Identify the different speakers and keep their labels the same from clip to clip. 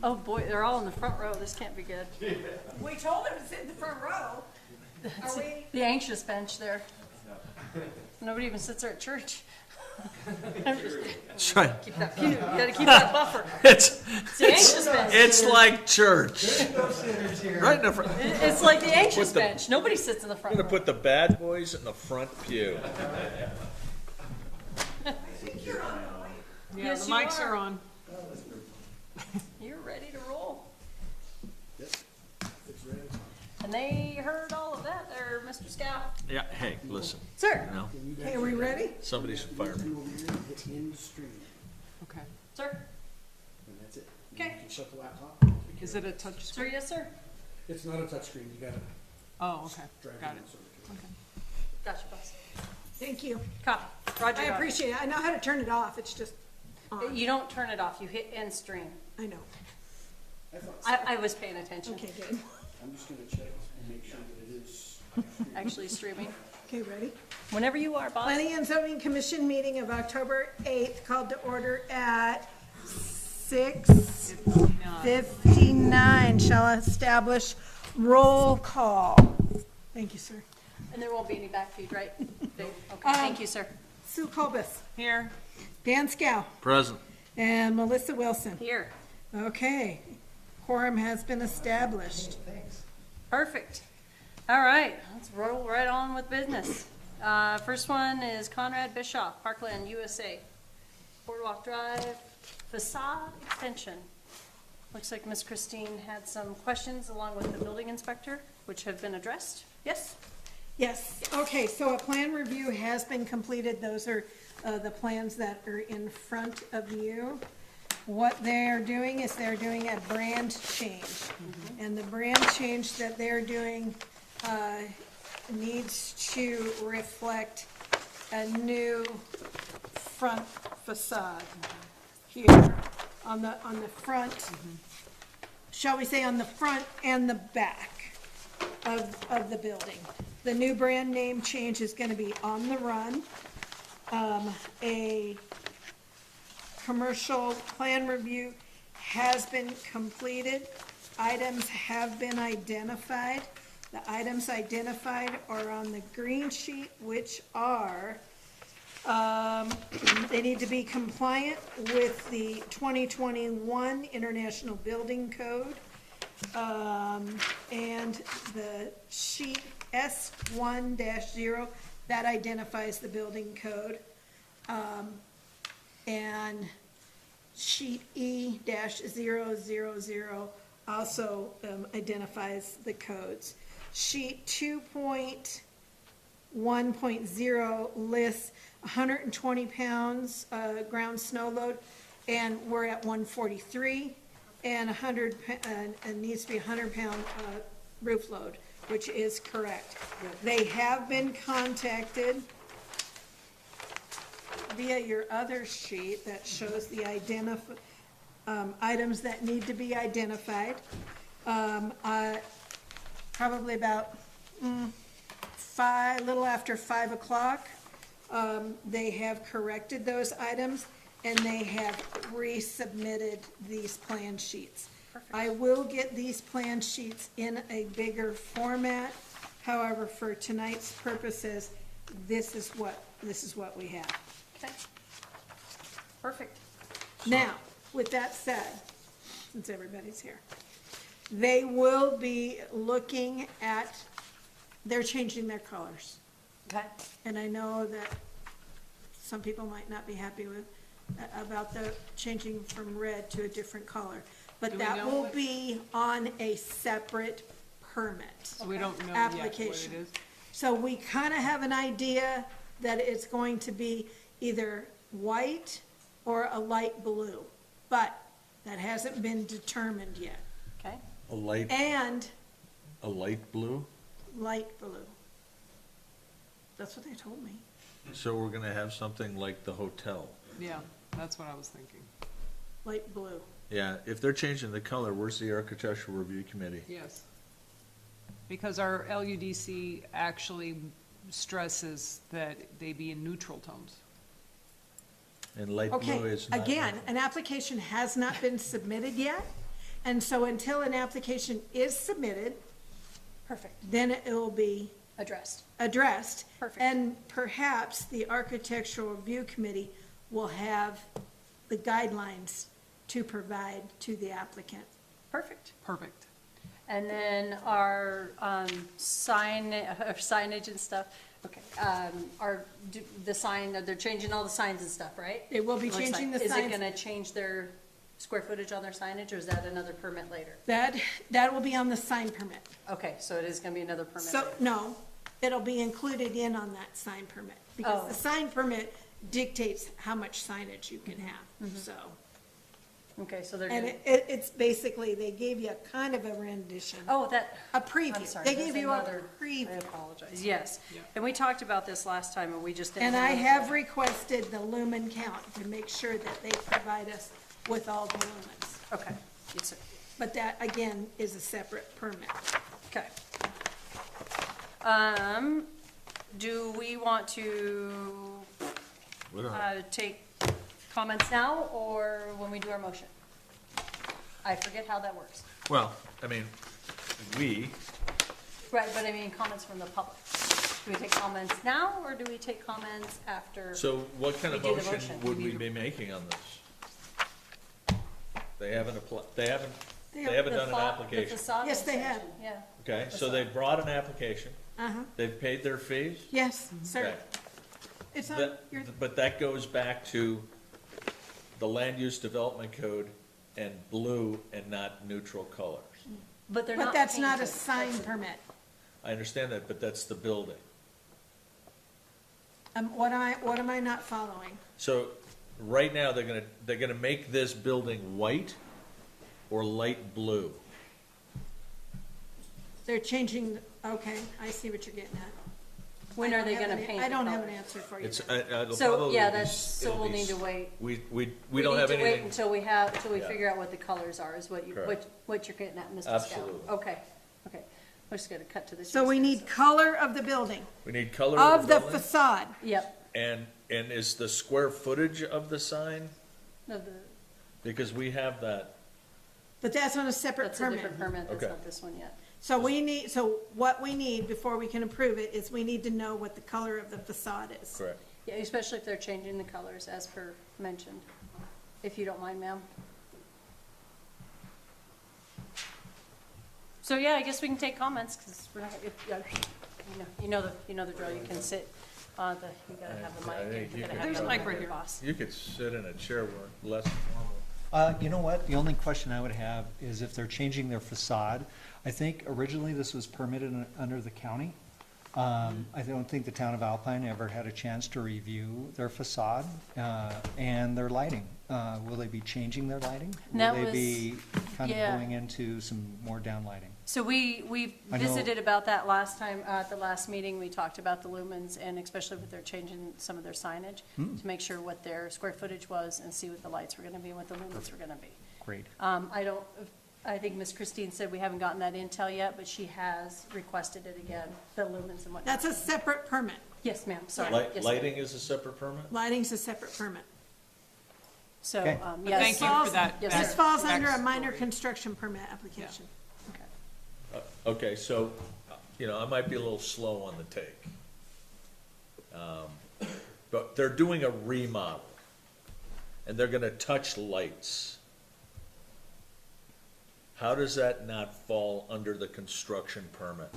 Speaker 1: Oh, boy, they're all in the front row. This can't be good.
Speaker 2: We told him to sit in the front row. Are we?
Speaker 1: The anxious bench there. Nobody even sits there at church.
Speaker 3: That's right.
Speaker 1: Keep that pew. You gotta keep that buffer.
Speaker 3: It's
Speaker 1: It's the anxious bench.
Speaker 3: it's like church. Right in the front.
Speaker 1: It's like the anxious
Speaker 3: Put the-
Speaker 1: bench. Nobody sits in the front
Speaker 3: I'm
Speaker 1: row.
Speaker 3: gonna put the bad boys in the front pew.
Speaker 2: Yeah,
Speaker 1: Yes,
Speaker 2: the
Speaker 1: you
Speaker 2: mics
Speaker 1: are.
Speaker 2: are on.
Speaker 1: You're ready to roll. And they heard all of that there, Mr. Scout.
Speaker 3: Yeah. Hey, listen.
Speaker 1: Sir.
Speaker 3: You know,
Speaker 2: Okay, are we ready?
Speaker 3: somebody should fire me.
Speaker 4: In stream,
Speaker 2: Okay.
Speaker 1: Sir.
Speaker 4: and that's it.
Speaker 1: Okay.
Speaker 4: You can shut the laptop.
Speaker 2: Is it a touch
Speaker 1: Sir,
Speaker 2: screen?
Speaker 1: yes, sir.
Speaker 4: It's not a touchscreen, you gotta
Speaker 2: Oh, okay.
Speaker 4: drag it
Speaker 2: Got
Speaker 4: in.
Speaker 2: it.
Speaker 4: so it
Speaker 2: Okay.
Speaker 1: Gotcha, boss.
Speaker 2: Thank you.
Speaker 1: Copy. Roger.
Speaker 2: I
Speaker 1: got it.
Speaker 2: appreciate it. I know how to turn it off. It's just on.
Speaker 1: You don't turn it off. You hit end stream.
Speaker 2: I know.
Speaker 4: I thought, so.
Speaker 1: I was paying attention.
Speaker 2: Okay, good.
Speaker 4: I'm just gonna check and make sure that it is.
Speaker 1: Actually streaming.
Speaker 2: Okay, ready?
Speaker 1: Whenever you are, boss.
Speaker 2: Planning and Zoning Commission meeting of October 8th called to order at 6:59. Shall establish roll call. Thank you, sir.
Speaker 1: And there won't be any back feed, right? Dave? Okay, thank you, sir.
Speaker 2: Sue Colbus,
Speaker 5: Here.
Speaker 2: Dan Scow,
Speaker 3: Present.
Speaker 2: and Melissa Wilson.
Speaker 1: Here.
Speaker 2: Okay, quorum has been established.
Speaker 1: Perfect. All right, let's roll right on with business. First one is Conrad Bischoff, Parkland, USA. Boardwalk Drive facade extension. Looks like Miss Christine had some questions along with the building inspector, which have been addressed. Yes?
Speaker 2: Yes, okay, so a plan review has been completed. Those are the plans that are in front of you. What they're doing is they're doing a brand change. And the brand change that they're doing needs to reflect a new front facade here on the front, shall we say on the front and the back of the building. The new brand name change is gonna be On the Run. A commercial plan review has been completed. Items have been identified. The items identified are on the green sheet, which are, they need to be compliant with the 2021 International Building Code. And the sheet S1-0, that identifies the building code. And sheet E-000 also identifies the codes. Sheet 2.1.0 lists 120 pounds ground snow load, and we're at 143, and 100, and needs to be 100-pound roof load, which is correct. They have been contacted via your other sheet that shows the items that need to be identified. Probably about little after 5 o'clock, they have corrected those items, and they have resubmitted these plan sheets. I will get these plan sheets in a bigger format. However, for tonight's purposes, this is what we have.
Speaker 1: Okay. Perfect.
Speaker 2: Now, with that said, since everybody's here, they will be looking at, they're changing their colors.
Speaker 1: Okay.
Speaker 2: And I know that some people might not be happy with, about the changing from red to a different color. But
Speaker 5: Do we
Speaker 2: that
Speaker 5: know
Speaker 2: will
Speaker 5: what-
Speaker 2: be on a separate permit.
Speaker 5: So we don't know yet what it
Speaker 2: Application.
Speaker 5: is.
Speaker 2: So we kind of have an idea that it's going to be either white or a light blue, but that hasn't been determined yet.
Speaker 1: Okay.
Speaker 3: A light
Speaker 2: And
Speaker 3: blue.
Speaker 2: light blue. That's what they told me.
Speaker 3: So we're gonna have something like the hotel.
Speaker 5: Yeah, that's what I was thinking.
Speaker 2: Light blue.
Speaker 3: Yeah. If they're changing the color, where's the architectural review committee?
Speaker 5: Yes. Because our LUDC actually stresses that they be in neutral tones.
Speaker 3: And light
Speaker 2: Okay,
Speaker 3: blue is not.
Speaker 2: again, an application has not been submitted yet, and so until an application is submitted,
Speaker 1: Perfect,
Speaker 2: then it will be
Speaker 1: addressed.
Speaker 2: addressed.
Speaker 1: Perfect.
Speaker 2: And perhaps the Architectural Review Committee will have the guidelines to provide to the applicant.
Speaker 1: Perfect.
Speaker 5: Perfect.
Speaker 1: And then our signage and stuff, okay, the sign, they're changing all the signs and stuff, right?
Speaker 2: They will be
Speaker 1: Looks like.
Speaker 2: changing the
Speaker 1: Is it
Speaker 2: signs.
Speaker 1: gonna change their square footage on their signage, or is that another permit later?
Speaker 2: That will be on the sign permit.
Speaker 1: Okay, so it is gonna be another permit
Speaker 2: So,
Speaker 1: later.
Speaker 2: no, it'll be included in on that sign permit, because
Speaker 1: Oh.
Speaker 2: the sign permit dictates how much signage you can have, so.
Speaker 1: Okay, so they're
Speaker 2: And
Speaker 1: doing,
Speaker 2: it's basically, they gave you a kind of a rendition,
Speaker 1: oh, that,
Speaker 2: a
Speaker 1: I'm
Speaker 2: preview.
Speaker 1: sorry.
Speaker 2: They
Speaker 1: there's
Speaker 2: gave you a
Speaker 1: another- I
Speaker 2: preview.
Speaker 1: apologize, yes.
Speaker 5: Yeah.
Speaker 1: And we talked about this last time, and we just didn't.
Speaker 2: And I have requested the lumen count to make sure that they provide us with all the lumens.
Speaker 1: Okay, yes, sir.
Speaker 2: But that, again, is a separate permit.
Speaker 1: Okay. Do we want to
Speaker 3: We don't-
Speaker 1: take comments now or when we do our motion? I forget how that works.
Speaker 3: Well, I mean, we,
Speaker 1: Right, but I mean, comments from the public. Do we take comments now or do we take comments after?
Speaker 3: so what kind of
Speaker 1: We do the
Speaker 3: motion
Speaker 1: motion.
Speaker 3: would we be making on this? They haven't applied, they haven't
Speaker 2: They
Speaker 3: done an
Speaker 1: The
Speaker 3: application.
Speaker 1: facade
Speaker 2: Yes, they have.
Speaker 1: inspection, yeah.
Speaker 3: Okay, so they brought an application,
Speaker 2: Uh-huh,
Speaker 3: they've paid their fees?
Speaker 2: yes, sir.
Speaker 3: Okay.
Speaker 2: It's on
Speaker 3: That-
Speaker 2: your,
Speaker 3: But that goes back to the land use development code and blue and not neutral colors.
Speaker 1: But they're not
Speaker 2: but that's not a
Speaker 1: painted.
Speaker 2: sign permit.
Speaker 3: I understand that, but that's the building.
Speaker 2: What am I not following?
Speaker 3: So, right now, they're gonna make this building white or light blue.
Speaker 2: They're changing, okay, I see what you're getting at.
Speaker 1: When
Speaker 2: I
Speaker 1: are
Speaker 2: don't
Speaker 1: they
Speaker 2: have
Speaker 1: gonna
Speaker 2: an-
Speaker 1: paint
Speaker 2: I
Speaker 1: the
Speaker 2: don't have an
Speaker 1: colors?
Speaker 2: answer for you.
Speaker 3: It's,
Speaker 2: then.
Speaker 3: it'll
Speaker 1: So,
Speaker 3: probably
Speaker 1: yeah,
Speaker 3: be-
Speaker 1: that's, so
Speaker 3: it'll
Speaker 1: we'll
Speaker 3: be
Speaker 1: need to
Speaker 3: s-
Speaker 1: wait.
Speaker 3: We
Speaker 1: We
Speaker 3: don't
Speaker 1: need
Speaker 3: have
Speaker 1: to wait
Speaker 3: anything,
Speaker 1: until we
Speaker 3: Yeah.
Speaker 1: figure out what the colors are, is what you,
Speaker 3: Correct.
Speaker 1: what you're getting at, Mr. Scout.
Speaker 3: Absolutely.
Speaker 1: Okay, okay. We're just gonna cut to the chase.
Speaker 2: So we
Speaker 1: here,
Speaker 2: need color of the building,
Speaker 3: we need color
Speaker 2: of the
Speaker 3: building,
Speaker 2: facade.
Speaker 1: Yep.
Speaker 3: and is the square footage of the sign?
Speaker 1: No,
Speaker 3: Because we have that,
Speaker 2: But that's on a separate
Speaker 1: that's a
Speaker 2: permit.
Speaker 1: different permit, that's
Speaker 3: Okay.
Speaker 1: not this one yet.
Speaker 2: So what we need before we can approve it is we need to know what the color of the facade is.
Speaker 3: correct.
Speaker 1: Yeah, especially if they're changing the colors as per mentioned, if you don't mind, ma'am. So, yeah, I guess we can take comments, because we're not, you know the drill, you can sit, you gotta have the
Speaker 3: I
Speaker 1: mic,
Speaker 3: think
Speaker 1: you
Speaker 3: you
Speaker 1: gotta
Speaker 3: can
Speaker 1: have
Speaker 5: There's
Speaker 1: the
Speaker 5: a mic right here.
Speaker 1: boss.
Speaker 3: You could sit in a chair where less normal.
Speaker 6: You know what? The only question I would have is if they're changing their facade. I think originally this was permitted under the county. I don't think the town of Alpine ever had a chance to review their facade and their lighting. Will they be changing their lighting?
Speaker 1: That
Speaker 6: Will they
Speaker 1: was-
Speaker 6: be kind of
Speaker 1: yeah.
Speaker 6: going into some more down lighting?
Speaker 1: So we
Speaker 6: I know-
Speaker 1: visited about that last time, at the last meeting, we talked about the lumens, and especially if they're changing some of their signage,
Speaker 6: Hmm.
Speaker 1: to make sure what their square footage was, and see what the lights were gonna be, and what the lumens were gonna be.
Speaker 6: Great.
Speaker 1: I think Ms. Christine said we haven't gotten that intel yet, but she has requested it again, the lumens and whatnot.
Speaker 2: That's a separate permit.
Speaker 1: Yes, ma'am, sorry.
Speaker 3: Light,
Speaker 1: Yes, ma'am.
Speaker 3: lighting is a separate permit?
Speaker 2: Lighting's a separate permit.
Speaker 1: So,
Speaker 6: Okay.
Speaker 1: yes.
Speaker 5: Thank you for that.
Speaker 1: Yes,
Speaker 2: This
Speaker 1: sir.
Speaker 2: falls under a minor
Speaker 5: backstory.
Speaker 2: construction permit application.
Speaker 1: Okay.
Speaker 3: Okay, so, I might be a little slow on the take. But they're doing a remodel, and they're gonna touch lights. How does that not fall under the construction permit?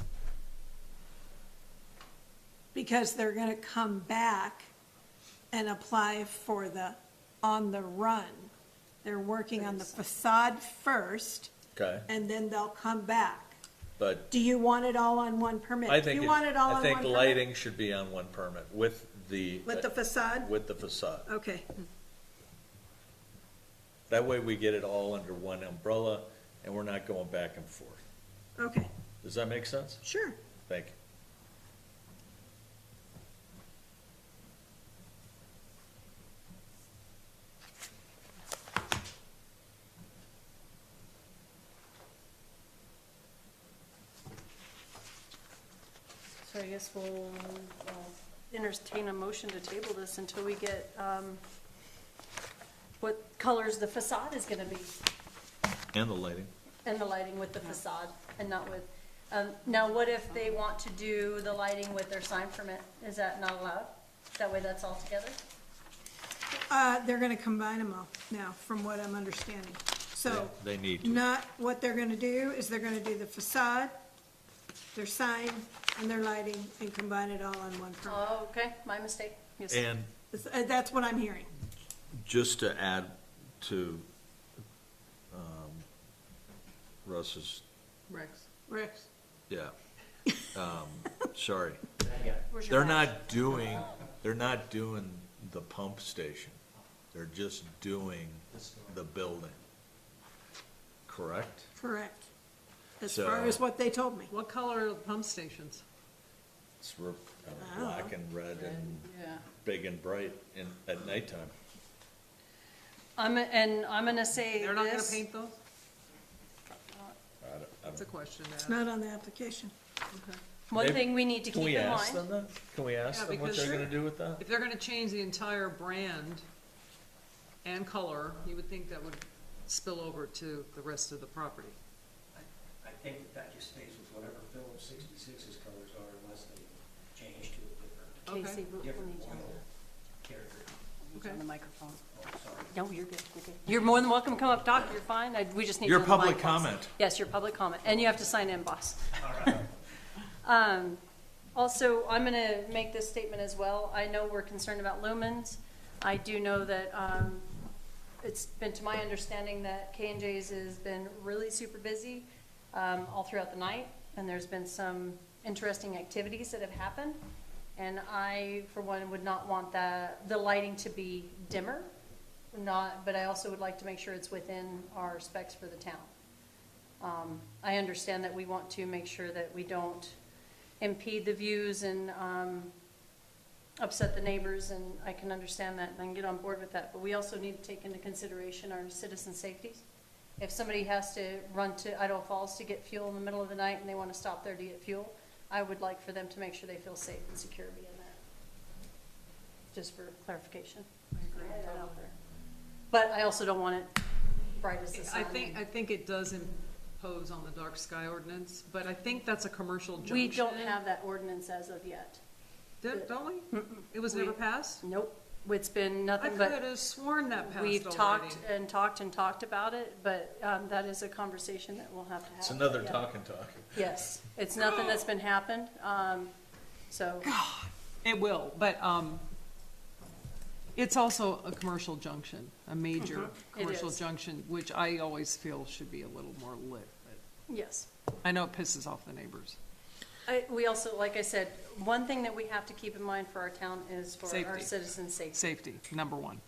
Speaker 2: Because they're gonna come back and apply for the on the run. They're working on the facade first,
Speaker 3: Okay,
Speaker 2: and then they'll come back.
Speaker 3: but
Speaker 2: Do you want it all on one permit?
Speaker 3: I
Speaker 2: Do
Speaker 3: think,
Speaker 2: you want it all
Speaker 3: I
Speaker 2: on
Speaker 3: think
Speaker 2: one permit?
Speaker 3: lighting should be on one permit with the.
Speaker 2: With the facade?
Speaker 3: With the facade.
Speaker 2: Okay,
Speaker 3: That way we get it all under one umbrella, and we're not going back and forth.
Speaker 2: okay,
Speaker 3: Does that make sense?
Speaker 2: sure.
Speaker 3: Thank you.
Speaker 1: So I guess we'll entertain a motion to table this until we get, what colors the facade is gonna be,
Speaker 3: And the lighting.
Speaker 1: and the lighting with the facade, and not with, now what if they want to do the lighting with their sign permit? Is that not allowed? That way that's all together?
Speaker 2: They're gonna combine them all now, from what I'm understanding. So,
Speaker 3: They need to.
Speaker 2: not, what they're gonna do is they're gonna do the facade, their sign, and their lighting, and combine it all on one permit.
Speaker 1: Oh, okay, my mistake. Yes.
Speaker 3: And
Speaker 2: That's what I'm hearing.
Speaker 3: just to add to Russ's,
Speaker 5: Rex.
Speaker 2: Rick?
Speaker 3: yeah, sorry.
Speaker 1: Where's your
Speaker 3: They're
Speaker 1: badge?
Speaker 3: not doing the pump station. They're just doing the building. Correct?
Speaker 2: Correct. As
Speaker 3: So-
Speaker 2: far as what they told me.
Speaker 5: What color are the pump stations?
Speaker 3: It's black and red and
Speaker 5: Yeah.
Speaker 3: big and bright at nighttime.
Speaker 1: I'm gonna say
Speaker 5: They're not gonna
Speaker 1: this.
Speaker 5: paint those?
Speaker 3: I
Speaker 5: That's a
Speaker 3: don't-
Speaker 5: question to
Speaker 2: It's
Speaker 5: ask.
Speaker 2: not on the application.
Speaker 5: Okay.
Speaker 1: One
Speaker 3: Maybe-
Speaker 1: thing we need to
Speaker 3: Can
Speaker 1: keep
Speaker 3: we
Speaker 1: in
Speaker 3: ask
Speaker 1: mind.
Speaker 3: them that? Can we ask
Speaker 5: Yeah,
Speaker 3: them what
Speaker 5: because-
Speaker 3: they're gonna do with that?
Speaker 5: If they're gonna change the entire brand and color, you would think that would spill over to the rest of the property.
Speaker 7: I think that just stays with whatever Phillips 66's colors are unless they change to a different,
Speaker 5: Okay.
Speaker 1: Casey, we'll
Speaker 7: different
Speaker 1: need you on
Speaker 7: oil
Speaker 1: the-
Speaker 7: character.
Speaker 5: Okay.
Speaker 1: on the microphone.
Speaker 7: Oh, sorry.
Speaker 1: No, you're good, you're good. You're more than welcome to come up, talk, you're fine, we just need you
Speaker 3: Your
Speaker 1: on the
Speaker 3: public
Speaker 1: mic, boss.
Speaker 3: comment.
Speaker 1: Yes, your public comment, and you have to sign in, boss.
Speaker 7: All right.
Speaker 1: Also, I'm gonna make this statement as well, I know we're concerned about lumens, I do know that, it's been to my understanding that K&J's has been really super busy, all throughout the night, and there's been some interesting activities that have happened, and I, for one, would not want the lighting to be dimmer, but I also would like to make sure it's within our specs for the town. I understand that we want to make sure that we don't impede the views and upset the neighbors, and I can understand that and I can get on board with that. But we also need to take into consideration our citizen safety. If somebody has to run to Idaho Falls to get fuel in the middle of the night and they want to stop there to get fuel, I would like for them to make sure they feel safe and secure being there. Just for clarification. Put that out there. But I also don't want it bright as the sun.
Speaker 5: I think it does impose on the dark sky ordinance, but I think that's a commercial junction.
Speaker 1: We don't have that ordinance as of yet.
Speaker 5: Don't we? It was never passed?
Speaker 1: Nope, it's been
Speaker 5: I
Speaker 1: nothing
Speaker 5: could
Speaker 1: but,
Speaker 5: have sworn that passed already.
Speaker 1: we've talked and talked and talked about it, but that is a conversation that we'll have to have.
Speaker 3: It's another
Speaker 1: Yeah.
Speaker 3: talk.
Speaker 1: Yes, it's nothing that's been happened, so,
Speaker 5: It will, but, it's also a commercial junction, a major
Speaker 1: Mm-hmm. It
Speaker 5: commercial
Speaker 1: is.
Speaker 5: junction, which I always feel should be a little more lit. But
Speaker 1: yes.
Speaker 5: I know it pisses off the neighbors.
Speaker 1: We also, like I said, one thing that we have to keep in mind for our town is for our
Speaker 5: Safety.
Speaker 1: citizens' safety.
Speaker 5: Safety, number one.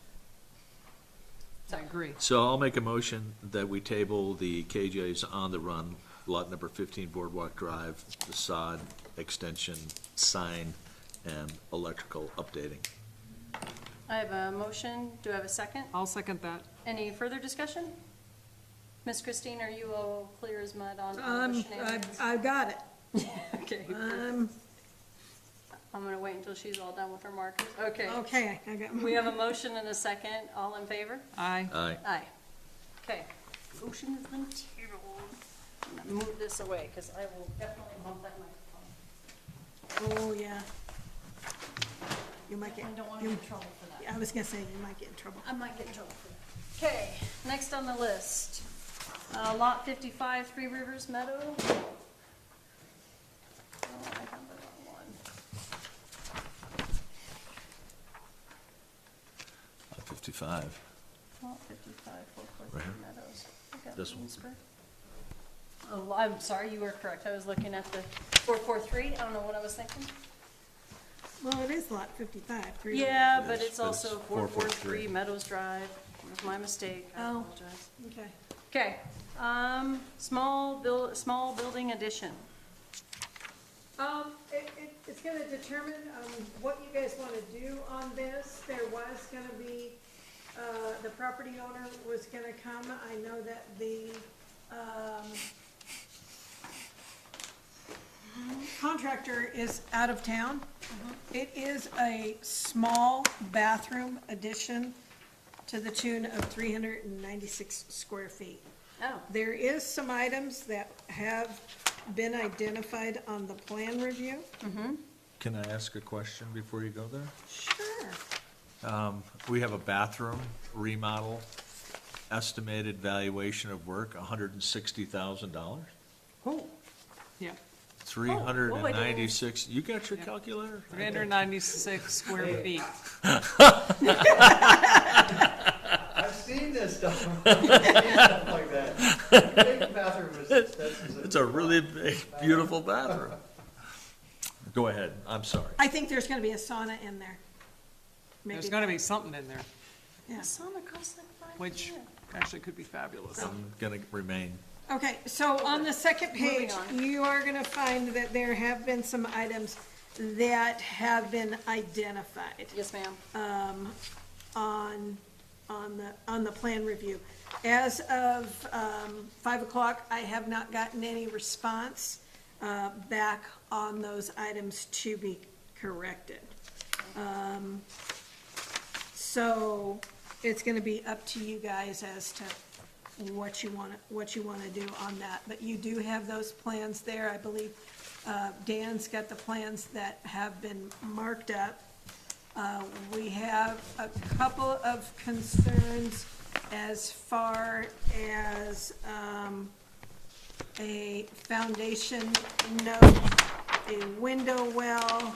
Speaker 5: I agree.
Speaker 3: So I'll make a motion that we table the KJ's On the Run, lot number 15 Boardwalk Drive, facade extension, sign, and electrical updating.
Speaker 1: I have a motion, do I have a second?
Speaker 5: I'll second that.
Speaker 1: Any further discussion? Miss Christine, are you all clear as mud on all the shenanigans?
Speaker 2: I've got it.
Speaker 1: Okay, I'm gonna wait until she's all done with her markers. Okay.
Speaker 2: Okay, I got
Speaker 1: We have a motion and a second. All in favor?
Speaker 5: Aye.
Speaker 3: Aye.
Speaker 1: Aye. Okay. Motion has been tabled. I'm gonna move this away, because I will definitely bump that microphone.
Speaker 2: Oh, yeah. You might get,
Speaker 1: I don't want to get in trouble for that.
Speaker 2: I was gonna say, you might get in trouble.
Speaker 1: I might get in trouble for that. Okay, next on the list, lot 55, Three Rivers Meadow. Oh, I have the wrong one.
Speaker 3: 55.
Speaker 1: Lot 55, Four
Speaker 3: Right
Speaker 1: Cortland
Speaker 3: here.
Speaker 1: Meadows. I got
Speaker 3: This one.
Speaker 1: Winsper. Oh, I'm sorry, you were correct. I was looking at the 443. I don't know what I was thinking.
Speaker 2: Well, it is lot 55. Three-
Speaker 1: Yeah, but
Speaker 3: Yes,
Speaker 1: it's
Speaker 3: but
Speaker 1: also
Speaker 3: it's
Speaker 1: 443 Meadows Drive. It was my mistake. I
Speaker 2: Oh.
Speaker 1: apologize.
Speaker 2: Okay.
Speaker 1: Okay, small building addition.
Speaker 2: It's gonna determine, what you guys wanna do on this. There was gonna be, the property owner was gonna come. I know that the, contractor is out of town. It is a small bathroom addition. to the tune of 396 square feet.
Speaker 1: Oh,
Speaker 2: There is some items that have been identified on the plan review.
Speaker 3: Can I ask a question before you go there?
Speaker 2: Sure.
Speaker 3: We have a bathroom remodel, estimated valuation of work, $160,000.
Speaker 5: Oh, yeah,
Speaker 3: 396, you got your calculator?
Speaker 5: 396 square feet.
Speaker 7: I've seen this stuff. I've seen stuff like that. Big bathroom is,
Speaker 3: It's a really big, beautiful bathroom. Go ahead, I'm sorry.
Speaker 2: I think there's gonna be a sauna in there.
Speaker 5: There's
Speaker 2: Maybe,
Speaker 5: gonna be something in there,
Speaker 2: yeah.
Speaker 1: sauna costs like $5
Speaker 5: which
Speaker 1: grand.
Speaker 5: actually could be fabulous.
Speaker 3: I'm gonna remain.
Speaker 2: Okay, so on the second page,
Speaker 1: Moving on.
Speaker 2: you are gonna find that there have been some items that have been identified.
Speaker 1: Yes, ma'am.
Speaker 2: On the plan review. As of 5 o'clock, I have not gotten any response back on those items to be corrected. So it's gonna be up to you guys as to what you wanna do on that. But you do have those plans there, I believe. Dan's got the plans that have been marked up. We have a couple of concerns as far as a foundation note, a window well.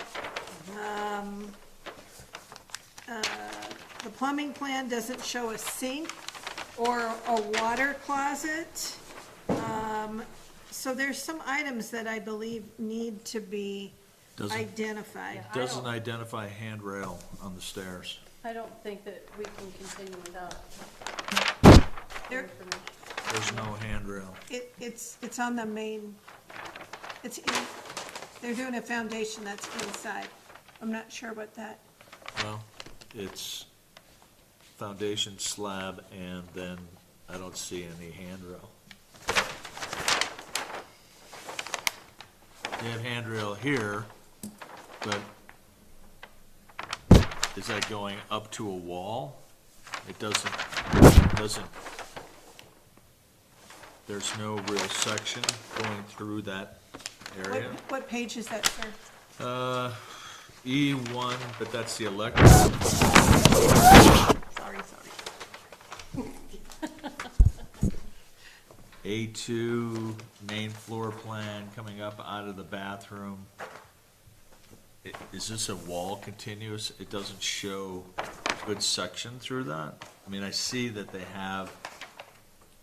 Speaker 2: The plumbing plan doesn't show a sink or a water closet. So there's some items that I believe need to be
Speaker 3: Doesn't-
Speaker 2: identified.
Speaker 3: Doesn't identify handrail on the stairs.
Speaker 1: I don't think that we can continue without
Speaker 2: There-
Speaker 1: information.
Speaker 3: There's no handrail.
Speaker 2: It's on the main, they're doing a foundation that's inside. I'm not sure what that,
Speaker 3: Well, it's foundation slab, and then I don't see any handrail. You have handrail here, but is that going up to a wall? It doesn't, there's no real section going through that area.
Speaker 2: what page is that, sir?
Speaker 3: E1, but that's the electrical.
Speaker 2: Sorry.
Speaker 3: A2, main floor plan coming up out of the bathroom. Is this a wall continuous? It doesn't show a good section through that. I mean, I see that they have,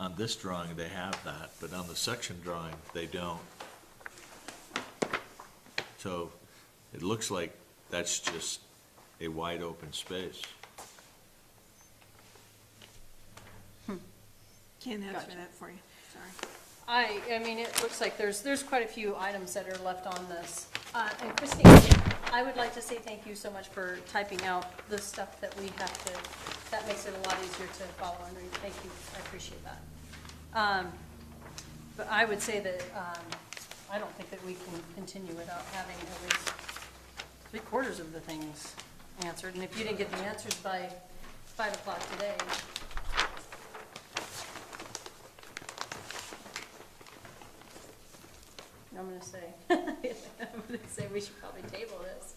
Speaker 3: on this drawing, they have that, but on the section drawing, they don't. So it looks like that's just a wide open space.
Speaker 2: Can't answer
Speaker 1: Gotcha.
Speaker 2: that for you, sorry.
Speaker 1: I mean, it looks like there's quite a few items that are left on this. And Christine, I would like to say thank you so much for typing out the stuff that we have to, that makes it a lot easier to follow and read. Thank you, I appreciate that. But I would say that, I don't think that we can continue without having at least 3/4 of the things answered. And if you didn't get the answers by 5 o'clock today, I'm gonna say, I'm gonna say we should probably table this.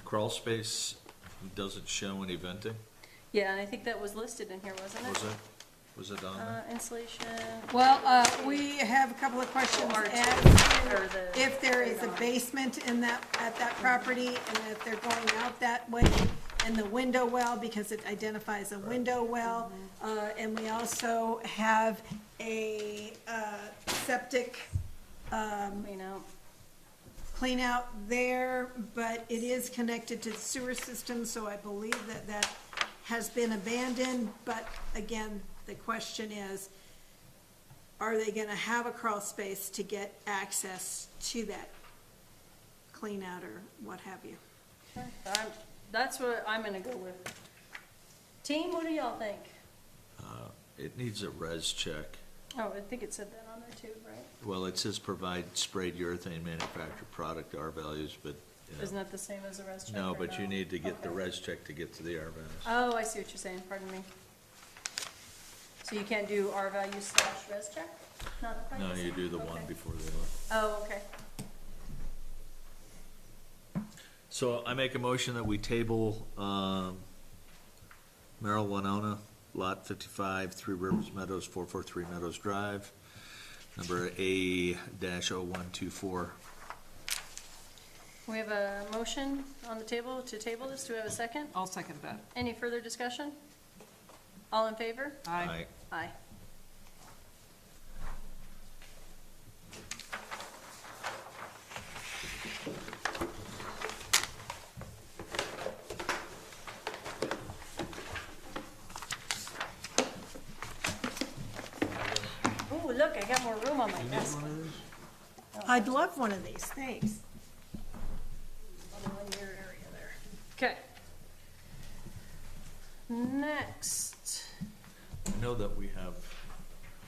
Speaker 3: Crawl space doesn't show any venting,
Speaker 1: Yeah, and I think that was listed in here, wasn't it?
Speaker 3: was it on there?
Speaker 1: Insulation.
Speaker 2: Well, we have a couple of questions
Speaker 1: R2,
Speaker 2: as
Speaker 1: or
Speaker 2: to
Speaker 1: the-
Speaker 2: if there is a basement in that, at that property, and if they're going out that way, and the window well, because it identifies a window well. And we also have a septic
Speaker 1: You know,
Speaker 2: clean out there, but it is connected to the sewer system, so I believe that that has been abandoned. But again, the question is, are they gonna have a crawl space to get access to that clean out or what have you?
Speaker 1: that's what I'm gonna go with. Team, what do y'all think?
Speaker 3: It needs a res check.
Speaker 1: Oh, I think it said that on there too, right?
Speaker 3: Well, it says provide sprayed urethane manufactured product, R values, but Yeah.
Speaker 1: Isn't that the same as a res check?
Speaker 3: No,
Speaker 1: or
Speaker 3: but you need to get the
Speaker 1: Okay.
Speaker 3: res check to get to the RVAS.
Speaker 1: Oh, I see what you're saying, pardon me. So you can't do R value slash res check? Not quite
Speaker 3: No,
Speaker 1: the
Speaker 3: you
Speaker 1: same?
Speaker 3: do the one
Speaker 1: Okay.
Speaker 3: before the other.
Speaker 1: Oh, okay.
Speaker 3: So I make a motion that we table, Merrill Winona, Lot 55, Three Rivers Meadows, 443 Meadows Drive, number A-0124.
Speaker 1: We have a motion on the table to table this. Do we have a second?
Speaker 5: I'll second that.
Speaker 1: Any further discussion? All in favor?
Speaker 5: Aye.
Speaker 1: Aye. Ooh, look, I got more room on my desk.
Speaker 2: I'd love one of these, thanks.
Speaker 1: One in your area there. Okay. Next,
Speaker 3: I know that we have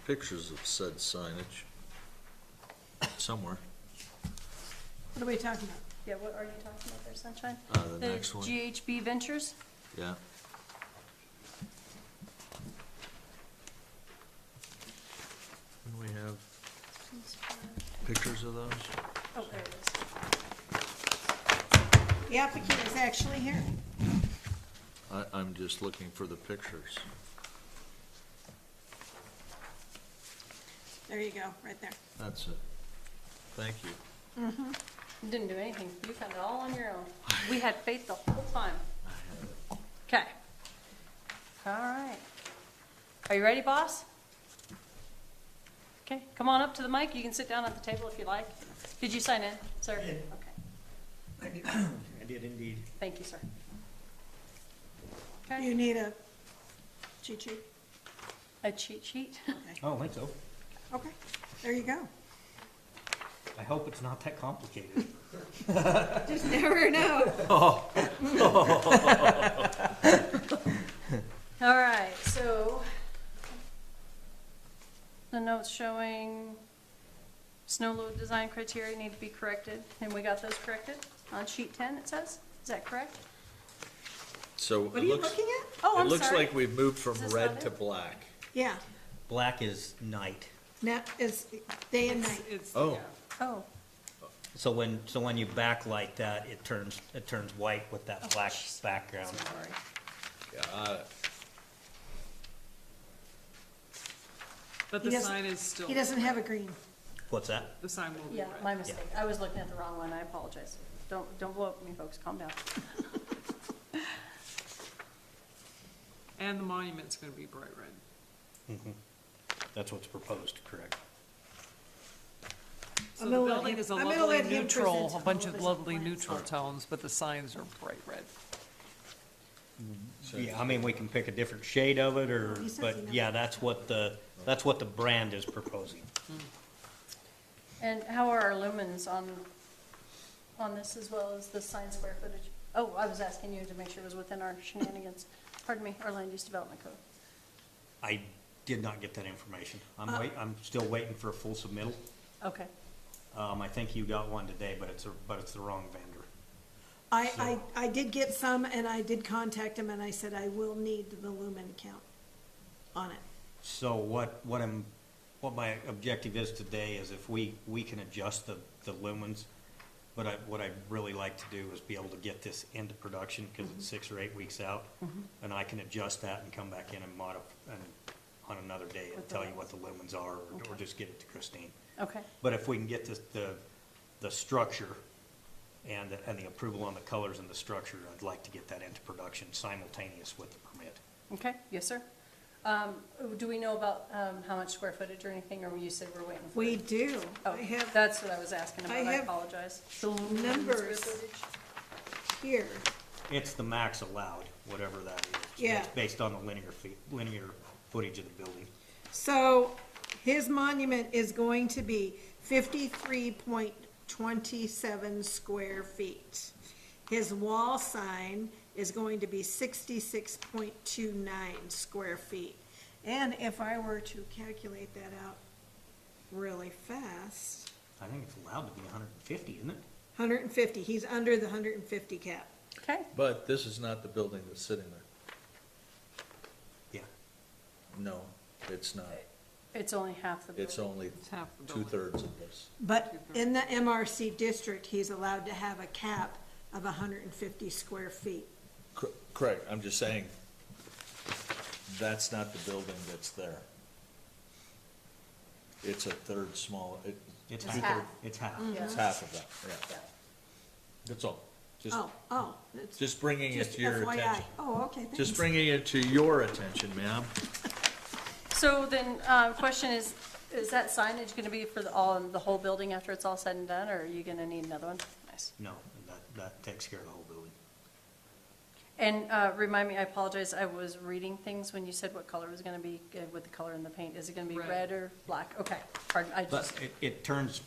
Speaker 3: pictures of said signage somewhere.
Speaker 2: What are we talking about?
Speaker 1: yeah, what are you talking about there, Sunshine?
Speaker 3: The next one.
Speaker 1: GHB Ventures?
Speaker 3: Yeah. Can we have pictures of those?
Speaker 1: Oh, there it is.
Speaker 2: The applicant is actually here.
Speaker 3: I'm just looking for the pictures.
Speaker 2: There you go, right there.
Speaker 3: That's it. Thank you.
Speaker 1: You didn't do anything. You found it all on your own. We had faith the whole time. Okay. All right. Are you ready, boss? Okay, come on up to the mic. You can sit down at the table if you like. Did you sign in, sir?
Speaker 7: did.
Speaker 1: Okay,
Speaker 7: I did indeed.
Speaker 1: thank you, sir.
Speaker 2: You
Speaker 1: Okay,
Speaker 2: need a cheat sheet?
Speaker 1: a cheat sheet?
Speaker 7: I don't think so.
Speaker 2: Okay, there you go.
Speaker 7: I hope it's not that complicated.
Speaker 2: Just never know.
Speaker 1: All right, so the notes showing snow load design criteria need to be corrected, and we got those corrected on sheet 10, it says? Is that correct?
Speaker 3: So
Speaker 2: What are
Speaker 3: it
Speaker 2: you
Speaker 3: looks,
Speaker 2: looking at?
Speaker 1: Oh,
Speaker 3: it
Speaker 1: I'm
Speaker 3: looks
Speaker 1: sorry.
Speaker 3: like we've moved from
Speaker 1: Is this
Speaker 3: red
Speaker 1: not
Speaker 3: to
Speaker 1: it?
Speaker 3: black.
Speaker 2: Yeah,
Speaker 7: Black is night.
Speaker 2: now it's day and night.
Speaker 5: It's,
Speaker 3: Oh.
Speaker 5: yeah.
Speaker 1: Oh,
Speaker 7: So when you backlight that, it turns white with that black background.
Speaker 1: sorry.
Speaker 3: Got it.
Speaker 5: But
Speaker 2: He
Speaker 5: the
Speaker 2: doesn't-
Speaker 5: sign is still,
Speaker 2: He doesn't have a green.
Speaker 7: What's that?
Speaker 5: the sign will be
Speaker 1: Yeah,
Speaker 5: red.
Speaker 1: my mistake. I was looking at the wrong one. I apologize. Don't blow up at me, folks. Calm down.
Speaker 5: And the monument's gonna be bright red.
Speaker 7: That's what's proposed, correct?
Speaker 5: So
Speaker 2: I'm
Speaker 5: the
Speaker 2: gonna let
Speaker 5: building
Speaker 2: him-
Speaker 5: is a
Speaker 2: I'm gonna
Speaker 5: lovely
Speaker 2: let him
Speaker 5: neutral,
Speaker 2: present
Speaker 5: a bunch
Speaker 2: all
Speaker 5: of
Speaker 2: his
Speaker 5: lovely
Speaker 2: plans.
Speaker 5: neutral tones, but the signs are bright red.
Speaker 7: Yeah, I mean, we can pick a different shade of it, or,
Speaker 2: He says he
Speaker 7: but
Speaker 2: knows.
Speaker 7: yeah, that's what the brand is proposing.
Speaker 1: And how are our lumens on this as well as the sign square footage? Oh, I was asking you to make sure it was within our shenanigans, pardon me, our land use development code.
Speaker 7: I did not get that information. I'm still waiting for a full submittal.
Speaker 1: Okay,
Speaker 7: I think you got one today, but it's the wrong vendor.
Speaker 2: I did get some, and I did contact him, and I said I will need the lumen count on it.
Speaker 7: So what my objective is today is if we can adjust the lumens, but what I'd really like to do is be able to get this into production, because it's 6 or 8 weeks out, and I can adjust that and come back in and on another day and
Speaker 1: With the
Speaker 7: tell you what the lumens are, or just get it to Christine.
Speaker 1: okay,
Speaker 7: But if we can get the structure and the approval on the colors and the structure, I'd like to get that into production simultaneous with the permit.
Speaker 1: okay, yes, sir. Do we know about, how much square footage or anything, or you said we're waiting for?
Speaker 2: We
Speaker 1: it?
Speaker 2: do.
Speaker 1: Oh,
Speaker 2: I have
Speaker 1: that's what I was asking about,
Speaker 2: I
Speaker 1: I
Speaker 2: have
Speaker 1: apologize. The lumen square
Speaker 2: numbers.
Speaker 1: footage?
Speaker 2: here.
Speaker 7: It's the max allowed, whatever that is.
Speaker 2: Yeah.
Speaker 7: It's based on the linear footage of the building.
Speaker 2: So his monument is going to be 53.27 square feet. His wall sign is going to be 66.29 square feet. And if I were to calculate that out really fast,
Speaker 7: I think it's allowed to be 150, isn't it?
Speaker 2: 150, he's under the 150 cap.
Speaker 1: Okay,
Speaker 3: But this is not the building that's sitting there.
Speaker 7: Yeah.
Speaker 3: No, it's not.
Speaker 1: it's only half the building.
Speaker 3: It's only
Speaker 5: It's half the building.
Speaker 3: two-thirds of this.
Speaker 2: But in the MRC district, he's allowed to have a cap of 150 square feet.
Speaker 3: Correct, I'm just saying, that's not the building that's there. It's a third small,
Speaker 7: It's
Speaker 1: It's
Speaker 7: half,
Speaker 1: half.
Speaker 7: it's half.
Speaker 3: it's half of that, yeah. That's all. Just,
Speaker 2: Oh, it's
Speaker 3: just bringing it
Speaker 2: just
Speaker 3: to your
Speaker 2: FYI.
Speaker 3: attention.
Speaker 2: Oh, okay, thanks.
Speaker 3: Just bringing it to your attention, ma'am.
Speaker 1: So then, question is that signage gonna be for the whole building after it's all said and done, or are you gonna need another one? Nice.
Speaker 7: No, that takes care of the whole building.
Speaker 1: And, remind me, I apologize, I was reading things when you said what color was gonna be with the color in the paint. Is it gonna be
Speaker 5: Red.
Speaker 1: red or black? Okay, pardon, I
Speaker 7: But
Speaker 1: just,
Speaker 7: it turns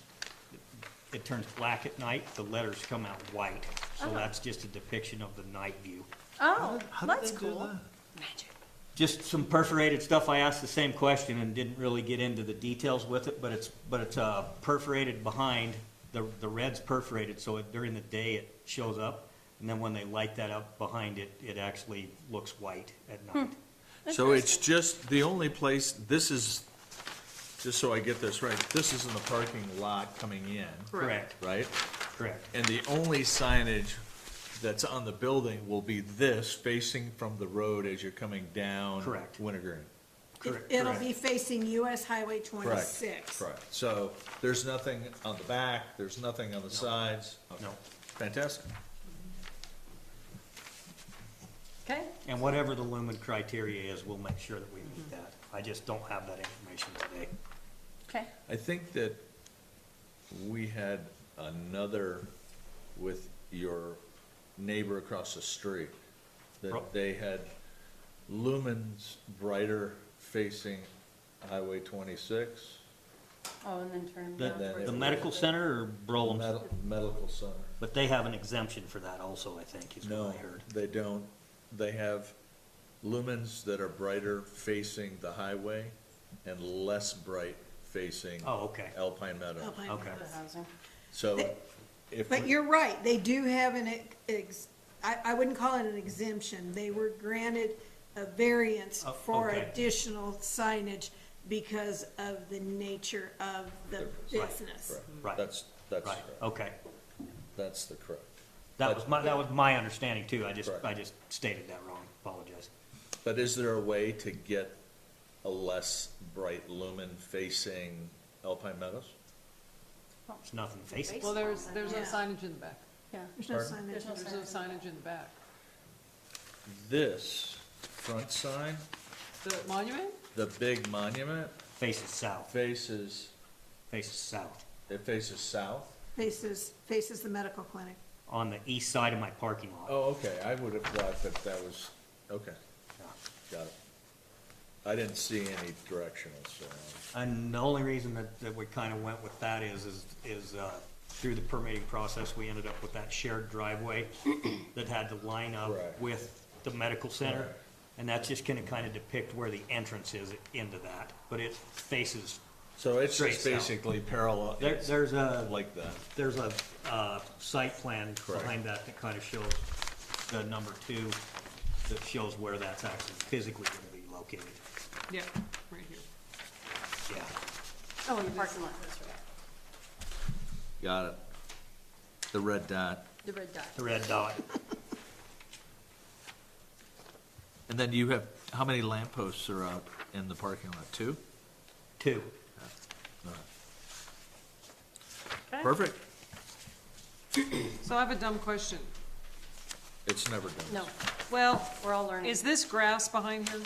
Speaker 7: black at night, the letters come out white, so
Speaker 1: Oh.
Speaker 7: that's just a depiction of the night view.
Speaker 1: oh,
Speaker 3: How did
Speaker 1: that's
Speaker 3: they do
Speaker 1: cool.
Speaker 3: that?
Speaker 1: Magic.
Speaker 7: Just some perforated stuff, I asked the same question and didn't really get into the details with it, but it's perforated behind, the red's perforated, so during the day it shows up, and then when they light that up behind it, it actually looks white at night.
Speaker 3: So it's just, the only place, this is, just so I get this right, this is in the parking lot coming in,
Speaker 7: Correct,
Speaker 3: right?
Speaker 7: correct.
Speaker 3: And the only signage that's on the building will be this facing from the road as you're coming down.
Speaker 7: Correct.
Speaker 3: Wintergreen.
Speaker 7: Correct,
Speaker 2: It'll
Speaker 7: correct.
Speaker 2: be facing US Highway
Speaker 3: Correct.
Speaker 2: 26.
Speaker 3: Correct. So there's nothing on the back, there's nothing on the sides.
Speaker 7: No.
Speaker 3: Fantastic.
Speaker 1: Okay,
Speaker 7: And whatever the lumen criteria is, we'll make sure that we meet that. I just don't have that information today.
Speaker 1: okay.
Speaker 3: I think that we had another with your neighbor across the street,
Speaker 7: Pro-
Speaker 3: that they had lumens brighter facing Highway 26.
Speaker 1: Oh, and then turn
Speaker 7: The,
Speaker 1: down.
Speaker 3: then
Speaker 1: towards
Speaker 7: the
Speaker 3: it-
Speaker 7: medical center or Brollum's?
Speaker 3: Medical center.
Speaker 7: But they have an exemption for that also, I think, is
Speaker 3: No,
Speaker 7: what I heard.
Speaker 3: they don't. They have lumens that are brighter facing the highway and less bright facing
Speaker 7: Oh, okay.
Speaker 3: Alpine Meadows.
Speaker 2: Alpine
Speaker 7: Okay.
Speaker 2: Meadows.
Speaker 1: The housing.
Speaker 3: So if,
Speaker 2: But
Speaker 3: we-
Speaker 2: you're right, they do have I wouldn't call it an exemption. They were granted a variance
Speaker 7: Oh,
Speaker 2: for
Speaker 7: okay.
Speaker 2: additional signage because of the nature of the
Speaker 7: Right.
Speaker 2: business.
Speaker 3: correct.
Speaker 7: Right.
Speaker 3: That's
Speaker 7: Right,
Speaker 3: correct.
Speaker 7: okay.
Speaker 3: That's the correct.
Speaker 7: That was my understanding too. I
Speaker 3: Right.
Speaker 7: just stated that wrong. Apologize.
Speaker 3: But is there a way to get a less bright lumen facing Alpine Meadows?
Speaker 7: It's nothing facing.
Speaker 5: Well, there's no
Speaker 2: Yeah.
Speaker 5: signage in the back.
Speaker 1: Yeah.
Speaker 2: There's no
Speaker 3: Pardon?
Speaker 2: signage.
Speaker 1: There's no
Speaker 5: There's no signage in the back.
Speaker 3: This front sign,
Speaker 5: The monument?
Speaker 3: the big monument,
Speaker 7: Faces south,
Speaker 3: faces,
Speaker 7: faces south.
Speaker 3: it faces south?
Speaker 2: Faces the medical clinic.
Speaker 7: On the east side of my parking lot.
Speaker 3: Oh, okay, I would have thought that that was, okay, got it. I didn't see any directional, so.
Speaker 7: And the only reason that we kind of went with that is through the permitting process, we ended up with that shared driveway that had to line up
Speaker 3: Correct.
Speaker 7: with the medical center.
Speaker 3: Correct.
Speaker 7: And that's just gonna kind of depict where the entrance is into that, but it faces,
Speaker 3: So it's
Speaker 7: Straight
Speaker 3: just
Speaker 7: south.
Speaker 3: basically parallel, it's
Speaker 7: there's a,
Speaker 3: like that.
Speaker 7: there's a, site plan
Speaker 3: Correct.
Speaker 7: behind that that kind of shows the number 2 that shows where that's actually physically gonna be located.
Speaker 5: Yeah, right here.
Speaker 7: Yeah.
Speaker 1: Oh, in the parking lot, that's right.
Speaker 3: Got it. The red dot.
Speaker 1: The red dot.
Speaker 7: The red dot.
Speaker 3: And then you have, how many lampposts are out in the parking lot? 2?
Speaker 7: 2.
Speaker 1: Okay.
Speaker 3: Perfect.
Speaker 5: So I have a dumb question.
Speaker 3: It's never done.
Speaker 1: No,
Speaker 5: Well,
Speaker 1: we're all learning.
Speaker 5: is this grass behind here?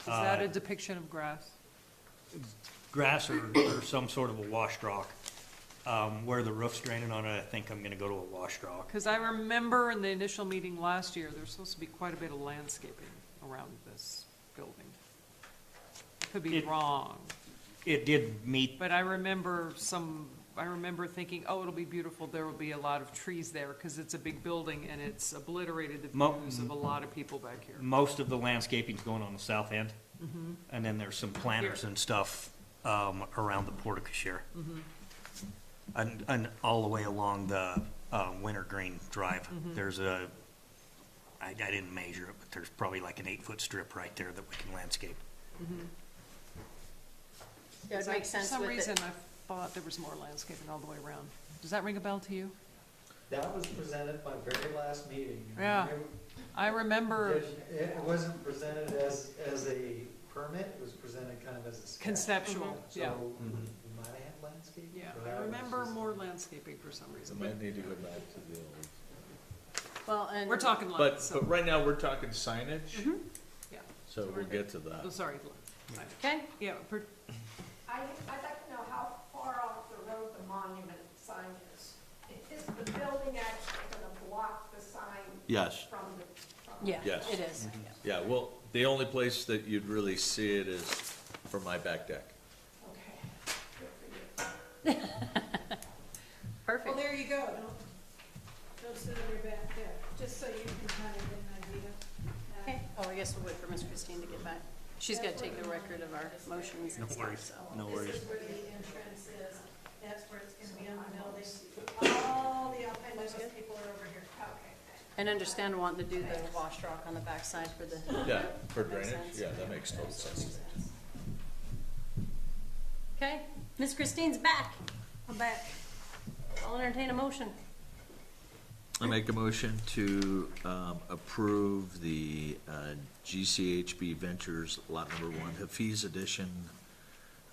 Speaker 5: Is that a depiction of grass?
Speaker 7: Grass or some sort of a washed rock. Where the roof's draining on it, I think I'm gonna go to a washed rock.
Speaker 5: Because I remember in the initial meeting last year, there's supposed to be quite a bit of landscaping around this building. Could be
Speaker 7: It-
Speaker 5: wrong,
Speaker 7: It did meet,
Speaker 5: but I remember thinking, oh, it'll be beautiful, there will be a lot of trees there, because it's a big building and it's obliterated the
Speaker 7: Mo-
Speaker 5: views of a lot of people back here.
Speaker 7: most of the landscaping's going on the south end. And then there's some planters and stuff, around the portico share. And all the way along the, Wintergreen Drive, there's I didn't measure it, but there's probably like an 8-foot strip right there that we can landscape.
Speaker 1: Yeah, it makes sense
Speaker 5: For some
Speaker 1: with
Speaker 5: reason,
Speaker 1: it.
Speaker 5: I thought there was more landscaping all the way around. Does that ring a bell to you?
Speaker 6: That was presented at my very last meeting.
Speaker 5: Yeah. I remember
Speaker 6: It wasn't presented as a permit, it was presented kind of as a sketch.
Speaker 5: conceptual, yeah.
Speaker 6: So, we might have had landscape.
Speaker 5: Yeah,
Speaker 6: but that
Speaker 5: I
Speaker 6: was
Speaker 5: remember
Speaker 6: just-
Speaker 5: more landscaping for some reason.
Speaker 3: We might need to go back to the old.
Speaker 1: Well, and.
Speaker 5: We're talking
Speaker 3: But,
Speaker 5: lights, so,
Speaker 3: but right now, we're talking signage,
Speaker 5: yeah.
Speaker 3: so we'll get to that.
Speaker 5: Oh, sorry.
Speaker 1: Okay,
Speaker 5: Yeah,
Speaker 8: I'd like to know how far off the road the monument sign is. Is the building actually gonna block the sign
Speaker 3: Yes,
Speaker 8: from the?
Speaker 1: yeah,
Speaker 3: Yes.
Speaker 1: it is.
Speaker 3: yeah, well, the only place that you'd really see it is from my back deck.
Speaker 8: Okay, good for you.
Speaker 2: Well,
Speaker 1: Perfect.
Speaker 2: there you go, don't sit on your back there, just so you can kind of get an idea.
Speaker 1: Okay, oh, I guess we'll wait for Miss Christine to get back. She's gotta take a record of our motions and
Speaker 7: No
Speaker 1: stuff,
Speaker 7: worries,
Speaker 1: so.
Speaker 7: no worries.
Speaker 2: This is where the entrance is, that's where it's gonna be on the building. All the Alpine Business people are over here.
Speaker 8: Okay.
Speaker 1: And understand wanting to do the wash rock on the backside for the.
Speaker 3: Yeah, for
Speaker 1: Makes
Speaker 3: drainage,
Speaker 1: sense.
Speaker 3: yeah, that makes total sense.
Speaker 1: Okay, Miss Christine's back.
Speaker 2: I'm back.
Speaker 1: I'll entertain a motion.
Speaker 3: I make a motion to approve the GCHB Ventures Lot Number 1 Hafiz Edition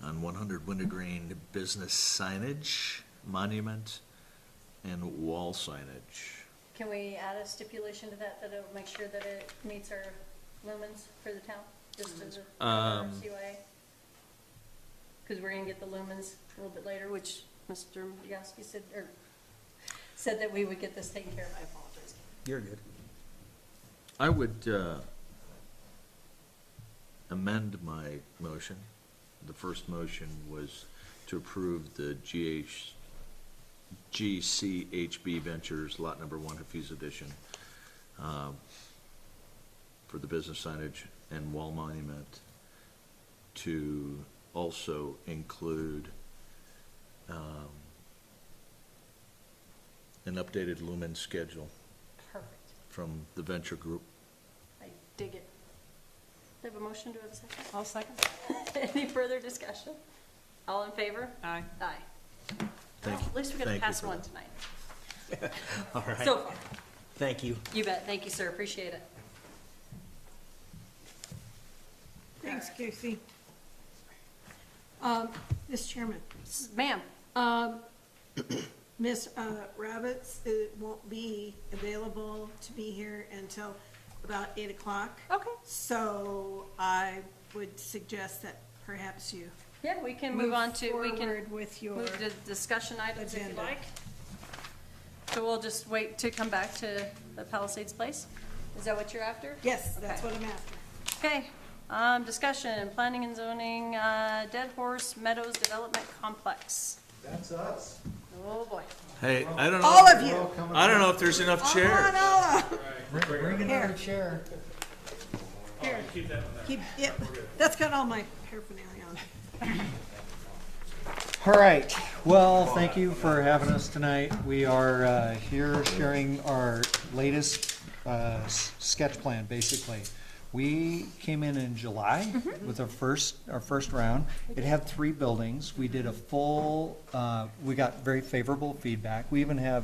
Speaker 3: on 100 Wintergreen business signage, monument, and wall signage.
Speaker 1: Can we add a stipulation to that, that it'll make sure that it meets our lumens for the town, just as a CYA? Because we're gonna get the lumens a little bit later, which Mr. Yagowski said that we would get this taken care of. I apologize.
Speaker 7: You're good.
Speaker 3: I would amend my motion. The first motion was to approve the GCHB Ventures Lot Number 1 Hafiz Edition for the business signage and wall monument, to also include an updated lumen schedule
Speaker 1: Perfect.
Speaker 3: from the venture group.
Speaker 1: I dig it. Do I have a motion? Do I have a second?
Speaker 5: I'll second.
Speaker 1: Any further discussion? All in favor?
Speaker 5: Aye.
Speaker 1: Aye.
Speaker 3: Thank
Speaker 1: Well, at least we got to
Speaker 3: thank you
Speaker 1: pass
Speaker 3: for
Speaker 1: one
Speaker 3: that.
Speaker 1: tonight.
Speaker 7: All right.
Speaker 1: So far.
Speaker 7: Thank you.
Speaker 1: You bet. Thank you, sir. Appreciate it.
Speaker 2: Thanks, Casey. Mr. Chairman,
Speaker 1: Ma'am,
Speaker 2: Ms. Rabbits won't be available to be here until about 8 o'clock.
Speaker 1: okay.
Speaker 2: So I would suggest that perhaps you
Speaker 1: Yeah, we can move on to, we can
Speaker 2: forward with your,
Speaker 1: move to discussion items if you
Speaker 2: agenda.
Speaker 1: like. So we'll just wait to come back to the Palisades Place? Is that what you're after?
Speaker 2: yes, that's
Speaker 1: Okay.
Speaker 2: what I'm after.
Speaker 1: Okay, discussion, planning and zoning, Dead Horse Meadows Development Complex.
Speaker 6: That's us.
Speaker 1: Oh, boy.
Speaker 3: Hey, I don't know.
Speaker 2: All of you.
Speaker 3: I don't know if there's enough chairs.
Speaker 2: Come on over.
Speaker 6: Bring
Speaker 2: Here.
Speaker 6: another chair.
Speaker 2: Here. Keep, yep, that's got all my paraphernalia on.
Speaker 6: All right, well, thank you for having us tonight. We are here sharing our latest sketch plan, basically. We came in July with our first round. It had 3 buildings. We did a full, we got very favorable feedback. We even had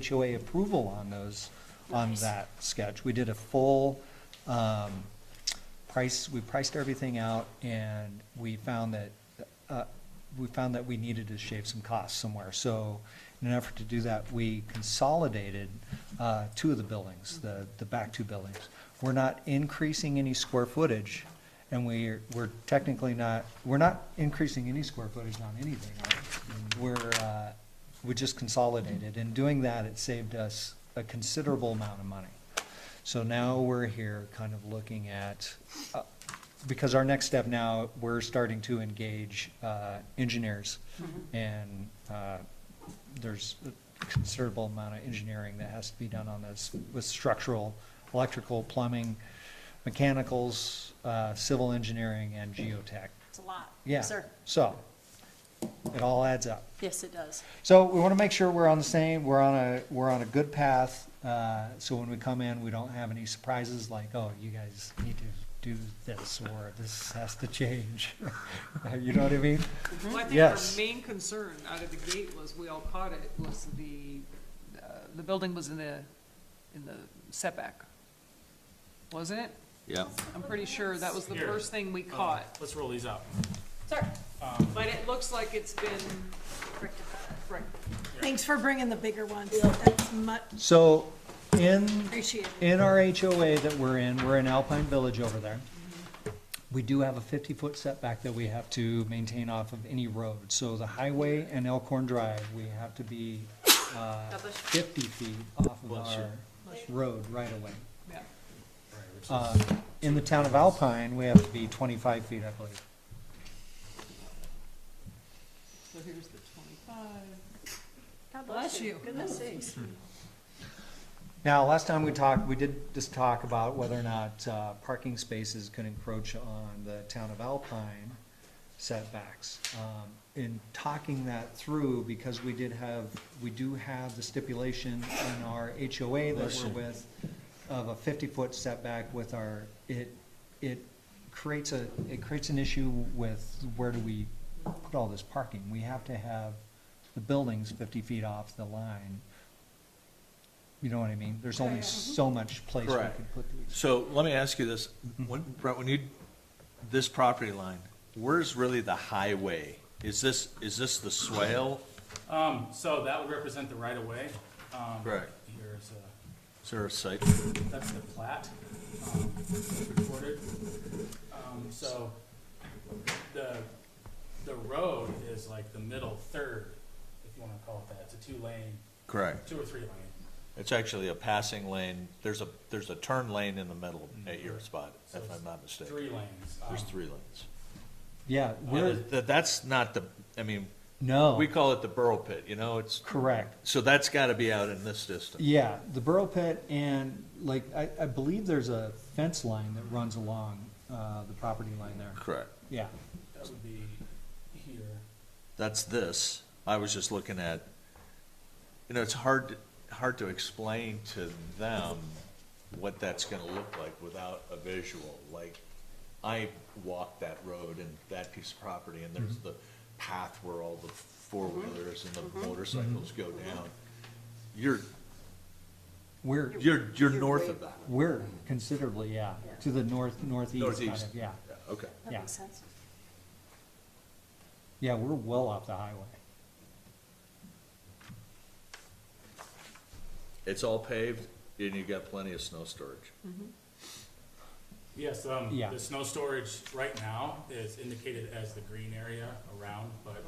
Speaker 6: HOA approval on those, on that sketch. We did a full we priced everything out, and we found that we needed to shave some costs somewhere. So in an effort to do that, we consolidated 2 of the buildings, the back 2 buildings. We're not increasing any square footage, and we're technically not, we're not increasing any square footage on anything. We just consolidated. In doing that, it saved us a considerable amount of money. So now we're here kind of looking at, because our next step now, we're starting to engage engineers. And there's a considerable amount of engineering that has to be done on this with structural, electrical, plumbing, mechanicals, civil engineering, and geotech.
Speaker 1: It's a lot.
Speaker 6: Yeah.
Speaker 1: Sir.
Speaker 6: So, It all adds up.
Speaker 1: Yes, it does.
Speaker 6: So we want to make sure we're on the same, we're on a good path, so when we come in, we don't have any surprises like, oh, you guys need to do this, or this has to change. You know what I mean?
Speaker 5: Well, I think
Speaker 6: Yes.
Speaker 5: our main concern out of the gate was, we all caught it, was the building was in the setback. Wasn't it?
Speaker 3: Yeah.
Speaker 5: I'm pretty sure that was the first thing we caught.
Speaker 9: Let's roll these out.
Speaker 1: Sorry.
Speaker 5: But it looks like it's been, right,
Speaker 2: Thanks for bringing the bigger ones. That's much
Speaker 6: So in
Speaker 2: appreciated.
Speaker 6: In our HOA that we're in Alpine Village over there. We do have a 50-foot setback that we have to maintain off of any road. So the highway and Elkhorn Drive, we have to be 50 feet off of
Speaker 3: Bless you.
Speaker 6: our road right away.
Speaker 5: yeah.
Speaker 6: In the town of Alpine, we have to be 25 feet, I believe.
Speaker 5: So here's the 25.
Speaker 1: God
Speaker 5: Bless you.
Speaker 1: Goodness sakes.
Speaker 6: Now, last time we talked, we did just talk about whether or not parking spaces could encroach on the town of Alpine setbacks. In talking that through, because we do have the stipulation in our HOA that we're with of a 50-foot setback with our, it creates an issue with where do we put all this parking? We have to have the buildings 50 feet off the line. You know what I mean? There's only so much place we
Speaker 3: Correct.
Speaker 6: can put these.
Speaker 3: So let me ask you this, Brett, this property line, where's really the highway? Is this the swale?
Speaker 9: So that would represent the right of way.
Speaker 3: Correct.
Speaker 9: Here's,
Speaker 3: Is there a site?
Speaker 9: that's the plat, recorded. So the road is like the middle third, if you wanna call it that. It's a 2-lane,
Speaker 3: Correct.
Speaker 9: 2 or 3 lane.
Speaker 3: It's actually a passing lane. There's a turn lane in the middle at your spot,
Speaker 9: So
Speaker 3: if
Speaker 9: it's
Speaker 3: I'm not mistaken.
Speaker 9: 3 lanes.
Speaker 3: There's 3 lanes.
Speaker 6: Yeah, we're,
Speaker 3: That's not the, I mean,
Speaker 6: no,
Speaker 3: we call it the burrow pit, you know, it's,
Speaker 6: correct.
Speaker 3: so that's gotta be out in this distance.
Speaker 6: Yeah, the burrow pit and like, I believe there's a fence line that runs along the property line there.
Speaker 3: Correct.
Speaker 6: Yeah,
Speaker 9: That would be here.
Speaker 3: That's this. I was just looking at, you know, it's hard to explain to them what that's gonna look like without a visual. Like, I walked that road and that piece of property, and there's the path where all the four-wheelers and the motorcycles go down. You're
Speaker 6: we're
Speaker 3: north of that.
Speaker 6: we're considerably, yeah, to the northeast kind
Speaker 3: Northeast.
Speaker 6: of, yeah.
Speaker 3: Okay.
Speaker 1: That
Speaker 6: Yeah.
Speaker 1: makes sense.
Speaker 6: Yeah, we're well off the highway.
Speaker 3: It's all paved, and you got plenty of snow storage.
Speaker 9: Yes,
Speaker 6: Yeah.
Speaker 9: the snow storage right now is indicated as the green area around, but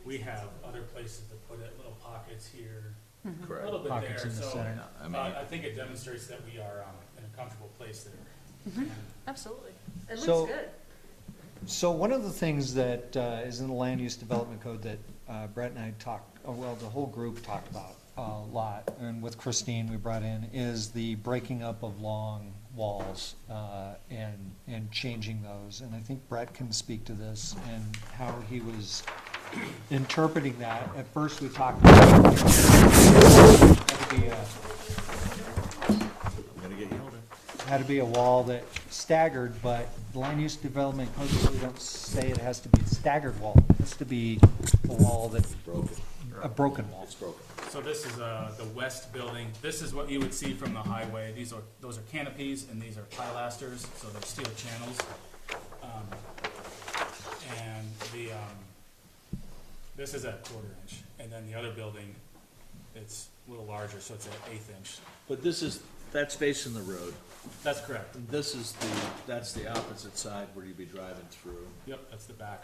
Speaker 9: we have other places to put it, little pockets here, a
Speaker 3: Correct.
Speaker 9: little bit
Speaker 6: Pockets
Speaker 9: there,
Speaker 6: in the
Speaker 9: so,
Speaker 6: center.
Speaker 3: I mean,
Speaker 9: I think it demonstrates that we are, in a comfortable place there. And
Speaker 1: Absolutely. It
Speaker 6: So-
Speaker 1: looks good.
Speaker 6: So one of the things that is in the land use development code that Brett and I talked, well, the whole group talked about a lot, and with Christine we brought in, is the breaking up of long walls and changing those. And I think Brett can speak to this and how he was interpreting that. At first, we talked about it
Speaker 3: I'm gonna get yelled at.
Speaker 6: had to be a wall that staggered, but the land use development code really don't say it has to be a staggered wall. It has to be a wall that,
Speaker 3: Broken.
Speaker 6: a broken wall.
Speaker 3: It's broken.
Speaker 9: So this is, the west building, this is what you would see from the highway, those are canopies, and these are pilasters, so they're steel channels. And this is at 1/4 inch, and then the other building, it's a little larger, so it's at 1/8 inch.
Speaker 3: But that's facing the road.
Speaker 9: That's correct.
Speaker 3: That's the opposite side where you'd be driving through.
Speaker 9: Yep, that's the back.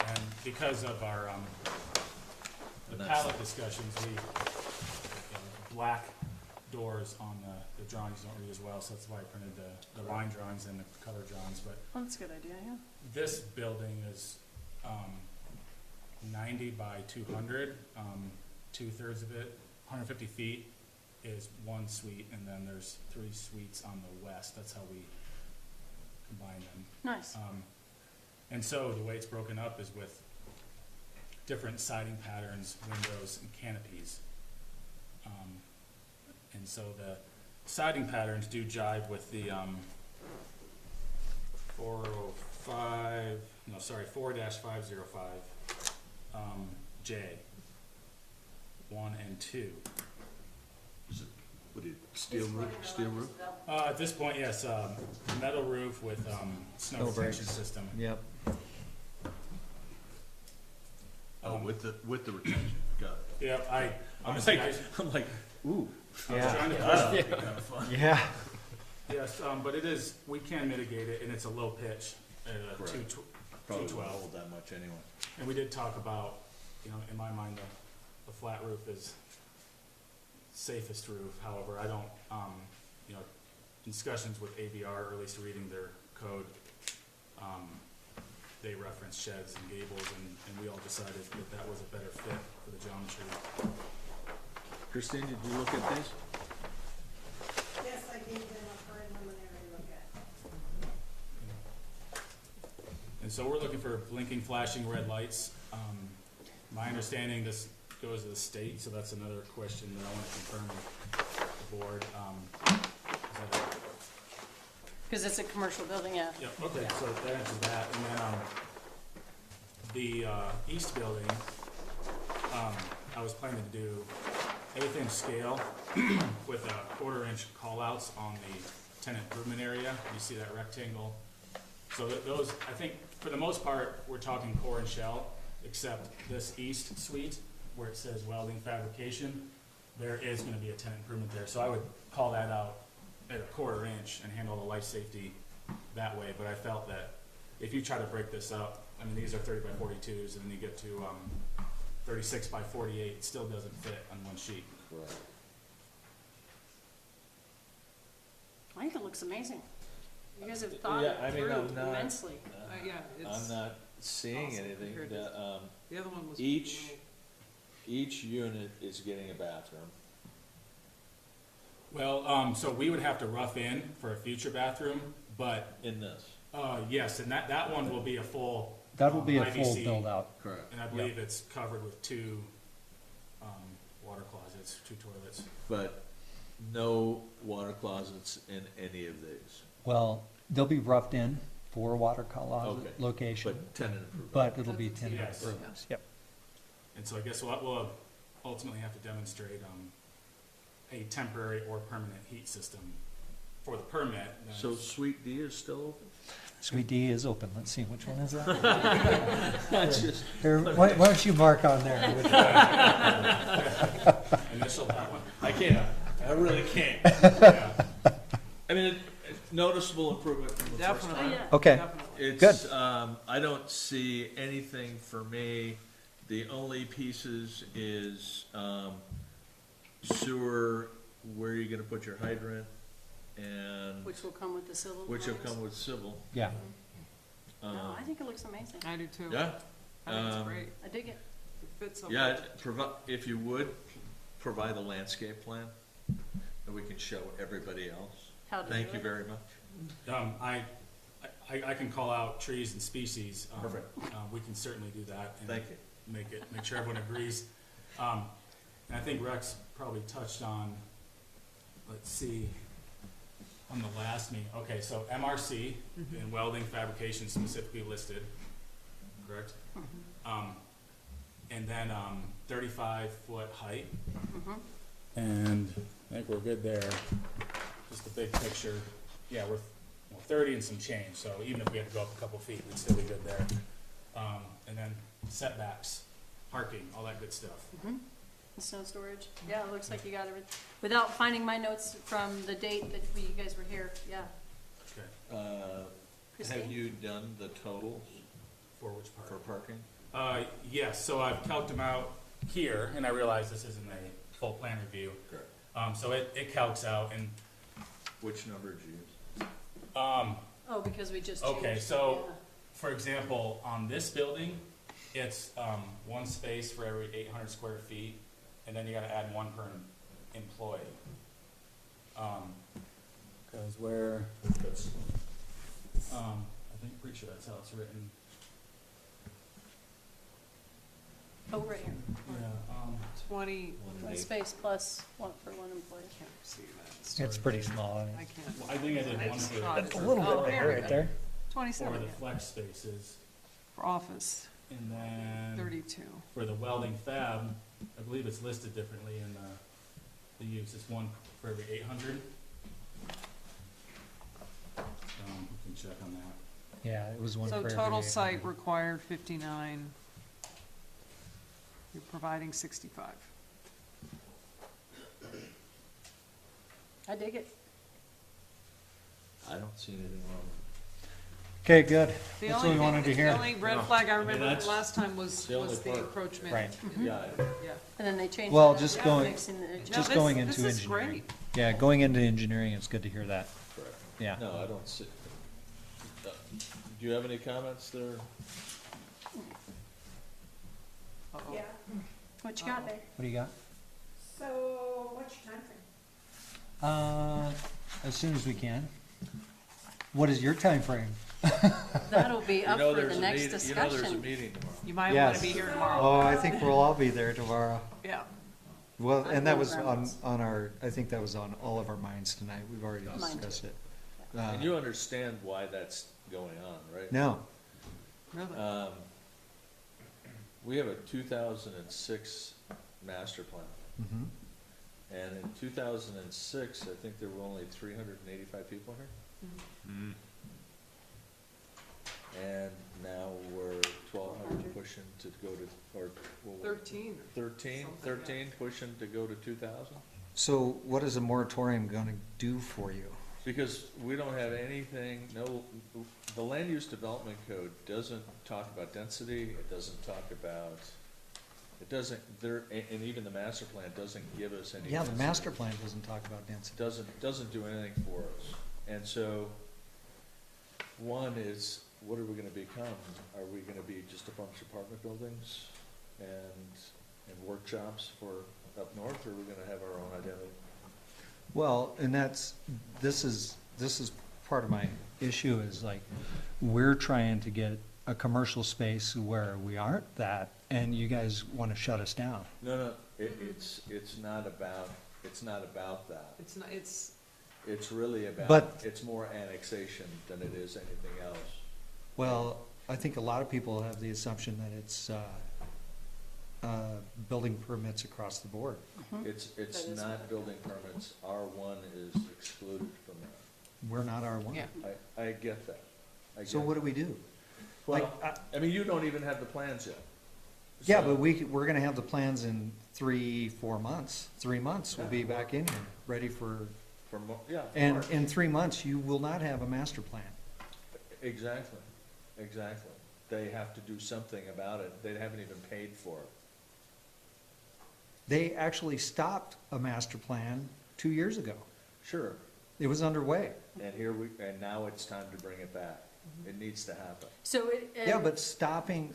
Speaker 9: And because of our, the
Speaker 3: And that's-
Speaker 9: palette discussions, black doors on the drawings don't read as well, so that's why I printed the line drawings and the color drawings, but
Speaker 1: Well, that's a good idea, yeah.
Speaker 9: this building is, 90 by 200, 2/3 of it, 150 feet is 1 suite, and then there's 3 suites on the west, that's how we combine them.
Speaker 1: Nice.
Speaker 9: And so the way it's broken up is with different siding patterns, windows, and canopies. And so the siding patterns do jive with the 4-505 J 1 and 2.
Speaker 3: Is it, what is it, steel roof?
Speaker 9: At this point, yes, metal roof with snow
Speaker 6: Snow
Speaker 9: retention
Speaker 6: breaks.
Speaker 9: system.
Speaker 6: Yep.
Speaker 3: Oh, with the retention, got it.
Speaker 9: Yeah,
Speaker 3: I'm
Speaker 9: honestly,
Speaker 3: like, I'm like, ooh.
Speaker 9: I was trying to
Speaker 3: That'd be kind of fun.
Speaker 6: Yeah.
Speaker 9: yes, but it is, we can mitigate it, and it's a low pitch at a
Speaker 3: Correct.
Speaker 9: 212.
Speaker 3: Probably won't hold that much anyway.
Speaker 9: And we did talk about, in my mind, the flat roof is safest roof. However, I don't, in discussions with ABR, or at least reading their code, they reference sheds and gables, and we all decided that that was a better fit for the geometry.
Speaker 3: Christine, did you look at these?
Speaker 2: Yes, I gave them a preliminary look at.
Speaker 9: And so we're looking for blinking, flashing red lights. My understanding, this goes to the state, so that's another question that I want to confirm with the board. Is that it?
Speaker 1: Because it's a commercial building, yeah.
Speaker 9: Yeah, okay, so that answers that, and then, the, east building, I was planning to do everything scale with 1/4 inch callouts on the tenant improvement area. You see that rectangle? So those, I think, for the most part, we're talking core and shell, except this east suite, where it says welding fabrication, there is gonna be a tenant improvement there, so I would call that out at 1/4 inch and handle the life safety that way, but I felt that if you try to break this up, I mean, these are 30 by 42s, and then you get to 36 by 48, it still doesn't fit on one sheet.
Speaker 3: Correct.
Speaker 1: I think it looks amazing. You guys have thought
Speaker 3: Yeah,
Speaker 1: it
Speaker 3: I mean,
Speaker 1: through
Speaker 3: I'm not-
Speaker 1: immensely.
Speaker 5: Yeah,
Speaker 3: I'm
Speaker 5: it's,
Speaker 3: not seeing
Speaker 5: awesome
Speaker 3: anything
Speaker 5: compared to-
Speaker 3: that,
Speaker 5: the other one was.
Speaker 3: each unit is getting a bathroom.
Speaker 9: Well, so we would have to rough in for a future bathroom, but,
Speaker 3: In this.
Speaker 9: yes, and that one will be a full.
Speaker 6: That will be a full
Speaker 9: IBC,
Speaker 6: build out.
Speaker 3: Correct.
Speaker 9: And I believe it's covered with 2 water closets, 2 toilets.
Speaker 3: But no water closets in any of these.
Speaker 6: Well, they'll be roughed in for water closet
Speaker 3: Okay.
Speaker 6: location,
Speaker 3: But tenant improvement.
Speaker 6: but it'll be tenant
Speaker 9: Yes.
Speaker 6: improvements. Yep.
Speaker 9: And so I guess we'll ultimately have to demonstrate a temporary or permanent heat system for the permit. Then
Speaker 3: So
Speaker 9: it's-
Speaker 3: Suite D is still open?
Speaker 6: Suite D is open. Let's see, which one is that?
Speaker 3: That's just,
Speaker 6: Here, why don't you mark on there?
Speaker 9: Initial that one.
Speaker 3: I can't, I really can't.
Speaker 9: Yeah.
Speaker 3: I mean, it's noticeable improvement from the first
Speaker 5: Definitely.
Speaker 3: time.
Speaker 1: Oh, yeah.
Speaker 6: Okay,
Speaker 5: Definitely.
Speaker 3: It's, I don't see anything for me. The only pieces is, sewer, where are you gonna put your hydrant? And
Speaker 1: Which will come with the civil.
Speaker 3: which have
Speaker 1: plans.
Speaker 3: come with civil.
Speaker 6: yeah.
Speaker 1: No, I think it looks amazing.
Speaker 5: I do too.
Speaker 3: Yeah,
Speaker 5: I think it's
Speaker 3: um,
Speaker 5: great.
Speaker 1: I dig it.
Speaker 5: It fits so
Speaker 3: yeah,
Speaker 5: much.
Speaker 3: if you would, provide a landscape plan that we can show everybody else.
Speaker 1: How to
Speaker 3: Thank
Speaker 1: do
Speaker 3: you
Speaker 1: it.
Speaker 3: very much.
Speaker 9: I can call out trees and species.
Speaker 3: Perfect.
Speaker 9: We can certainly do that. And
Speaker 3: Thank you.
Speaker 9: make sure everyone agrees. And I think Rex probably touched on, let's see, on the last meeting. Okay, so MRC and welding fabrication specifically listed, correct? And then 35-foot height. And I think we're good there. Just the big picture. Yeah, we're 30 and some change, so even if we had to go up a couple feet, we'd still be good there. And then setbacks, parking, all that good stuff.
Speaker 1: The snow storage. Yeah, it looks like you got everything. Without finding my notes from the date that you guys were here, yeah.
Speaker 9: Okay,
Speaker 3: Have
Speaker 1: Christine?
Speaker 3: you done the totals
Speaker 9: for which
Speaker 3: for
Speaker 9: part?
Speaker 3: parking?
Speaker 9: Yes, so I've calced them out here, and I realize this isn't a full plan review.
Speaker 3: Correct.
Speaker 9: So it calcs out, and,
Speaker 3: Which number did you use?
Speaker 1: Oh, because we just changed.
Speaker 9: okay, so, for example, on this building, it's, one space for every 800 square feet, and then you gotta add 1 per employee. Cause where, I think, pretty sure that's how it's written.
Speaker 1: Oh, right here.
Speaker 9: Yeah,
Speaker 5: 20,
Speaker 1: One space plus one for one employee.
Speaker 5: can't see that.
Speaker 6: It's pretty small. I mean.
Speaker 5: I can't.
Speaker 9: well, I think I did
Speaker 5: I
Speaker 9: one
Speaker 5: just
Speaker 9: for,
Speaker 5: thought it-
Speaker 6: A little
Speaker 5: oh,
Speaker 6: bit
Speaker 5: there
Speaker 6: bigger
Speaker 5: we
Speaker 6: right
Speaker 5: go.
Speaker 6: there.
Speaker 9: for
Speaker 5: 27,
Speaker 9: the
Speaker 5: yeah.
Speaker 9: flex spaces,
Speaker 5: For office,
Speaker 9: and then
Speaker 5: 32.
Speaker 9: for the welding fab, I believe it's listed differently in the use, it's one for every 800. We can check on that.
Speaker 6: Yeah, it was one for
Speaker 5: So
Speaker 6: every
Speaker 5: total
Speaker 6: 800.
Speaker 5: site required 59. You're providing 65.
Speaker 1: I dig it.
Speaker 3: I don't see anything wrong.
Speaker 6: Okay, good.
Speaker 5: The
Speaker 6: That's what
Speaker 5: only
Speaker 6: we
Speaker 5: thing,
Speaker 6: wanted to
Speaker 5: the
Speaker 6: hear.
Speaker 5: only red flag I remember
Speaker 3: that's
Speaker 5: last time was
Speaker 3: the only
Speaker 5: the
Speaker 3: part.
Speaker 5: encroachment.
Speaker 6: Right.
Speaker 3: Yeah,
Speaker 5: Yeah.
Speaker 1: And then they changed.
Speaker 6: Well,
Speaker 1: it up,
Speaker 6: just
Speaker 1: yeah,
Speaker 6: going-
Speaker 1: mixing the-
Speaker 5: No,
Speaker 6: Just
Speaker 5: this-
Speaker 6: going into
Speaker 5: this is
Speaker 6: engineering.
Speaker 5: great.
Speaker 6: Yeah, going into engineering, it's good to hear that.
Speaker 3: correct.
Speaker 6: Yeah.
Speaker 3: No, I don't see, do you have any comments there?
Speaker 5: Uh-oh.
Speaker 8: Yeah,
Speaker 1: What you got there?
Speaker 6: What do you got?
Speaker 8: so what's your timeframe?
Speaker 6: As soon as we can. What is your time frame?
Speaker 1: That'll be up
Speaker 3: You know
Speaker 1: for
Speaker 3: there's
Speaker 1: the
Speaker 3: a
Speaker 1: next
Speaker 3: meet- You know there's a
Speaker 1: discussion.
Speaker 3: meeting tomorrow.
Speaker 5: You might want
Speaker 6: Yes.
Speaker 5: to be here tomorrow.
Speaker 6: Oh, I think we'll all be there tomorrow.
Speaker 5: Yeah.
Speaker 6: Well,
Speaker 1: I'm
Speaker 6: and that
Speaker 1: going
Speaker 6: was
Speaker 1: rounds.
Speaker 6: on our, I think that was on all of our minds tonight. We've already
Speaker 1: Mine too.
Speaker 6: discussed it.
Speaker 3: And you understand why that's going on, right?
Speaker 6: No,
Speaker 5: Really?
Speaker 3: We have a 2006 master plan,
Speaker 6: mhm.
Speaker 3: and in 2006, I think there were only 385 people here. And now we're 1,200 pushing to go to, or, well,
Speaker 5: 13.
Speaker 3: 13, pushing to go to 2,000?
Speaker 6: So what is a moratorium gonna do for you?
Speaker 3: Because we don't have anything, the land use development code doesn't talk about density, it doesn't talk about, it doesn't, and even the master plan doesn't give us any.
Speaker 6: Yeah, the
Speaker 3: density.
Speaker 6: master plan doesn't talk about density.
Speaker 3: Doesn't do anything for us. And so, one is, what are we gonna become? Are we gonna be just a bunch of apartment buildings and workshops for up north, or are we gonna have our own identity?
Speaker 6: Well, and this is part of my issue is like, we're trying to get a commercial space where we aren't that, and you guys wanna shut us down.
Speaker 3: No, it's not about that.
Speaker 5: It's not, it's,
Speaker 3: It's really about,
Speaker 6: But-
Speaker 3: it's more annexation than it is anything else.
Speaker 6: Well, I think a lot of people have the assumption that it's, building permits across the board.
Speaker 3: It's
Speaker 1: That is
Speaker 3: not
Speaker 1: what-
Speaker 3: building permits. R1 is excluded from that.
Speaker 6: We're not R1.
Speaker 5: yeah.
Speaker 3: I get that.
Speaker 6: So what do we do?
Speaker 3: Well,
Speaker 6: like,
Speaker 3: I mean, you don't even have the plans yet.
Speaker 6: Yeah,
Speaker 3: So-
Speaker 6: but we're gonna have the plans in 3-4 months. 3 months, we'll be back in here, ready for,
Speaker 3: Yeah.
Speaker 6: and
Speaker 3: March.
Speaker 6: in 3 months, you will not have a master plan.
Speaker 3: Exactly. They have to do something about it. They haven't even paid for it.
Speaker 6: They actually stopped a master plan 2 years ago.
Speaker 3: Sure.
Speaker 6: It was underway.
Speaker 3: And now it's time to bring it back. It needs to happen.
Speaker 1: So it.
Speaker 6: Yeah, but stopping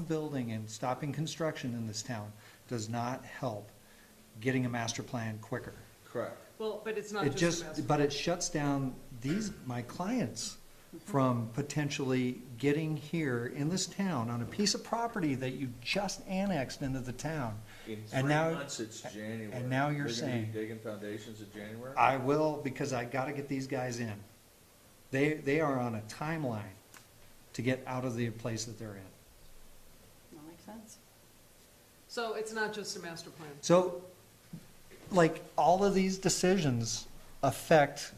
Speaker 6: building and stopping construction in this town does not help getting a master plan quicker.
Speaker 3: Correct.
Speaker 5: Well, but it's not
Speaker 6: It
Speaker 5: just a master.
Speaker 6: but it shuts down my clients from potentially getting here in this town on a piece of property that you just annexed into the town.
Speaker 3: In
Speaker 6: And
Speaker 3: 3
Speaker 6: now-
Speaker 3: months, it's January.
Speaker 6: and now you're
Speaker 3: They're gonna be
Speaker 6: saying-
Speaker 3: digging foundations in January?
Speaker 6: I will, because I gotta get these guys in. They are on a timeline to get out of the place that they're in.
Speaker 1: That makes sense.
Speaker 5: So it's not just a master plan.
Speaker 6: So, like, all of these decisions affect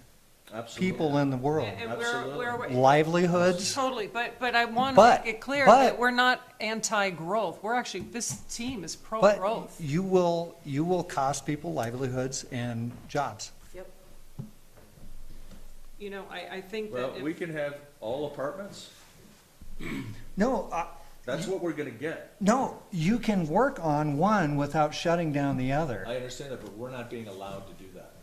Speaker 3: Absolutely.
Speaker 6: people in the world.
Speaker 5: And
Speaker 3: Absolutely.
Speaker 5: where,
Speaker 6: Livelihoods,
Speaker 5: totally, but I want to
Speaker 6: But-
Speaker 5: make it clear
Speaker 6: but-
Speaker 5: that we're not anti-growth. We're actually, this team is
Speaker 6: but
Speaker 5: pro-growth.
Speaker 6: you will cost people livelihoods and jobs.
Speaker 5: Yep. You know, I think
Speaker 3: Well,
Speaker 5: that
Speaker 3: we
Speaker 5: if,
Speaker 3: can have all apartments.
Speaker 6: No,
Speaker 3: That's what we're gonna get.
Speaker 6: no, you can work on one without shutting down the other.
Speaker 3: I understand that, but we're not being allowed to do that.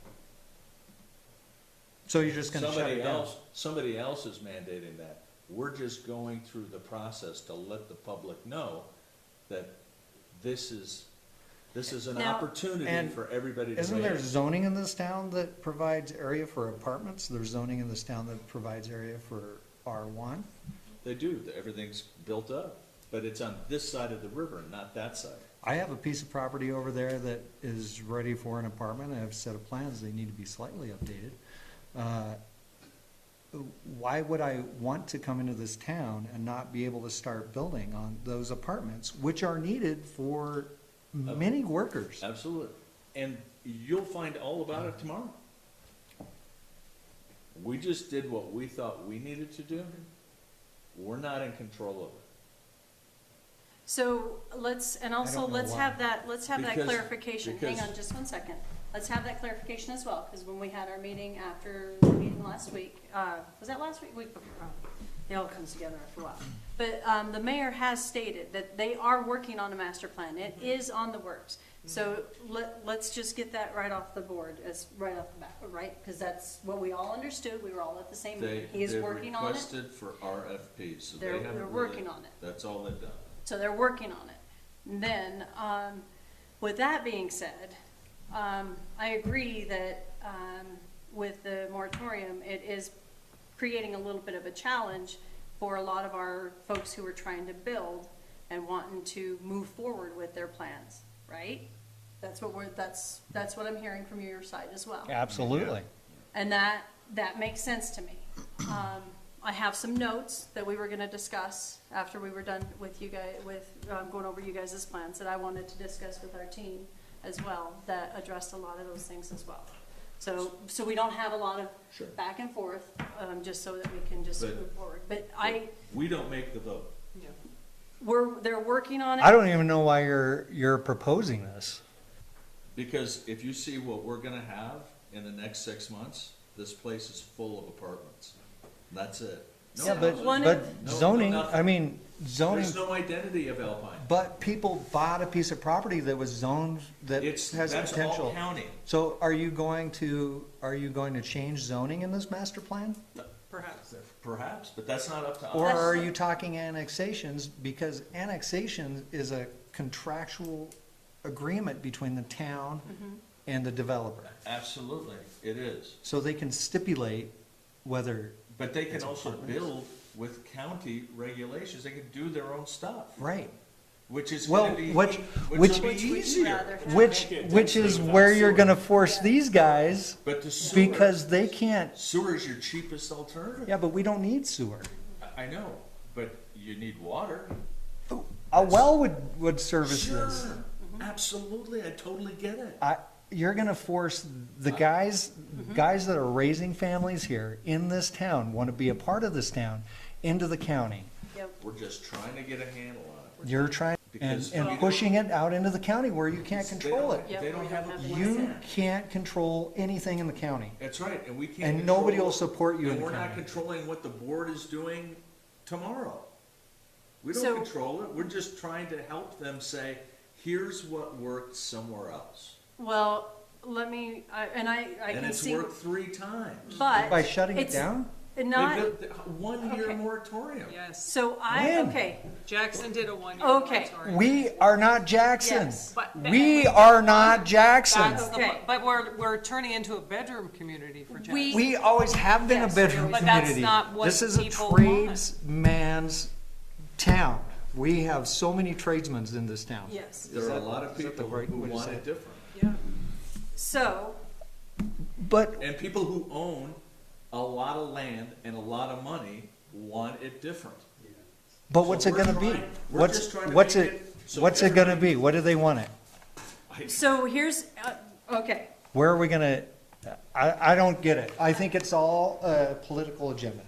Speaker 6: So you're just gonna shut it down.
Speaker 3: Somebody else is mandating that. We're just going through the process to let the public know that this is an
Speaker 1: Now-
Speaker 3: opportunity
Speaker 6: And
Speaker 3: for everybody to.
Speaker 6: Isn't
Speaker 3: weigh
Speaker 6: there
Speaker 3: in.
Speaker 6: zoning in this town that provides area for apartments? There's zoning in this town that provides area for R1?
Speaker 3: They do. Everything's built up. but it's on this side of the river, not that side.
Speaker 6: I have a piece of property over there that is ready for an apartment. I have a set of plans. They need to be slightly updated. Why would I want to come into this town and not be able to start building on those apartments, which are needed for many workers?
Speaker 3: Absolutely. And you'll find all about it tomorrow. We just did what we thought we needed to do. We're not in control of it.
Speaker 1: So let's, and also,
Speaker 6: don't know
Speaker 1: let's
Speaker 6: why.
Speaker 1: have that, let's have that
Speaker 3: Because-
Speaker 1: clarification. Hang
Speaker 3: because-
Speaker 1: on just one second. Let's have that clarification as well, because when we had our meeting after the meeting last week, was that last week? Week before? Oh, it all comes together after a while. But, the mayor has stated that they are working on a master plan. It is on the works. So let's just get that right off the board, as, right off the bat, right? Because that's what we all understood. We were all at the same meeting. He is
Speaker 3: They've
Speaker 1: working on it.
Speaker 3: requested for RFPs, so they
Speaker 1: They're
Speaker 3: haven't really.
Speaker 1: working on it.
Speaker 3: That's all they've done.
Speaker 1: So they're working on it. And then, with that being said, I agree that, with the moratorium, it is creating a little bit of a challenge for a lot of our folks who are trying to build and wanting to move forward with their plans, right? That's what I'm hearing from your side as well.
Speaker 6: Absolutely.
Speaker 1: And that makes sense to me. I have some notes that we were gonna discuss after we were done with you guys, going over you guys' plans that I wanted to discuss with our team as well, that addressed a lot of those things as well. So we don't have a lot of
Speaker 3: Sure.
Speaker 1: back and forth, just so that we can just
Speaker 3: But-
Speaker 1: move forward. But
Speaker 3: We don't make the vote.
Speaker 5: Yeah.
Speaker 1: they're working on it.
Speaker 6: I don't even know why you're proposing this.
Speaker 3: Because if you see what we're gonna have in the next 6 months, this place is full of apartments. That's it. No
Speaker 6: Yeah, but,
Speaker 3: houses.
Speaker 1: One-
Speaker 6: but
Speaker 3: No,
Speaker 6: zoning,
Speaker 3: nothing.
Speaker 6: I mean, zoning,
Speaker 3: There's no identity of Alpine.
Speaker 6: but people bought a piece of property that was zoned, that
Speaker 3: It's,
Speaker 6: has
Speaker 3: that's all
Speaker 6: potential.
Speaker 3: county.
Speaker 6: So are you going to change zoning in this master plan?
Speaker 5: Perhaps.
Speaker 3: Perhaps, but that's not up to
Speaker 6: Or
Speaker 3: us.
Speaker 6: are you talking annexations? Because annexation is a contractual agreement between the town and the developer.
Speaker 3: Absolutely, it is.
Speaker 6: So they can stipulate whether,
Speaker 3: But they can
Speaker 6: It's
Speaker 3: also
Speaker 6: apartments.
Speaker 3: build with county regulations. They can do their own stuff,
Speaker 6: right,
Speaker 3: which is
Speaker 6: Well,
Speaker 3: gonna be,
Speaker 6: which-
Speaker 3: which will
Speaker 1: Which
Speaker 3: be
Speaker 1: we'd
Speaker 3: easier.
Speaker 1: rather have.
Speaker 6: which is where you're gonna force these guys,
Speaker 3: But the sewer,
Speaker 6: because they can't,
Speaker 3: sewer is your cheapest alternative.
Speaker 6: yeah, but we don't need sewer.
Speaker 3: I know, but you need water.
Speaker 6: A well would service this.
Speaker 3: Sure, absolutely, I totally get it.
Speaker 6: You're gonna force the guys that are raising families here in this town, wanna be a part of this town, into the county.
Speaker 1: Yep.
Speaker 3: We're just trying to get a handle on it.
Speaker 6: You're trying,
Speaker 3: Because
Speaker 6: and
Speaker 3: you
Speaker 6: pushing it out into the county where you can't
Speaker 3: They
Speaker 6: control
Speaker 3: don't-
Speaker 6: it.
Speaker 1: Yep,
Speaker 3: They
Speaker 1: we
Speaker 3: don't
Speaker 1: don't
Speaker 3: have,
Speaker 1: have
Speaker 3: a-
Speaker 1: the
Speaker 6: You can't control anything in the county.
Speaker 3: that's right, and we can't.
Speaker 6: And nobody
Speaker 3: control-
Speaker 6: will support you in
Speaker 3: And
Speaker 6: the
Speaker 3: we're not
Speaker 6: county.
Speaker 3: controlling what the board is doing tomorrow. We
Speaker 1: So-
Speaker 3: don't control it, we're just trying to help them say, here's what worked somewhere else.
Speaker 1: Well, let me, I
Speaker 3: And
Speaker 1: can
Speaker 3: it's
Speaker 1: see,
Speaker 3: worked 3 times.
Speaker 1: but.
Speaker 6: By shutting it
Speaker 1: it's
Speaker 6: down?
Speaker 1: Not,
Speaker 3: They built a 1-year
Speaker 1: Okay.
Speaker 3: moratorium.
Speaker 5: Yes.
Speaker 1: so
Speaker 6: When?
Speaker 1: okay,
Speaker 5: Jackson did a 1-year
Speaker 1: Okay.
Speaker 5: moratorium.
Speaker 6: We are not Jackson.
Speaker 1: Yes.
Speaker 5: But-
Speaker 6: We are not Jackson.
Speaker 5: That's the,
Speaker 1: Okay.
Speaker 5: but we're turning into a bedroom community for Jackson.
Speaker 6: We always have been a
Speaker 1: Yes,
Speaker 6: bedroom
Speaker 5: But that's
Speaker 6: community.
Speaker 5: not what
Speaker 6: This is a
Speaker 5: people want.
Speaker 6: tradesman's town. We have so many tradesmen in this town.
Speaker 1: yes.
Speaker 3: There are a lot of
Speaker 6: is that the
Speaker 3: people
Speaker 6: right
Speaker 3: who
Speaker 6: way to
Speaker 3: want
Speaker 6: say
Speaker 3: it
Speaker 6: it?
Speaker 3: different.
Speaker 5: Yeah.
Speaker 1: So,
Speaker 6: But,
Speaker 3: And people who own a lot of land and a lot of money want it different.
Speaker 6: but
Speaker 3: So
Speaker 6: what's it
Speaker 3: we're
Speaker 6: gonna be?
Speaker 3: trying- we're
Speaker 6: What's,
Speaker 3: just trying to
Speaker 6: what's
Speaker 3: make
Speaker 6: it,
Speaker 3: it so
Speaker 6: what's it gonna
Speaker 3: everybody-
Speaker 6: be? What do they want it?
Speaker 1: so here's, okay,
Speaker 6: Where are we gonna, I don't get it. I think it's all a political agenda.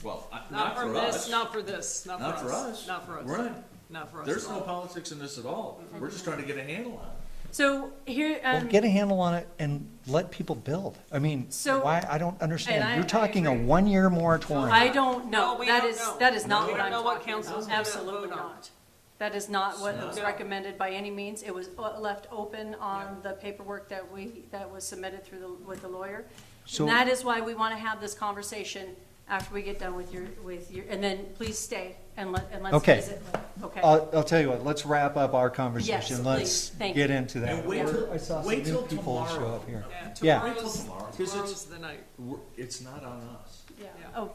Speaker 3: Well,
Speaker 5: Not
Speaker 3: not
Speaker 5: for
Speaker 3: for
Speaker 5: this,
Speaker 3: us.
Speaker 5: not for this, not
Speaker 3: Not
Speaker 5: for
Speaker 3: for
Speaker 5: us.
Speaker 3: us.
Speaker 5: Not for us.
Speaker 3: Right.
Speaker 5: Not for us.
Speaker 3: There's
Speaker 5: at
Speaker 3: no
Speaker 5: all.
Speaker 3: politics in this at all. We're just trying to get a handle on it.
Speaker 1: so here,
Speaker 6: Well, get a handle on it and let people build. I mean,
Speaker 1: So-
Speaker 6: why, I don't
Speaker 1: And
Speaker 6: understand.
Speaker 1: I
Speaker 6: You're talking a
Speaker 1: agree.
Speaker 6: 1-year moratorium.
Speaker 1: I don't know,
Speaker 5: No, we
Speaker 1: that
Speaker 5: don't
Speaker 1: is,
Speaker 5: know.
Speaker 1: that is not
Speaker 5: We
Speaker 1: what
Speaker 5: don't
Speaker 1: I'm
Speaker 5: know what
Speaker 1: talking
Speaker 5: council's
Speaker 1: about,
Speaker 5: gonna
Speaker 1: absolutely
Speaker 5: vote on.
Speaker 1: not. That is not what was
Speaker 5: No.
Speaker 1: recommended by any means, it was left open on the paperwork that was submitted with the lawyer.
Speaker 6: So-
Speaker 1: And that is why we wanna have this conversation after we get done with your, and then please stay and let's
Speaker 6: Okay.
Speaker 1: visit, okay?
Speaker 6: I'll tell you what, let's wrap up our conversation.
Speaker 1: Yes, please.
Speaker 6: Let's
Speaker 1: Thank
Speaker 6: get
Speaker 1: you.
Speaker 6: into that.
Speaker 3: And wait till-
Speaker 6: I saw some
Speaker 3: wait
Speaker 6: new
Speaker 3: till
Speaker 6: people show
Speaker 3: tomorrow.
Speaker 6: up here.
Speaker 5: Yeah,
Speaker 6: Yeah.
Speaker 5: tomorrow's,
Speaker 3: Wait till tomorrow, 'cause
Speaker 5: tomorrow's the night.
Speaker 3: It's not on us.
Speaker 1: Yeah,
Speaker 5: Yeah.
Speaker 1: oh,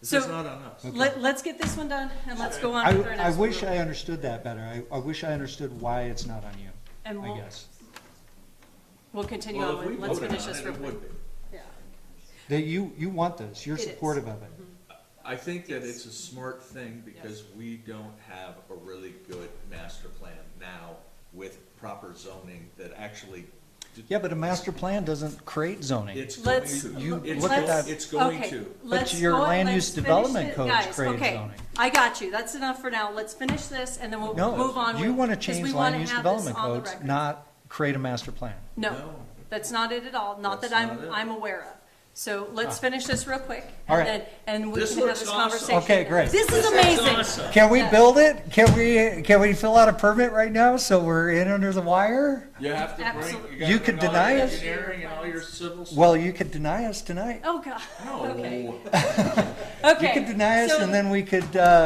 Speaker 3: This is
Speaker 1: So-
Speaker 3: not on us.
Speaker 1: Let's get this one done, and let's go on with our
Speaker 6: I
Speaker 1: next one.
Speaker 6: wish I understood that better. I wish I understood why it's not on you,
Speaker 1: And
Speaker 6: I
Speaker 1: we'll,
Speaker 6: guess.
Speaker 1: we'll continue
Speaker 3: Well,
Speaker 1: on
Speaker 3: if we
Speaker 1: with, let's
Speaker 3: voted
Speaker 1: finish
Speaker 3: on
Speaker 1: this
Speaker 3: it,
Speaker 1: real
Speaker 3: it
Speaker 1: quick.
Speaker 3: would be.
Speaker 1: Yeah.
Speaker 6: That you want this, you're
Speaker 1: It is.
Speaker 6: supportive of it.
Speaker 3: I think that it's a smart thing because we don't have a really good master plan now with proper zoning that actually.
Speaker 6: Yeah, but a master plan doesn't create zoning.
Speaker 3: It's going
Speaker 1: Let's,
Speaker 3: to.
Speaker 6: You
Speaker 3: It's
Speaker 6: look at
Speaker 3: go-
Speaker 6: that-
Speaker 3: It's going
Speaker 1: okay,
Speaker 3: to.
Speaker 1: let's
Speaker 6: your
Speaker 1: go-
Speaker 6: land
Speaker 1: let's
Speaker 6: use
Speaker 1: finish
Speaker 6: development
Speaker 1: it.
Speaker 6: codes
Speaker 1: Guys,
Speaker 6: create
Speaker 1: okay,
Speaker 6: zoning.
Speaker 1: I got you, that's enough for now, let's finish this, and then we'll
Speaker 6: No,
Speaker 1: move on.
Speaker 6: you
Speaker 1: with-
Speaker 6: want to
Speaker 1: 'cause
Speaker 6: change
Speaker 1: we wanna
Speaker 6: land use
Speaker 1: have this
Speaker 6: development
Speaker 1: on the
Speaker 6: codes,
Speaker 1: record.
Speaker 6: not create a master plan.
Speaker 1: No,
Speaker 3: No.
Speaker 1: that's not it at all, not that
Speaker 3: That's not
Speaker 1: I'm,
Speaker 3: it.
Speaker 1: I'm aware of. So let's finish this real quick,
Speaker 6: All
Speaker 1: and
Speaker 6: right.
Speaker 1: then, and we
Speaker 3: This
Speaker 1: can have
Speaker 3: looks
Speaker 1: this
Speaker 3: awesome.
Speaker 1: conversation.
Speaker 6: Okay, great.
Speaker 1: This is amazing.
Speaker 3: Awesome.
Speaker 6: Can we
Speaker 1: Yeah.
Speaker 6: build it? Can we fill out a permit right now so we're in under the wire?
Speaker 3: You have to
Speaker 1: Absolutely.
Speaker 3: bring,
Speaker 6: You
Speaker 3: gotta
Speaker 6: could
Speaker 3: bring all
Speaker 6: deny
Speaker 3: your
Speaker 6: us.
Speaker 3: engineering and all your civil stuff.
Speaker 6: Well, you could deny us tonight.
Speaker 1: Oh, God,
Speaker 3: No.
Speaker 1: okay.
Speaker 6: You
Speaker 1: Okay.
Speaker 6: could deny us
Speaker 1: so
Speaker 6: and then we could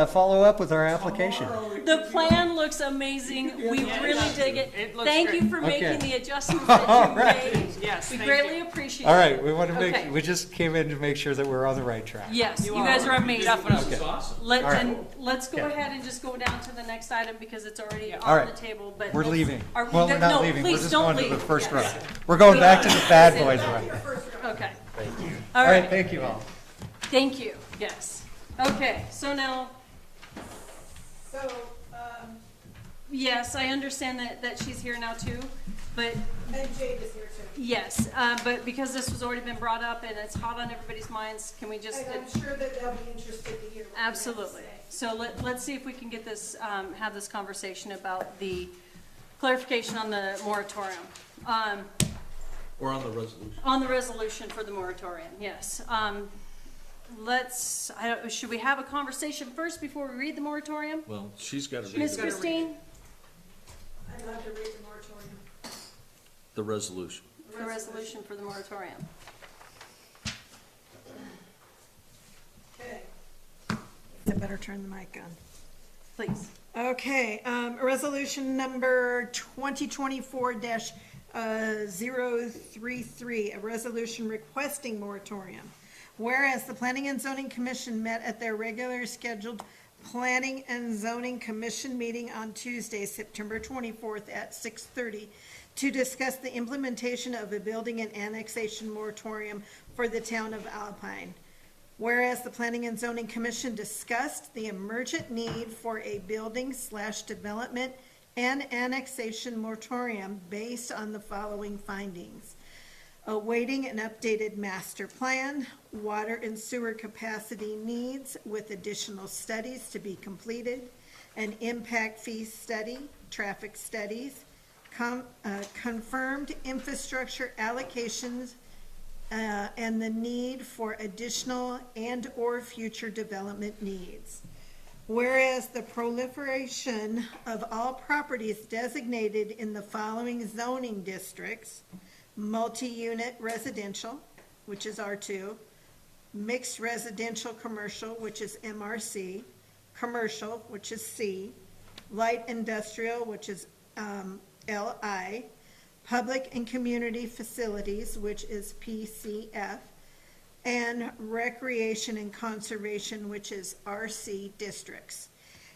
Speaker 6: follow up with our application.
Speaker 1: The plan looks amazing, we really dig it.
Speaker 5: It looks
Speaker 1: Thank
Speaker 5: great.
Speaker 1: you for making
Speaker 6: Okay.
Speaker 1: the adjustments that
Speaker 6: All
Speaker 1: you
Speaker 6: right.
Speaker 1: made.
Speaker 5: Yes,
Speaker 1: We
Speaker 5: thank
Speaker 1: greatly
Speaker 5: you.
Speaker 1: appreciate it.
Speaker 6: All right, we want to
Speaker 1: Okay.
Speaker 6: we just came in to make sure that we're on the right track.
Speaker 1: Yes, you
Speaker 5: You
Speaker 1: guys
Speaker 5: are.
Speaker 1: are amazing.
Speaker 5: Definitely.
Speaker 3: This is awesome.
Speaker 6: All right.
Speaker 1: And let's go
Speaker 6: Okay.
Speaker 1: ahead and just go down to the next item because it's already
Speaker 5: Yeah.
Speaker 6: All
Speaker 1: on
Speaker 6: right.
Speaker 1: the table, but.
Speaker 6: We're
Speaker 1: let's-
Speaker 6: leaving.
Speaker 1: are we
Speaker 6: Well, we're
Speaker 1: good?
Speaker 6: not
Speaker 1: No,
Speaker 6: leaving, we're
Speaker 1: please
Speaker 6: just
Speaker 1: don't
Speaker 6: going to the
Speaker 1: leave.
Speaker 6: first
Speaker 1: Yes.
Speaker 6: round. We're going back to the bad boys round.
Speaker 1: Okay.
Speaker 6: All
Speaker 1: All
Speaker 6: right,
Speaker 1: right,
Speaker 6: thank you all.
Speaker 1: thank you, yes. Okay, so now,
Speaker 2: So,
Speaker 1: yes, I understand that she's here now too, but
Speaker 2: and Jade is here too.
Speaker 1: yes, but because this has already been brought up and it's hot on everybody's minds, can we just?
Speaker 2: And I'm sure that they'll be interested to hear what you have to
Speaker 1: Absolutely.
Speaker 2: say.
Speaker 1: So let's see if we can get this, have this conversation about the clarification on the moratorium.
Speaker 3: Or on the resolution.
Speaker 1: On the resolution for the moratorium, yes. Should we have a conversation first before we read the moratorium?
Speaker 3: Well, she's got to read
Speaker 1: Ms.
Speaker 3: the-
Speaker 1: Christine,
Speaker 2: I'd love to read the moratorium.
Speaker 3: the resolution.
Speaker 1: the resolution for the moratorium.
Speaker 2: Okay. I better turn the mic on.
Speaker 1: Please.
Speaker 2: Okay, resolution number 2024-033, a resolution requesting moratorium. Whereas the Planning and Zoning Commission met at their regular scheduled Planning and Zoning Commission meeting on Tuesday, September 24th at 6:30 to discuss the implementation of a building and annexation moratorium for the town of Alpine. Whereas the Planning and Zoning Commission discussed the emergent need for a building/development and annexation moratorium based on the following findings: awaiting an updated master plan, water and sewer capacity needs with additional studies to be completed, an impact fee study, traffic studies, confirmed infrastructure allocations, and the need for additional and/or future development needs. Whereas the proliferation of all properties designated in the following zoning districts: multi-unit residential, which is R2, mixed residential commercial, which is MRC, commercial, which is C, light industrial, which is LI, public and community facilities, which is PCF, and recreation and conservation, which is RC districts,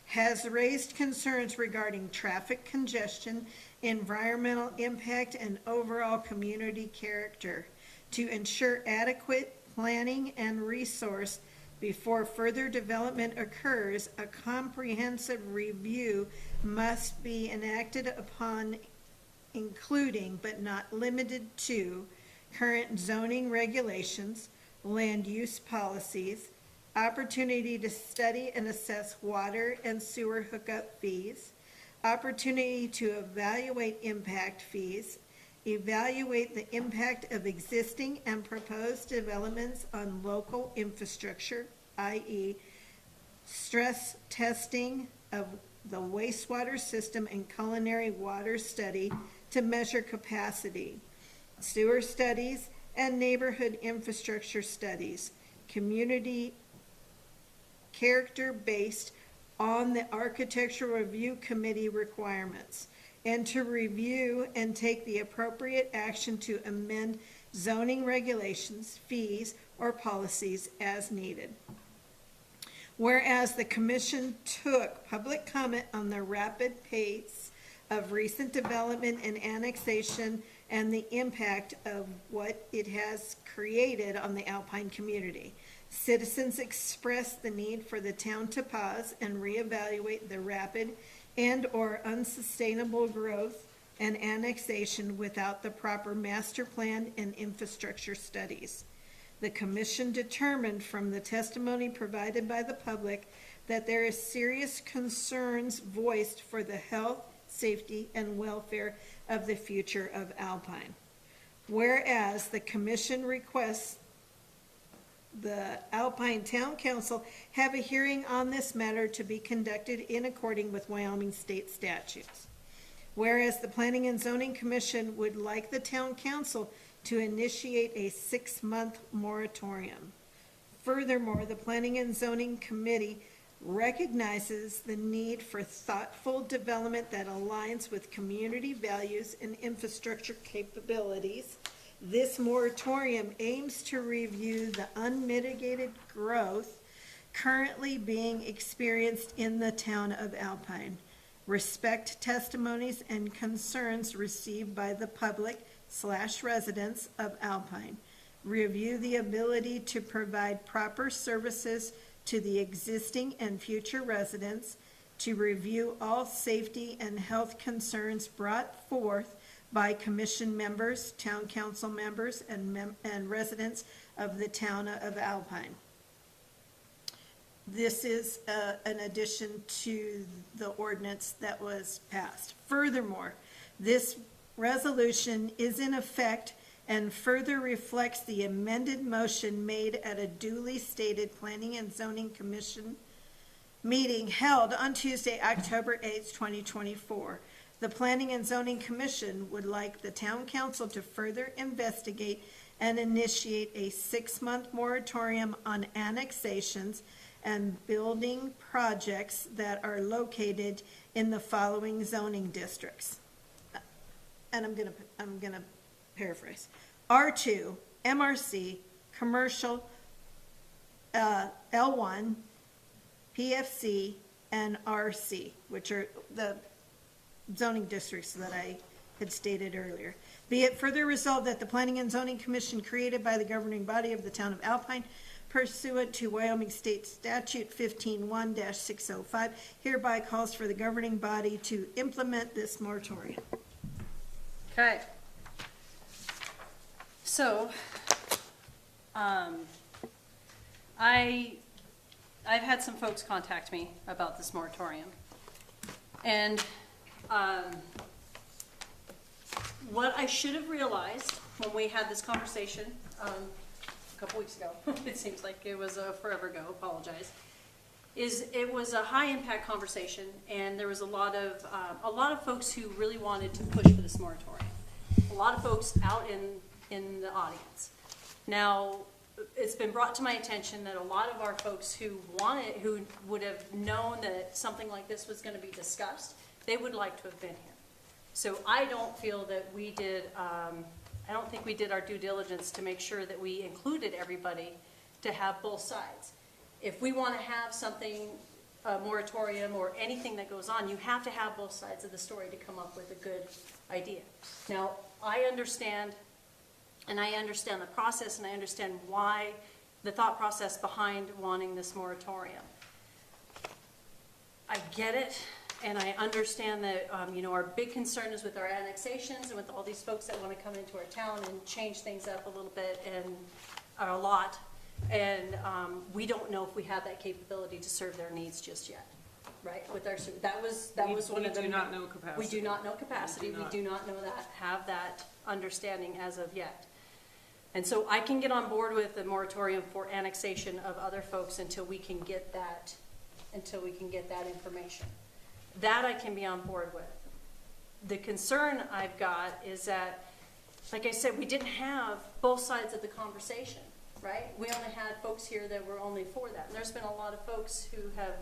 Speaker 2: has raised concerns regarding traffic congestion, environmental impact, and overall community character. To ensure adequate planning and resource before further development occurs, a comprehensive review must be enacted upon, including but not limited to current zoning regulations, land use policies, opportunity to study and assess water and sewer hookup fees, opportunity to evaluate impact fees, evaluate the impact of existing and proposed developments on local infrastructure, i.e. stress testing of the wastewater system and culinary water study to measure capacity, sewer studies and neighborhood infrastructure studies, community character based on the Architectural Review Committee requirements, and to review and take the appropriate action to amend zoning regulations, fees, or policies as needed. Whereas the commission took public comment on the rapid pace of recent development and annexation and the impact of what it has created on the Alpine community. Citizens expressed the need for the town to pause and reevaluate the rapid and/or unsustainable growth and annexation without the proper master plan and infrastructure studies. The commission determined from the testimony provided by the public that there is serious concerns voiced for the health, safety, and welfare of the future of Alpine. Whereas the commission requests the Alpine Town Council have a hearing on this matter to be conducted in accordance with Wyoming state statutes. Whereas the Planning and Zoning Commission would like the Town Council to initiate a 6-month moratorium. Furthermore, the Planning and Zoning Committee recognizes the need for thoughtful development that aligns with community values and infrastructure capabilities. This moratorium aims to review the unmitigated growth currently being experienced in the town of Alpine, respect testimonies and concerns received by the public/residents of Alpine, review the ability to provide proper services to the existing and future residents, to review all safety and health concerns brought forth by commission members, town council members, and residents of the town of Alpine. This is an addition to the ordinance that was passed. Furthermore, this resolution is in effect and further reflects the amended motion made at a duly stated Planning and Zoning Commission meeting held on Tuesday, October 8th, 2024. The Planning and Zoning Commission would like the Town Council to further investigate and initiate a 6-month moratorium on annexations and building projects that are located in the following zoning districts. And I'm gonna paraphrase. R2, MRC, Commercial, L1, PFC, and RC, which are the zoning districts that I had stated earlier. Be it further resolved that the Planning and Zoning Commission created by the governing body of the town of Alpine pursuant to Wyoming State Statute 15-1-605 hereby calls for the governing body to implement this moratorium.
Speaker 1: Okay. So, I've had some folks contact me about this moratorium. And what I should have realized when we had this conversation a couple weeks ago, it seems like it was forever ago, apologize, is it was a high impact conversation, and there was a lot of folks who really wanted to push for this moratorium. A lot of folks out in the audience. Now, it's been brought to my attention that a lot of our folks who would have known that something like this was going to be discussed, they would like to have been here. So I don't feel that we did, I don't think we did our due diligence to make sure that we included everybody to have both sides. If we want to have something, a moratorium or anything that goes on, you have to have both sides of the story to come up with a good idea. Now, I understand, and I understand the process, and I understand why, the thought process behind wanting this moratorium. I get it, and I understand that, our big concern is with our annexations and with all these folks that want to come into our town and change things up a little bit and a lot. And we don't know if we have that capability to serve their needs just yet, right? With our, that was one of the.
Speaker 5: We do not know capacity.
Speaker 1: We do not know capacity. We do not know that, have that understanding as of yet. And so I can get on board with the moratorium for annexation of other folks until we can get that information. That I can be on board with. The concern I've got is that, like I said, we didn't have both sides of the conversation, right? We only had folks here that were only for that. And there's been a lot of folks who have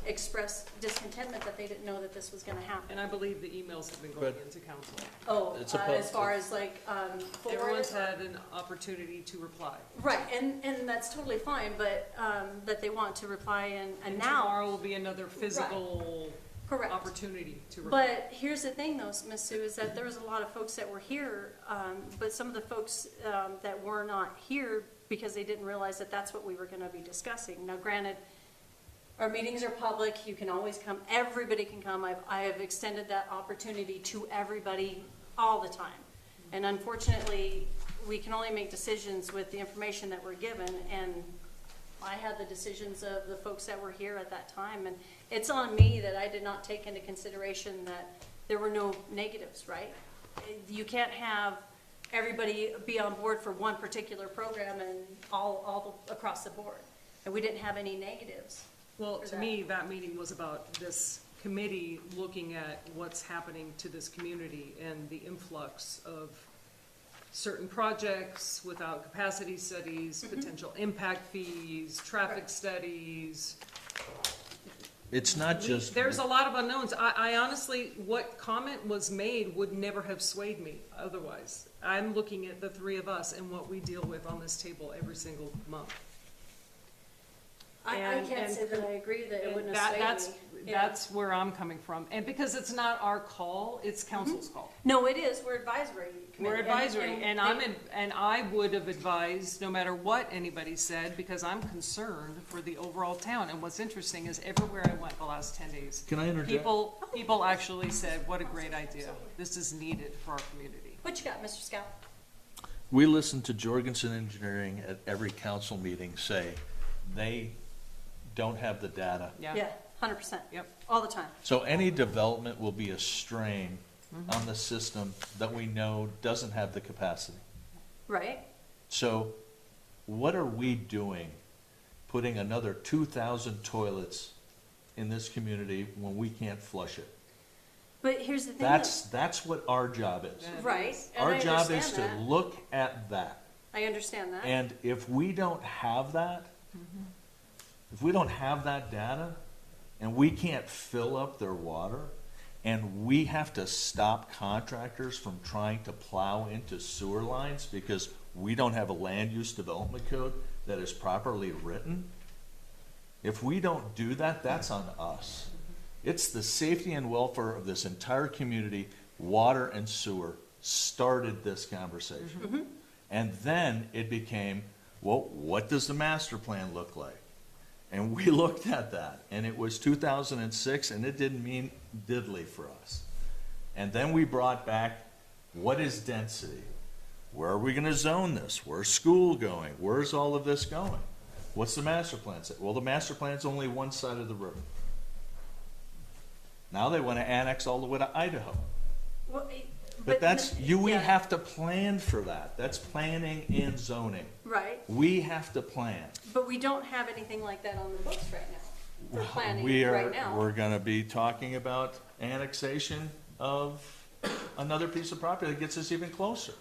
Speaker 1: express discontentment that they didn't know that this was gonna happen.
Speaker 5: And I believe the emails have been going
Speaker 3: But-
Speaker 5: into council.
Speaker 1: Oh,
Speaker 3: It's about-
Speaker 1: as far as like, forward.
Speaker 5: Everyone's had an opportunity to reply.
Speaker 1: Right, and that's totally fine, but, that they want to reply and
Speaker 5: And
Speaker 1: now,
Speaker 5: tomorrow will be another physical
Speaker 1: correct.
Speaker 5: opportunity to reply.
Speaker 1: But here's the thing though, Ms. Sue, is that there was a lot of folks that were here, but some of the folks, that were not here because they didn't realize that that's what we were gonna be discussing. Now granted, our meetings are public, you can always come, everybody can come, I have extended that opportunity to everybody all the time. And unfortunately, we can only make decisions with the information that we're given, and I had the decisions of the folks that were here at that time, and it's on me that I did not take into consideration that there were no negatives, right? You can't have everybody be on board for one particular program and all across the board, and we didn't have any negatives.
Speaker 5: Well,
Speaker 1: for
Speaker 5: to
Speaker 1: that.
Speaker 5: me, that meeting was about this committee looking at what's happening to this community and the influx of certain projects without capacity studies, potential impact fees, traffic studies.
Speaker 3: It's not just.
Speaker 5: There's a lot of unknowns. I honestly, what comment was made would never have swayed me otherwise. I'm looking at the three of us and what we deal with on this table every single month.
Speaker 1: I
Speaker 5: And-
Speaker 1: can't say that I agree that it
Speaker 5: And
Speaker 1: wouldn't have
Speaker 5: that's,
Speaker 1: swayed me. Yeah.
Speaker 5: that's where I'm coming from. And because it's not our call, it's council's call.
Speaker 1: No, it is, we're advisory committee.
Speaker 5: We're advisory, and I'm,
Speaker 1: they-
Speaker 5: and I would have advised, no matter what anybody said, because I'm concerned for the overall town. And what's interesting is everywhere I went the last 10 days,
Speaker 3: Can I interject?
Speaker 5: people actually said, what a great idea. This is needed for our community.
Speaker 1: What you got, Mr. Scout?
Speaker 3: We listen to Jorgensen Engineering at every council meeting say they don't have the data.
Speaker 1: Yeah, 100%.
Speaker 5: Yep.
Speaker 1: All the time.
Speaker 3: So any development will be a strain on the system that we know doesn't have the capacity.
Speaker 1: Right?
Speaker 3: So what are we doing, putting another 2,000 toilets in this community when we can't flush it?
Speaker 1: But here's the thing.
Speaker 3: That's what our job is.
Speaker 1: Right, and
Speaker 3: Our
Speaker 1: I
Speaker 3: job is
Speaker 1: understand
Speaker 3: to
Speaker 1: that.
Speaker 3: look at that.
Speaker 1: I understand that.
Speaker 3: And if we don't have that, if we don't have that data, and we can't fill up their water, and we have to stop contractors from trying to plow into sewer lines because we don't have a land use development code that is properly written, if we don't do that, that's on us. It's the safety and welfare of this entire community, water and sewer, started this conversation. And then it became, well, what does the master plan look like? And we looked at that, and it was 2006, and it didn't mean diddly for us. And then we brought back, what is density? Where are we gonna zone this? Where's school going? Where's all of this going? What's the master plan say? Well, the master plan's only one side of the river. Now they wanna annex all the way to Idaho.
Speaker 1: Well,
Speaker 3: But that's, we
Speaker 1: yeah,
Speaker 3: have to plan for that. That's planning and zoning.
Speaker 1: Right,
Speaker 3: We have to plan.
Speaker 1: but we don't have anything like that on the books right now. For planning
Speaker 3: We
Speaker 1: right
Speaker 3: are,
Speaker 1: now.
Speaker 3: we're gonna be talking about annexation of another piece of property that gets us even closer.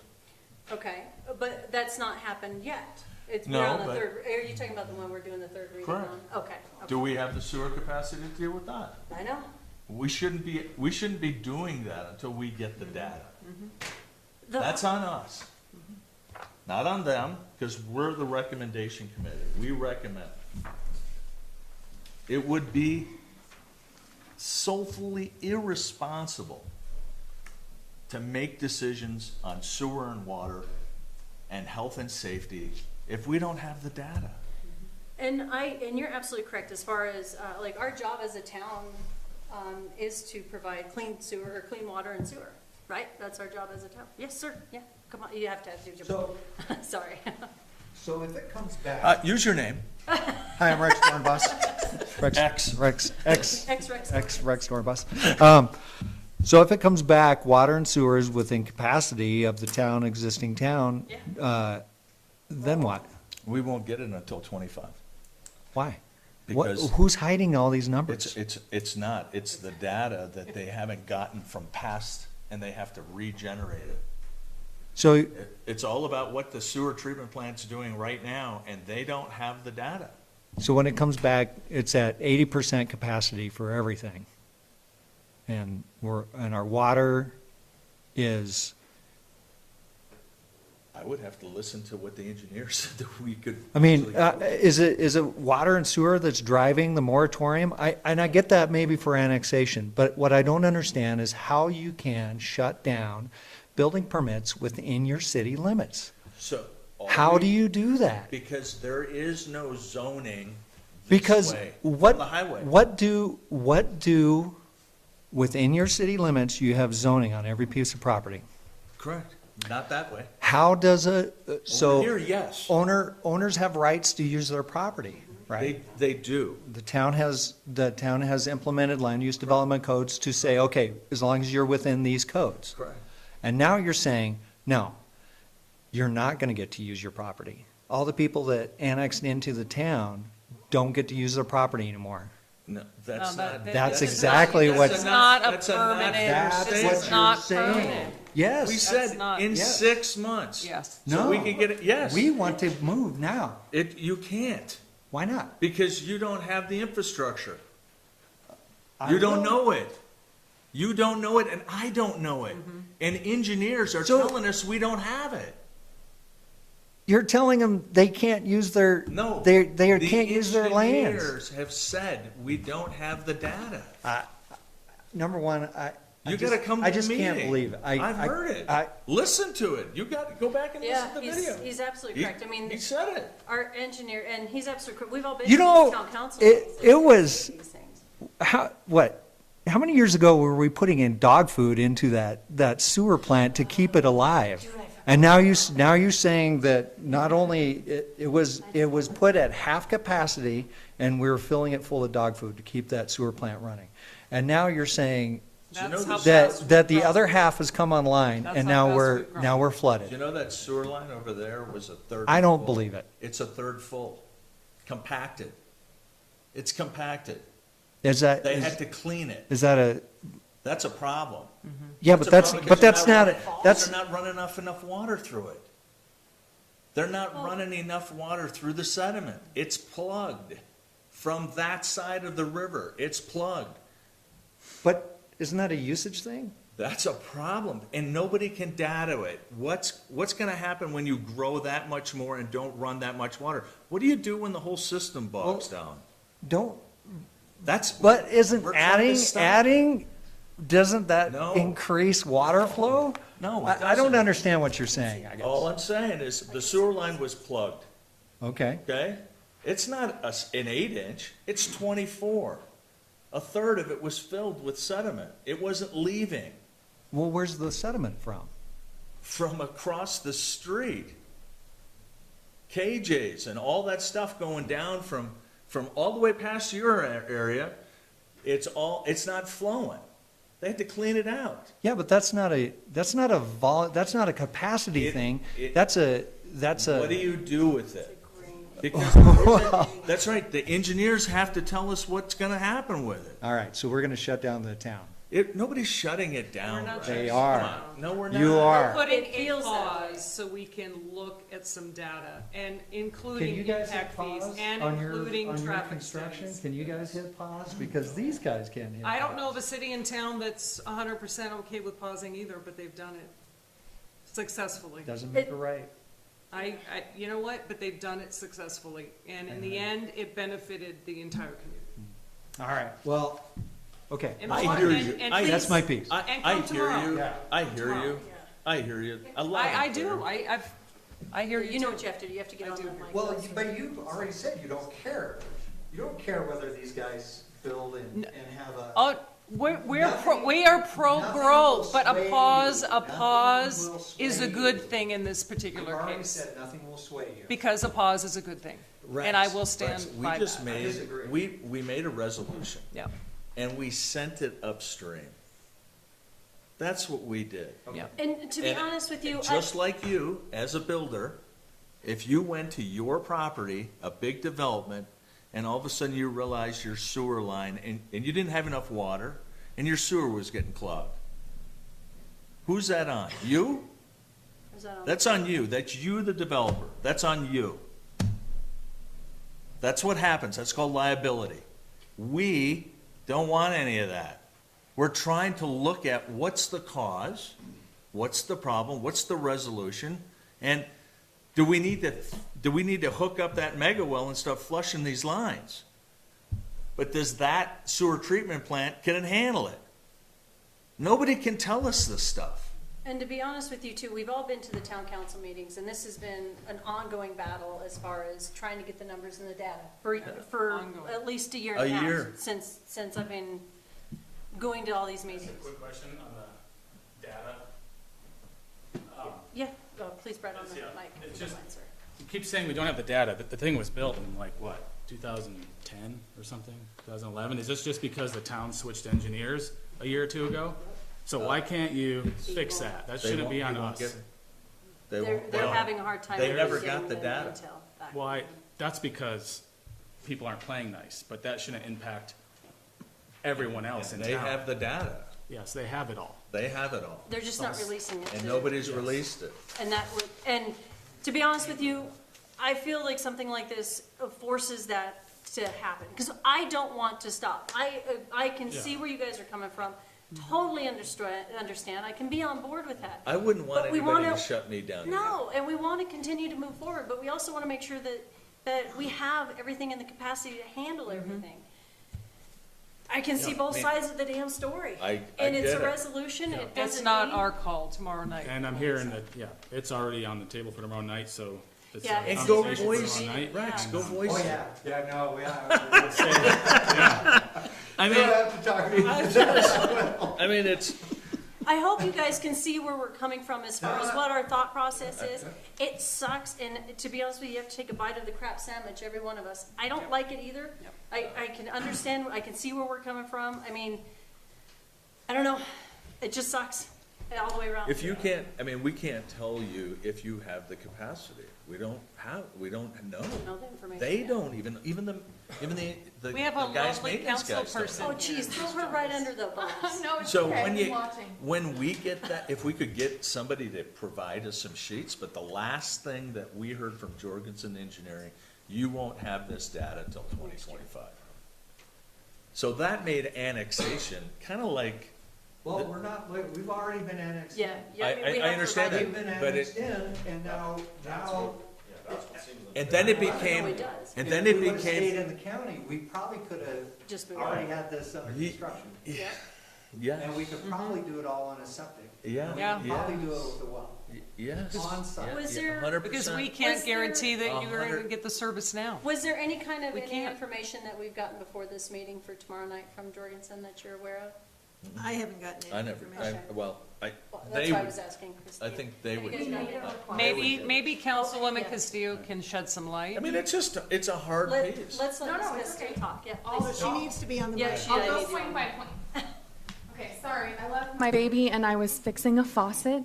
Speaker 1: Okay, but that's not happened yet. We're
Speaker 3: No,
Speaker 1: on the
Speaker 3: but-
Speaker 1: third, are you talking about the one we're doing the third reading
Speaker 3: Correct.
Speaker 1: on? Okay,
Speaker 3: Do
Speaker 1: okay.
Speaker 3: we have the sewer capacity to deal with that?
Speaker 1: I know.
Speaker 3: We shouldn't be doing that until we get the data.
Speaker 1: The-
Speaker 3: That's on us. Not on them, because we're the recommendation committee. We recommend. It would be soulfully irresponsible to make decisions on sewer and water and health and safety if we don't have the data.
Speaker 1: And you're absolutely correct, as far as, like, our job as a town, is to provide clean sewer, or clean water and sewer, right? That's our job as a town. Yes, sir, yeah, come on, you have to do your.
Speaker 6: So,
Speaker 1: Sorry.
Speaker 6: so if it comes back.
Speaker 3: Use your name.
Speaker 6: Hi, I'm Rex Dornbus.
Speaker 3: X.
Speaker 6: Rex
Speaker 1: Rex.
Speaker 6: Dornbus. So if it comes back, water and sewer is within capacity of the town, existing town, then what?
Speaker 3: We won't get it until 25.
Speaker 6: Why?
Speaker 3: Because
Speaker 6: Who's hiding all these numbers?
Speaker 3: it's not, it's the data that they haven't gotten from past, and they have to regenerate it.
Speaker 6: So,
Speaker 3: It's all about what the sewer treatment plant's doing right now, and they don't have the data.
Speaker 6: So when it comes back, it's at 80% capacity for everything. And our water is,
Speaker 3: I would have to listen to what the engineer said that we could.
Speaker 6: I mean,
Speaker 3: actually-
Speaker 6: is it water and sewer that's driving the moratorium? And I get that maybe for annexation, but what I don't understand is how you can shut down building permits within your city limits.
Speaker 3: So. all
Speaker 6: How
Speaker 3: we-
Speaker 6: do you do that?
Speaker 3: Because there is no zoning this
Speaker 6: Because
Speaker 3: way
Speaker 6: what,
Speaker 3: on the highway.
Speaker 6: what do, within your city limits, you have zoning on every piece of property?
Speaker 3: Correct. Not that way.
Speaker 6: How does
Speaker 3: Over
Speaker 6: so
Speaker 3: here, yes.
Speaker 6: owners have rights to use their property, right?
Speaker 3: They do.
Speaker 6: The town has implemented land use development codes to say, okay, as long as you're within these codes.
Speaker 3: Correct.
Speaker 6: And now you're saying, no, you're not gonna get to use your property. All the people that annexed into the town don't get to use their property anymore.
Speaker 3: No, that's
Speaker 5: No,
Speaker 3: not.
Speaker 6: That's
Speaker 5: this is
Speaker 6: exactly
Speaker 5: not-
Speaker 6: what-
Speaker 5: This is not a
Speaker 3: That's a not-
Speaker 5: permanent,
Speaker 6: That's
Speaker 5: this
Speaker 6: what
Speaker 5: is
Speaker 6: you're
Speaker 5: not
Speaker 6: saying.
Speaker 5: permanent.
Speaker 6: Yes.
Speaker 3: We said
Speaker 5: not-
Speaker 3: in
Speaker 6: Yes.
Speaker 3: 6 months.
Speaker 5: Yes.
Speaker 3: So we
Speaker 6: No.
Speaker 3: can get it, yes.
Speaker 6: We want to move now.
Speaker 3: You can't,
Speaker 6: Why not?
Speaker 3: because you don't have the infrastructure.
Speaker 6: I
Speaker 3: You don't
Speaker 6: will.
Speaker 3: know it. You don't know it, and I don't know it. And engineers are
Speaker 6: So-
Speaker 3: telling us we don't have it.
Speaker 6: You're telling them they can't use their,
Speaker 3: No.
Speaker 6: they
Speaker 3: The
Speaker 6: can't use their lands.
Speaker 3: engineers have said we don't have the data.
Speaker 6: Number one,
Speaker 3: You gotta come to
Speaker 6: I
Speaker 3: the
Speaker 6: just can't
Speaker 3: meeting.
Speaker 6: believe it.
Speaker 3: I've heard it. Listen to it. You got to go back and listen
Speaker 1: Yeah,
Speaker 3: to the video.
Speaker 1: he's absolutely correct. I mean,
Speaker 3: He said it.
Speaker 1: our engineer, and he's absolutely correct. We've all been
Speaker 6: You
Speaker 1: to
Speaker 6: know,
Speaker 1: these town council.
Speaker 6: it
Speaker 1: meetings and
Speaker 6: was-
Speaker 1: these things.
Speaker 6: how many years ago were we putting in dog food into that sewer plant to keep it alive? And now you're saying that not only it was put at half capacity and we were filling it full of dog food to keep that sewer plant running. And now you're saying
Speaker 5: That's how
Speaker 6: that
Speaker 5: fast
Speaker 6: that the
Speaker 5: we've
Speaker 6: other
Speaker 5: grown.
Speaker 6: half has come online
Speaker 5: That's
Speaker 6: and
Speaker 5: how
Speaker 6: now
Speaker 5: fast we've grown.
Speaker 6: we're
Speaker 3: Do you
Speaker 6: flooded.
Speaker 3: know that sewer line over there was a third?
Speaker 6: I don't
Speaker 3: full?
Speaker 6: believe it.
Speaker 3: It's a third full, compacted. It's compacted.
Speaker 6: Is that
Speaker 3: They had to clean it.
Speaker 6: is that a
Speaker 3: That's a problem.
Speaker 6: yeah?
Speaker 3: That's
Speaker 6: But
Speaker 3: a
Speaker 6: that's
Speaker 3: problem
Speaker 6: but
Speaker 3: because
Speaker 6: that's
Speaker 3: they're
Speaker 6: not
Speaker 3: running-
Speaker 6: that's
Speaker 3: They're not running enough water through it. They're not running enough water through the sediment. It's plugged from that side of the river. It's plugged.
Speaker 6: but isn't that a usage thing?
Speaker 3: That's a problem, and nobody can data it. What's gonna happen when you grow that much more and don't run that much water? What do you do when the whole system bogs down?
Speaker 6: Don't.
Speaker 3: That's.
Speaker 6: But isn't
Speaker 3: we're trying to stop-
Speaker 6: adding, doesn't that
Speaker 3: No.
Speaker 6: increase water flow?
Speaker 3: No, it
Speaker 6: I don't
Speaker 3: doesn't.
Speaker 6: understand what you're saying, I guess.
Speaker 3: All I'm saying is the sewer line was plugged,
Speaker 6: Okay,
Speaker 3: okay? It's not an 8-inch, it's 24. A third of it was filled with sediment. It wasn't leaving
Speaker 6: well, where's the sediment from?
Speaker 3: from across the street. KJ's and all that stuff going down from all the way past your area, it's not flowing. They had to clean it out.
Speaker 6: Yeah, but that's not a capacity
Speaker 3: It-
Speaker 6: thing.
Speaker 3: it-
Speaker 6: That's a,
Speaker 3: What do you do with it? Because, that's right, the engineers have to tell us what's gonna happen with it.
Speaker 6: all right, so we're gonna shut down the town.
Speaker 3: Nobody's shutting it down.
Speaker 5: We're not
Speaker 3: Rex.
Speaker 6: They
Speaker 5: shutting
Speaker 6: are.
Speaker 3: Come on. No, we're not.
Speaker 6: You are.
Speaker 5: Putting
Speaker 1: It
Speaker 5: a
Speaker 1: feels that way.
Speaker 5: pause so we can look at some data and
Speaker 6: Can
Speaker 5: including
Speaker 6: you guys hit
Speaker 5: impact fees
Speaker 6: pause
Speaker 5: and
Speaker 6: on your,
Speaker 5: including
Speaker 6: on your
Speaker 5: traffic
Speaker 6: construction?
Speaker 5: studies.
Speaker 6: Can you guys hit pause? Because these guys can't hit
Speaker 5: I don't know of
Speaker 6: pause.
Speaker 5: a city in town that's 100% okay with pausing either, but they've done it successfully.
Speaker 6: Doesn't make it right.
Speaker 5: You know what, but they've done it successfully, and in the end, it benefited the entire community.
Speaker 6: All right, well, okay.
Speaker 5: And
Speaker 3: I
Speaker 5: more-
Speaker 3: hear
Speaker 5: and-
Speaker 3: you.
Speaker 5: and
Speaker 3: I-
Speaker 6: That's
Speaker 5: please-
Speaker 6: my piece.
Speaker 5: And
Speaker 3: I
Speaker 5: come
Speaker 3: hear
Speaker 5: tomorrow.
Speaker 3: you.
Speaker 6: Yeah.
Speaker 3: I hear
Speaker 5: Tomorrow.
Speaker 3: you. I hear you.
Speaker 5: I do, I hear you
Speaker 1: You know
Speaker 5: too.
Speaker 1: what you have to do. You have to get
Speaker 5: I
Speaker 1: on
Speaker 5: do.
Speaker 1: the mic.
Speaker 6: Well, but you already said you don't care. You don't care whether these guys build and have a.
Speaker 5: Oh, we are
Speaker 6: Nothing
Speaker 5: pro-growth, but
Speaker 6: will sway
Speaker 5: a pause,
Speaker 6: you.
Speaker 5: a
Speaker 6: Nothing
Speaker 5: pause
Speaker 6: will
Speaker 5: is
Speaker 6: sway
Speaker 5: a good
Speaker 6: you.
Speaker 5: thing in this particular
Speaker 6: You've already
Speaker 5: case.
Speaker 6: said nothing will sway you.
Speaker 5: Because a pause is a good thing. And I will stand
Speaker 3: Rex,
Speaker 5: by that.
Speaker 6: disagree.
Speaker 3: we made a resolution
Speaker 5: Yeah,
Speaker 3: and we sent it upstream. That's what we did.
Speaker 5: yeah.
Speaker 1: And to be
Speaker 3: And
Speaker 1: honest with you,
Speaker 3: Just like you, as a builder, if you went to your property, a big development, and all of a sudden you realize your sewer line, and you didn't have enough water, and your sewer was getting clogged. Who's that on? You?
Speaker 1: Is that on?
Speaker 3: That's on you. That's you, the developer. That's on you. That's what happens. That's called liability. We don't want any of that. We're trying to look at what's the cause, what's the problem, what's the resolution, and do we need to hook up that mega well and start flushing these lines? But does that sewer treatment plant, can it handle it? Nobody can tell us this stuff.
Speaker 1: And to be honest with you too, we've all been to the town council meetings, and this has been an ongoing battle as far as trying to get the numbers and the data for
Speaker 5: Ongoing.
Speaker 1: at least a year
Speaker 3: A
Speaker 1: and a half
Speaker 3: year.
Speaker 1: since I've been going to all these
Speaker 9: Just a
Speaker 1: meetings.
Speaker 9: quick question on the data.
Speaker 1: Yeah, please, Brett, on the
Speaker 9: Yeah,
Speaker 1: mic.
Speaker 9: it's
Speaker 1: if you
Speaker 9: just-
Speaker 1: don't mind, sir.
Speaker 9: You keep saying we don't have the data, but the thing was built in like, what, 2010 or something, 2011? Is this just because the town switched engineers a year or two ago? So why can't you fix that? That
Speaker 3: They
Speaker 9: shouldn't be
Speaker 3: won't-
Speaker 9: on
Speaker 3: they won't
Speaker 9: us.
Speaker 3: get- They
Speaker 1: They're
Speaker 3: won't- well,
Speaker 1: having a hard time.
Speaker 3: they
Speaker 1: really
Speaker 3: never
Speaker 1: getting
Speaker 3: got the data.
Speaker 1: intel back.
Speaker 9: Why, that's because people aren't playing nice, but that shouldn't impact everyone else in
Speaker 3: They
Speaker 9: town.
Speaker 3: have the data.
Speaker 9: Yes, they have it all.
Speaker 3: They have it all.
Speaker 1: They're just not releasing it.
Speaker 3: And
Speaker 1: to-
Speaker 3: nobody's released it.
Speaker 1: And that would, and to be honest with you, I feel like something like this forces that to happen, because I don't want to stop. I can see where you guys are coming from, totally understand, I can be on board with that.
Speaker 3: I wouldn't want
Speaker 1: But we
Speaker 3: anybody to
Speaker 1: wanna-
Speaker 3: shut me down.
Speaker 1: No, and we want to continue to move forward, but we also want to make sure that we have everything in the capacity to handle everything. I can see both sides of the damn story.
Speaker 3: I
Speaker 1: And it's
Speaker 3: get
Speaker 1: a
Speaker 3: it.
Speaker 1: resolution, it
Speaker 5: It's
Speaker 1: doesn't
Speaker 5: not
Speaker 1: need-
Speaker 5: our call tomorrow night.
Speaker 9: And I'm hearing that, yeah, it's already on the table for tomorrow night, so it's
Speaker 1: Yeah,
Speaker 9: a
Speaker 1: it's
Speaker 3: And go
Speaker 9: conversation for
Speaker 3: voice,
Speaker 9: tomorrow night.
Speaker 3: Rex, go
Speaker 1: Yeah.
Speaker 3: voice.
Speaker 6: Oh,
Speaker 3: it.
Speaker 6: yeah, no,
Speaker 3: I
Speaker 6: You
Speaker 3: mean,
Speaker 6: don't have to talk to me.
Speaker 3: I mean, it's,
Speaker 1: I hope you guys can see where we're coming from as far as what our thought process is. It sucks, and to be honest with you, you have to take a bite of the crap sandwich, every one of us. I don't like it either. I can understand, I can see where we're coming from. I mean, I don't know, it just sucks all the way around.
Speaker 3: if you can't, I mean, we can't tell you if you have the capacity. We don't know.
Speaker 1: Know the information,
Speaker 3: They
Speaker 1: yeah.
Speaker 3: don't even the
Speaker 5: We have a
Speaker 3: guys,
Speaker 5: lovely
Speaker 3: maintenance
Speaker 5: council
Speaker 3: guys don't
Speaker 5: person.
Speaker 3: know.
Speaker 1: Oh geez, throw her right under the bus.
Speaker 8: No, it's
Speaker 3: So
Speaker 8: okay, I'm watching.
Speaker 3: when we get that, if we could get somebody to provide us some sheets, but the last thing that we heard from Jorgensen Engineering, you won't have this data till 2025. So that made annexation kind of like,
Speaker 6: Well, we're not, we've already been annexed.
Speaker 1: Yeah, yeah,
Speaker 3: I-
Speaker 1: we
Speaker 3: I
Speaker 1: have
Speaker 3: understand that.
Speaker 6: We've been
Speaker 3: But it-
Speaker 6: annexed in, and now,
Speaker 3: and then it
Speaker 1: No,
Speaker 3: became,
Speaker 1: it does.
Speaker 3: and
Speaker 6: if
Speaker 3: then
Speaker 6: we
Speaker 3: it
Speaker 6: would've stayed
Speaker 3: became,
Speaker 6: in the county, we probably could have
Speaker 1: Just move
Speaker 6: already
Speaker 1: on.
Speaker 6: had this under
Speaker 3: Ye-
Speaker 6: construction.
Speaker 1: Yeah.
Speaker 3: yeah,
Speaker 6: And we could probably do it all on a septic.
Speaker 3: yeah,
Speaker 5: Yeah.
Speaker 6: We could
Speaker 3: yeah,
Speaker 6: probably do it with a well,
Speaker 3: yes.
Speaker 6: on site.
Speaker 1: Was
Speaker 3: Yeah,
Speaker 1: there-
Speaker 3: 100%.
Speaker 5: Because we
Speaker 1: Was
Speaker 5: can't
Speaker 1: there-
Speaker 5: guarantee that you're
Speaker 3: 100
Speaker 5: gonna get the service now.
Speaker 1: Was there any kind of
Speaker 5: We
Speaker 1: any
Speaker 5: can't.
Speaker 1: information that we've gotten before this meeting for tomorrow night from Jorgensen that you're aware of?
Speaker 2: I haven't gotten
Speaker 3: I
Speaker 2: any
Speaker 3: never,
Speaker 2: information.
Speaker 1: Well,
Speaker 3: they
Speaker 1: that's why I
Speaker 3: would,
Speaker 1: was asking.
Speaker 3: I think they would.
Speaker 1: You guys got it?
Speaker 5: Maybe Councilwoman
Speaker 1: Yeah.
Speaker 5: Castillo can shed some light.
Speaker 3: I mean, it's just, it's a hard piece.
Speaker 1: Let's let
Speaker 8: No,
Speaker 1: Ms.
Speaker 8: no, it's
Speaker 1: Castillo
Speaker 8: okay.
Speaker 1: talk, yeah,
Speaker 8: I'll-
Speaker 1: please.
Speaker 2: She needs to be on the
Speaker 1: Yeah,
Speaker 2: mic.
Speaker 1: she-
Speaker 8: I'll
Speaker 1: I
Speaker 8: go
Speaker 1: need
Speaker 8: swing
Speaker 1: to-
Speaker 8: my point. Okay, sorry, I left my baby and I was fixing a faucet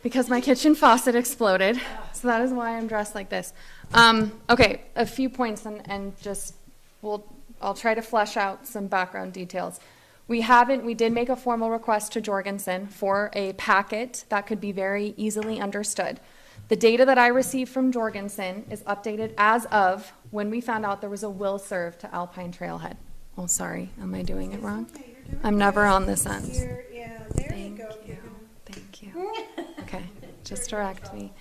Speaker 8: because my kitchen faucet exploded. So that is why I'm dressed like this. Okay, a few points and just, I'll try to flesh out some background details. We did make a formal request to Jorgensen for a packet that could be very easily understood. The data that I received from Jorgensen is updated as of when we found out there was a will serve to Alpine Trailhead. Oh, sorry, am I doing it wrong?
Speaker 2: Okay, you're doing
Speaker 8: I'm never
Speaker 2: good.
Speaker 8: on this end.
Speaker 2: Yeah, there you
Speaker 8: Thank
Speaker 2: go.
Speaker 8: you. Thank you. Okay, just direct me.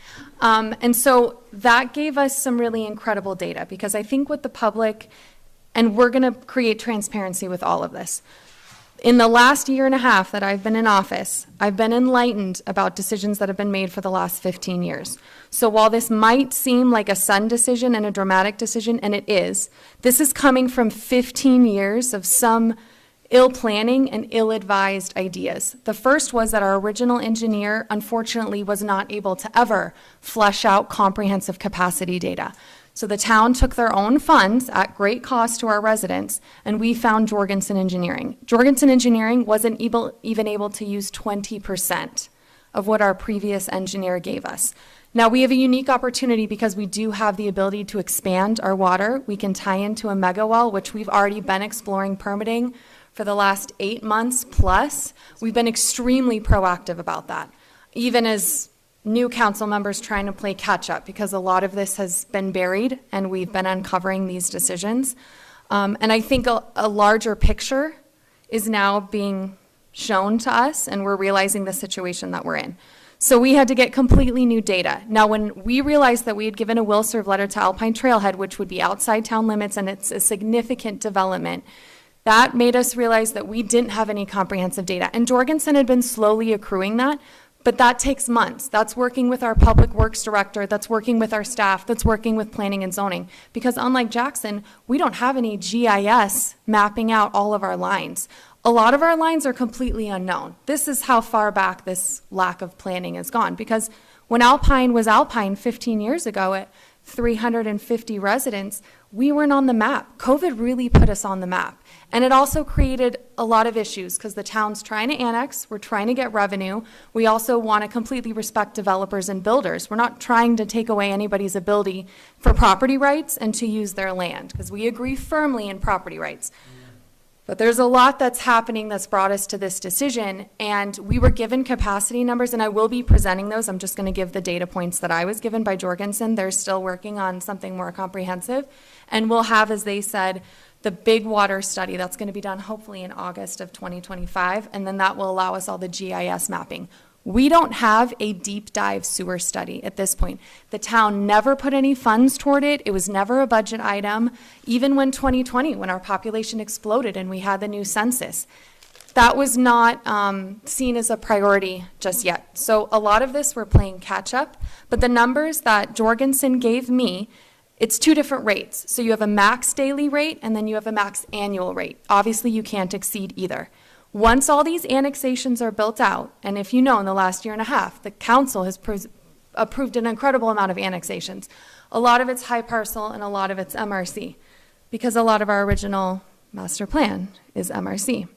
Speaker 8: And so that gave us some really incredible data because I think what the public, and we're going to create transparency with all of this. In the last year and a half that I've been in office, I've been enlightened about decisions that have been made for the last 15 years. So while this might seem like a sudden decision and a dramatic decision, and it is, this is coming from 15 years of some ill planning and ill-advised ideas. The first was that our original engineer, unfortunately, was not able to ever flesh out comprehensive capacity data. So the town took their own funds at great cost to our residents, and we found Jorgensen Engineering. Jorgensen Engineering wasn't even able to use 20% of what our previous engineer gave us. Now, we have a unique opportunity because we do have the ability to expand our water. We can tie into a mega well, which we've already been exploring permitting for the last 8 months plus. We've been extremely proactive about that. Even as new council members trying to play catch-up, because a lot of this has been buried, and we've been uncovering these decisions. And I think a larger picture is now being shown to us, and we're realizing the situation that we're in. So we had to get completely new data. Now, when we realized that we had given a will serve letter to Alpine Trailhead, which would be outside town limits, and it's a significant development, that made us realize that we didn't have any comprehensive data. And Jorgensen had been slowly accruing that, but that takes months. That's working with our public works director, that's working with our staff, that's working with planning and zoning. Because unlike Jackson, we don't have any GIS mapping out all of our lines. A lot of our lines are completely unknown. This is how far back this lack of planning has gone. Because when Alpine was Alpine 15 years ago at 350 residents, we weren't on the map. COVID really put us on the map. And it also created a lot of issues because the town's trying to annex, we're trying to get revenue. We also want to completely respect developers and builders. We're not trying to take away anybody's ability for property rights and to use their land, because we agree firmly in property rights. But there's a lot that's happening that's brought us to this decision, and we were given capacity numbers, and I will be presenting those. I'm just going to give the data points that I was given by Jorgensen. They're still working on something more comprehensive, and we'll have, as they said, the big water study that's going to be done hopefully in August of 2025, and then that will allow us all the GIS mapping. We don't have a deep dive sewer study at this point. The town never put any funds toward it. It was never a budget item. Even when 2020, when our population exploded and we had the new census, that was not seen as a priority just yet. So a lot of this we're playing catch up, but the numbers that Jorgensen gave me, it's two different rates. So you have a max daily rate and then you have a max annual rate. Obviously you can't exceed either. Once all these annexations are built out, and if you know, in the last year and a half, the council has approved an incredible amount of annexations. A lot of it's high parcel and a lot of it's MRC, because a lot of our original master plan is MRC.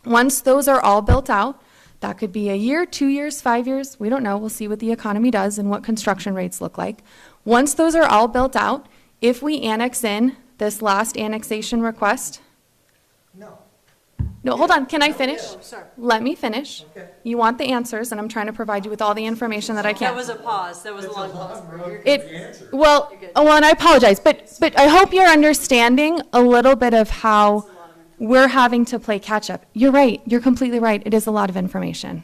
Speaker 8: Once those are all built out, that could be a year, 2 years, 5 years, we don't know. We'll see what the economy does and what construction rates look like. Once those are all built out, if we annex in this last annexation request, no, hold on, can I finish? Let me finish.
Speaker 6: Okay.
Speaker 8: You want the answers, and I'm trying to provide you with all the information that I can.
Speaker 1: That was a pause, that was a long pause.
Speaker 8: Well,
Speaker 1: You're good.
Speaker 8: and I apologize, but I hope you're understanding a little bit of how we're having to play catch up. You're right, you're completely right, it is a lot of information.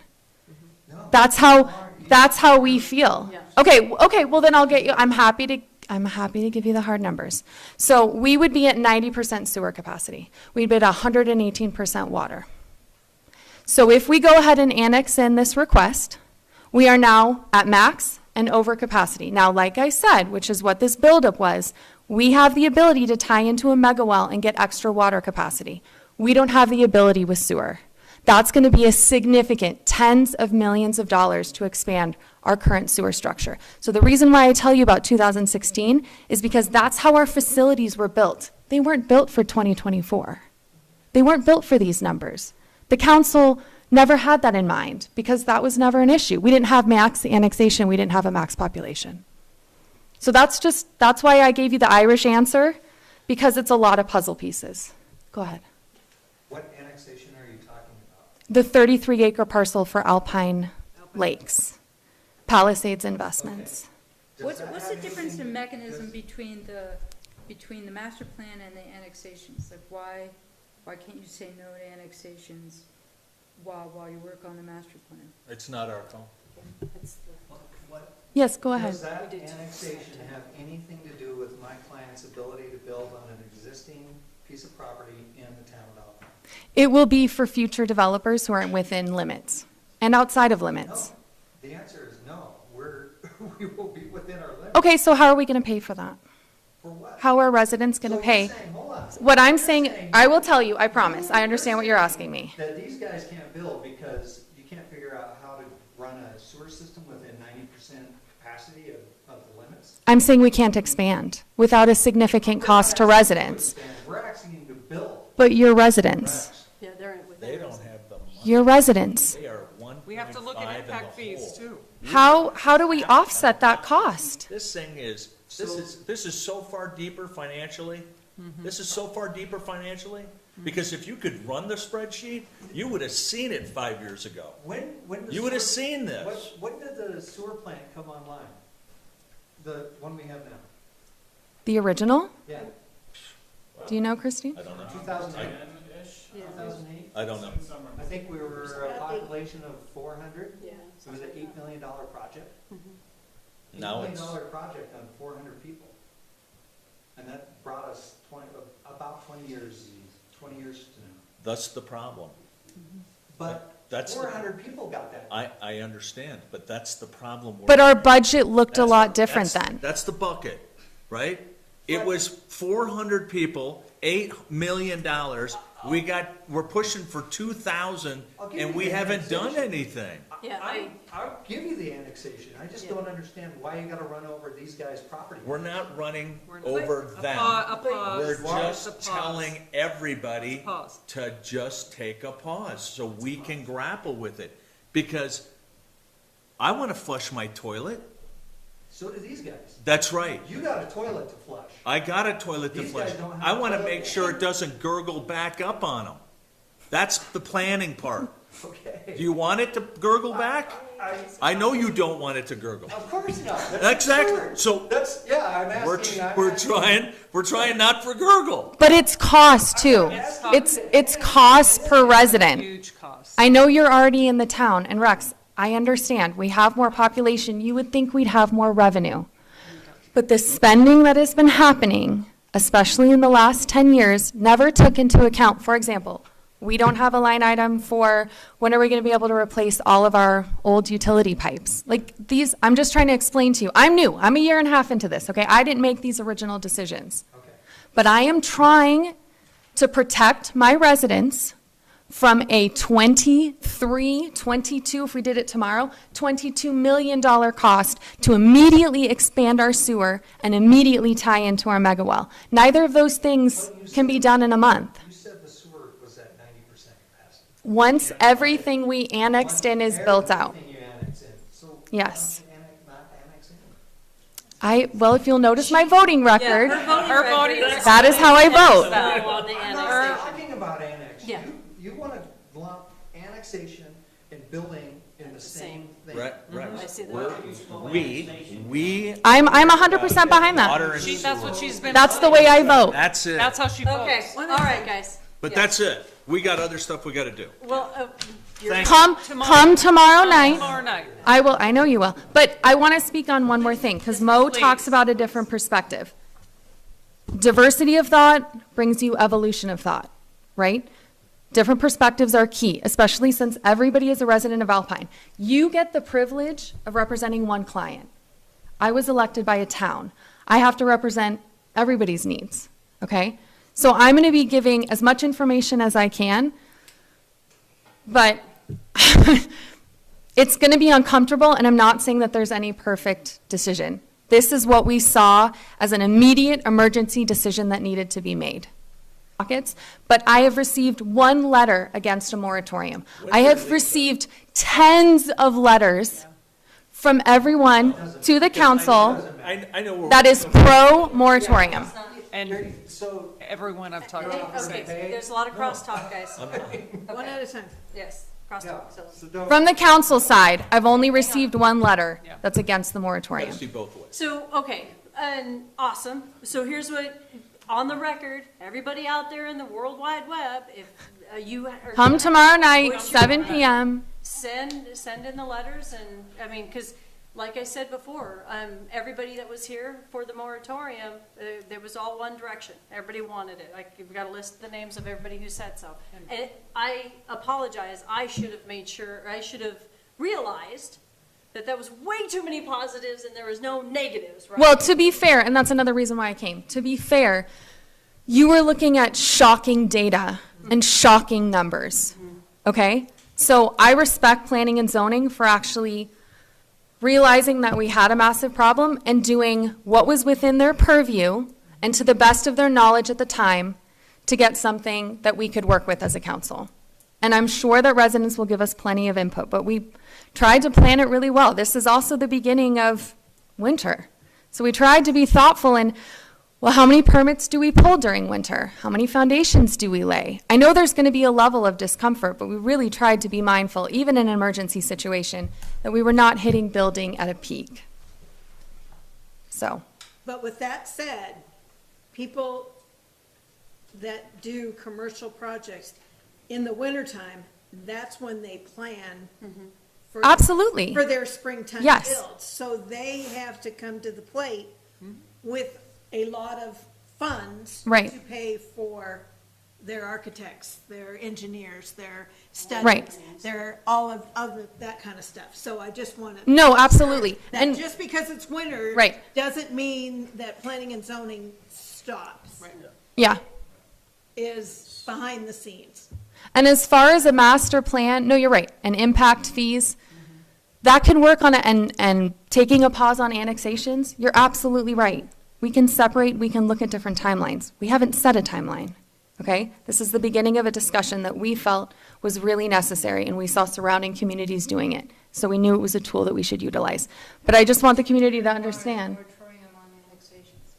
Speaker 8: That's how we feel.
Speaker 1: Yeah.
Speaker 8: Okay, well then I'll get you, I'm happy to give you the hard numbers. So we would be at 90% sewer capacity. We'd be at 118% water. So if we go ahead and annex in this request, we are now at max and over capacity. Now, like I said, which is what this buildup was, we have the ability to tie into a mega well and get extra water capacity. We don't have the ability with sewer. That's going to be a significant tens of millions of dollars to expand our current sewer structure. So the reason why I tell you about 2016 is because that's how our facilities were built. They weren't built for 2024. They weren't built for these numbers. The council never had that in mind because that was never an issue. We didn't have max annexation. We didn't have a max population. So that's why I gave you the Irish answer, because it's a lot of puzzle pieces. Go ahead.
Speaker 6: What annexation are you talking about?
Speaker 8: The 33-acre parcel for Alpine Lakes, Palisades Investments.
Speaker 10: What's the difference in mechanism between the master plan and the annexations? Like why can't you say no to annexations while you work on the master plan?
Speaker 3: It's not our call.
Speaker 8: Yes, go ahead.
Speaker 6: Does that annexation have anything to do with my client's ability to build on an existing piece of property in the town of Alpine?
Speaker 8: It will be for future developers who aren't within limits and outside of limits.
Speaker 6: No, the answer is no. We will be within our limits.
Speaker 8: Okay, so how are we going to pay for that?
Speaker 6: For what?
Speaker 8: How are residents going to
Speaker 6: So
Speaker 8: pay?
Speaker 6: you're saying, hold on.
Speaker 8: What I'm saying, I will tell you, I promise. I understand what you're asking me.
Speaker 6: That these guys can't build because you can't figure out how to run a sewer system within 90% capacity of the limits?
Speaker 8: I'm saying we can't expand without a significant cost to residents.
Speaker 6: We're asking you to build.
Speaker 8: But your residents,
Speaker 1: Yeah, they're within.
Speaker 3: They don't have the money.
Speaker 8: your residents,
Speaker 3: They are 1.5
Speaker 5: We have to look at
Speaker 3: in the
Speaker 5: impact fees
Speaker 3: hole.
Speaker 5: too.
Speaker 8: how do we offset that cost?
Speaker 3: This thing is, this is so far deeper financially. This is so far deeper financially Because if you could run the spreadsheet, you would have seen it 5 years ago.
Speaker 6: When the
Speaker 3: You would have
Speaker 6: sewer-
Speaker 3: seen this.
Speaker 6: When did the sewer plant come online? The one we have now?
Speaker 8: The original?
Speaker 6: Yeah,
Speaker 8: Do you know, Christine?
Speaker 3: I don't know.
Speaker 6: 2008,
Speaker 9: 10-ish.
Speaker 6: 2008?
Speaker 3: I don't know.
Speaker 9: Somewhere.
Speaker 6: I think we were a population of 400.
Speaker 1: Yeah.
Speaker 6: It was an $8 million project.
Speaker 3: Now
Speaker 6: $8
Speaker 3: it's,
Speaker 6: million project on 400 people. And that brought us about 20 years to now.
Speaker 3: that's the problem.
Speaker 6: But
Speaker 3: That's the-
Speaker 6: 400 people got that.
Speaker 3: I understand, but that's the problem.
Speaker 8: But our budget looked a lot different then.
Speaker 3: That's the bucket, right? It
Speaker 6: But-
Speaker 3: was 400 people, $8 million. We're pushing for 2,000
Speaker 6: I'll give
Speaker 3: and
Speaker 6: you
Speaker 3: we
Speaker 6: the
Speaker 3: haven't done
Speaker 6: annexation.
Speaker 3: anything.
Speaker 1: Yeah,
Speaker 6: I'll give you the annexation. I just
Speaker 1: Yeah.
Speaker 6: don't understand why you gotta run over these guys' property.
Speaker 3: We're not running
Speaker 5: We're not-
Speaker 3: over
Speaker 5: A
Speaker 3: them.
Speaker 5: pause.
Speaker 3: We're
Speaker 5: A
Speaker 3: just
Speaker 5: pause.
Speaker 3: telling everybody
Speaker 5: Pause.
Speaker 3: to just take a pause so we can grapple with it. Because I want to flush my toilet.
Speaker 6: So do these guys.
Speaker 3: That's right.
Speaker 6: You got a toilet to flush.
Speaker 3: I got a toilet to
Speaker 6: These
Speaker 3: flush.
Speaker 6: guys don't have
Speaker 3: I want to
Speaker 6: toilet
Speaker 3: make sure it doesn't gurgle back up on them. That's the planning part.
Speaker 6: Okay.
Speaker 3: Do you want it to gurgle back? I know you don't want it to gurgle.
Speaker 6: Of course not. That's
Speaker 3: Exactly.
Speaker 6: absurd.
Speaker 3: So
Speaker 6: That's, yeah, I'm asking.
Speaker 3: we're trying not for gurgle.
Speaker 8: But it's cost too. It's cost per resident.
Speaker 5: Huge cost.
Speaker 8: I know you're already in the town, and Rex, I understand, we have more population, you would think we'd have more revenue. But the spending that has been happening, especially in the last 10 years, never took into account, for example, we don't have a line item for when are we gonna be able to replace all of our old utility pipes? Like these, I'm just trying to explain to you, I'm new, I'm a year and a half into this, okay? I didn't make these original decisions.
Speaker 6: Okay.
Speaker 8: But I am trying to protect my residents from a 23, 22, if we did it tomorrow, $22 million cost to immediately expand our sewer and immediately tie into our mega well. Neither of those things can be done in a month.
Speaker 6: You said the sewer was at 90% capacity.
Speaker 8: Once everything we annexed in is built out.
Speaker 6: Everything you annex in. So
Speaker 8: Yes.
Speaker 6: why don't you not annex in?
Speaker 8: Well, if you'll notice my voting record,
Speaker 5: Her voting record.
Speaker 8: that is how I vote.
Speaker 1: On the
Speaker 6: I'm not
Speaker 1: annexation.
Speaker 6: talking about annex.
Speaker 1: Yeah.
Speaker 6: You want to lump annexation and building in the same thing.
Speaker 3: Right,
Speaker 1: I
Speaker 3: right.
Speaker 1: see that.
Speaker 3: We,
Speaker 8: I'm 100% behind that.
Speaker 3: water and
Speaker 5: That's what she's been.
Speaker 8: That's the way I vote.
Speaker 3: That's it.
Speaker 5: That's how she votes.
Speaker 1: Okay, all right, guys.
Speaker 3: But
Speaker 1: Yeah.
Speaker 3: that's it. We got other stuff we got to do.
Speaker 1: Well, you're.
Speaker 3: Thank
Speaker 8: Come tomorrow night.
Speaker 5: Tomorrow night.
Speaker 8: I know you will. But I want to speak on one more thing, because Mo
Speaker 5: Please.
Speaker 8: talks about a different perspective. Diversity of thought brings you evolution of thought, right? Different perspectives are key, especially since everybody is a resident of Alpine. You get the privilege of representing one client. I was elected by a town. I have to represent everybody's needs, okay? So I'm going to be giving as much information as I can, but it's going to be uncomfortable, and I'm not saying that there's any perfect decision. This is what we saw as an immediate emergency decision that needed to be made. But I have received one letter against a moratorium. I have received tens of letters from everyone to the council
Speaker 3: I know we're.
Speaker 8: that is pro-moratorium.
Speaker 5: And
Speaker 6: So,
Speaker 5: everyone I've talked to
Speaker 1: Okay,
Speaker 5: says,
Speaker 1: there's a lot of crosstalk, guys.
Speaker 2: One at a time.
Speaker 1: Yes,
Speaker 6: yeah,
Speaker 1: crosstalk, so.
Speaker 6: so don't.
Speaker 8: From the council side, I've only received one letter that's against the
Speaker 3: Got to
Speaker 8: moratorium.
Speaker 3: see both ways.
Speaker 1: So, okay, and awesome. So here's what, on the record, everybody out there in the World Wide Web, if you are.
Speaker 8: Come tomorrow night, 7 PM.
Speaker 1: Send in the letters and, I mean, because like I said before, everybody that was here for the moratorium, there was all one direction. Everybody wanted it. Like, you've got to list the names of everybody who said so. And I apologize. I should have made sure, I should have realized that was way too many positives and there was no negatives, right?
Speaker 8: Well, to be fair, and that's another reason why I came, to be fair, you were looking at shocking data and shocking numbers, okay? So I respect planning and zoning for actually realizing that we had a massive problem and doing what was within their purview and to the best of their knowledge at the time to get something that we could work with as a council. And I'm sure that residents will give us plenty of input, but we tried to plan it really well. This is also the beginning of winter. So we tried to be thoughtful, and Well, how many permits do we pull during winter? How many foundations do we lay? I know there's going to be a level of discomfort, but we really tried to be mindful, even in an emergency situation, that we were not hitting building at a peak. So,
Speaker 2: But with that said, people that do commercial projects in the wintertime, that's when they plan for.
Speaker 8: absolutely.
Speaker 2: For their springtime
Speaker 8: Yes.
Speaker 2: builds. So they have to come to the plate with a lot of funds.
Speaker 8: Right.
Speaker 2: To pay for their architects, their engineers, their
Speaker 8: Right.
Speaker 2: studies, their, all of that kind of stuff. So I just want to.
Speaker 8: No, absolutely.
Speaker 2: That
Speaker 8: And
Speaker 2: just because it's winter.
Speaker 8: Right.
Speaker 2: Doesn't mean that planning and zoning stops.
Speaker 8: yeah.
Speaker 2: Is behind the scenes.
Speaker 8: And as far as a master plan, no, you're right, and impact fees, that can work on it, and taking a pause on annexations, you're absolutely right. We can separate, we can look at different timelines. We haven't set a timeline, okay? This is the beginning of a discussion that we felt was really necessary, and we saw surrounding communities doing it. So we knew it was a tool that we should utilize. But I just want the community to understand.
Speaker 10: Moratorium on annexations.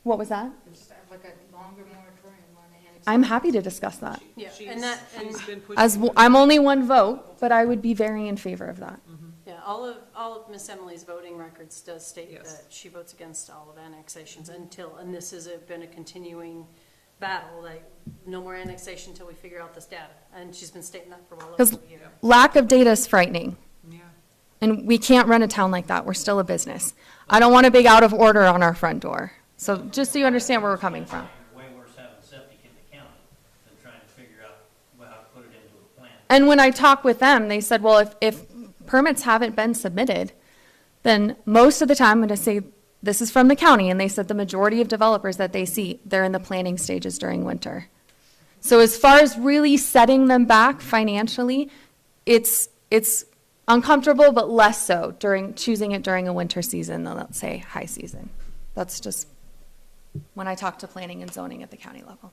Speaker 8: What was that?
Speaker 10: There's like a longer moratorium on annexations.
Speaker 8: I'm happy to discuss that.
Speaker 1: Yeah,
Speaker 5: She's,
Speaker 1: and that, and,
Speaker 5: she's been pushing.
Speaker 8: As, I'm only one vote, but I would be very in favor of that.
Speaker 1: yeah, all of Miss Emily's voting records does state
Speaker 5: Yes.
Speaker 1: that she votes against all of annexations until, and this has been a continuing battle, like, no more annexation until we figure out this data. And she's been stating that for well
Speaker 8: Because
Speaker 1: over a year.
Speaker 8: lack of data is frightening.
Speaker 5: Yeah.
Speaker 8: And we can't run a town like that. We're still a business. I don't want a big out of order on our front door. So just so you understand where we're coming from.
Speaker 7: Way worse having septic in the county than trying to figure out how to put it into a plan.
Speaker 8: And when I talked with them, they said, well, if permits haven't been submitted, then most of the time, I'm going to say, this is from the county, and they said the majority of developers that they see, they're in the planning stages during winter. So as far as really setting them back financially, it's uncomfortable, but less so during choosing it during a winter season than, let's say, high season. That's just when I talk to planning and zoning at the county level.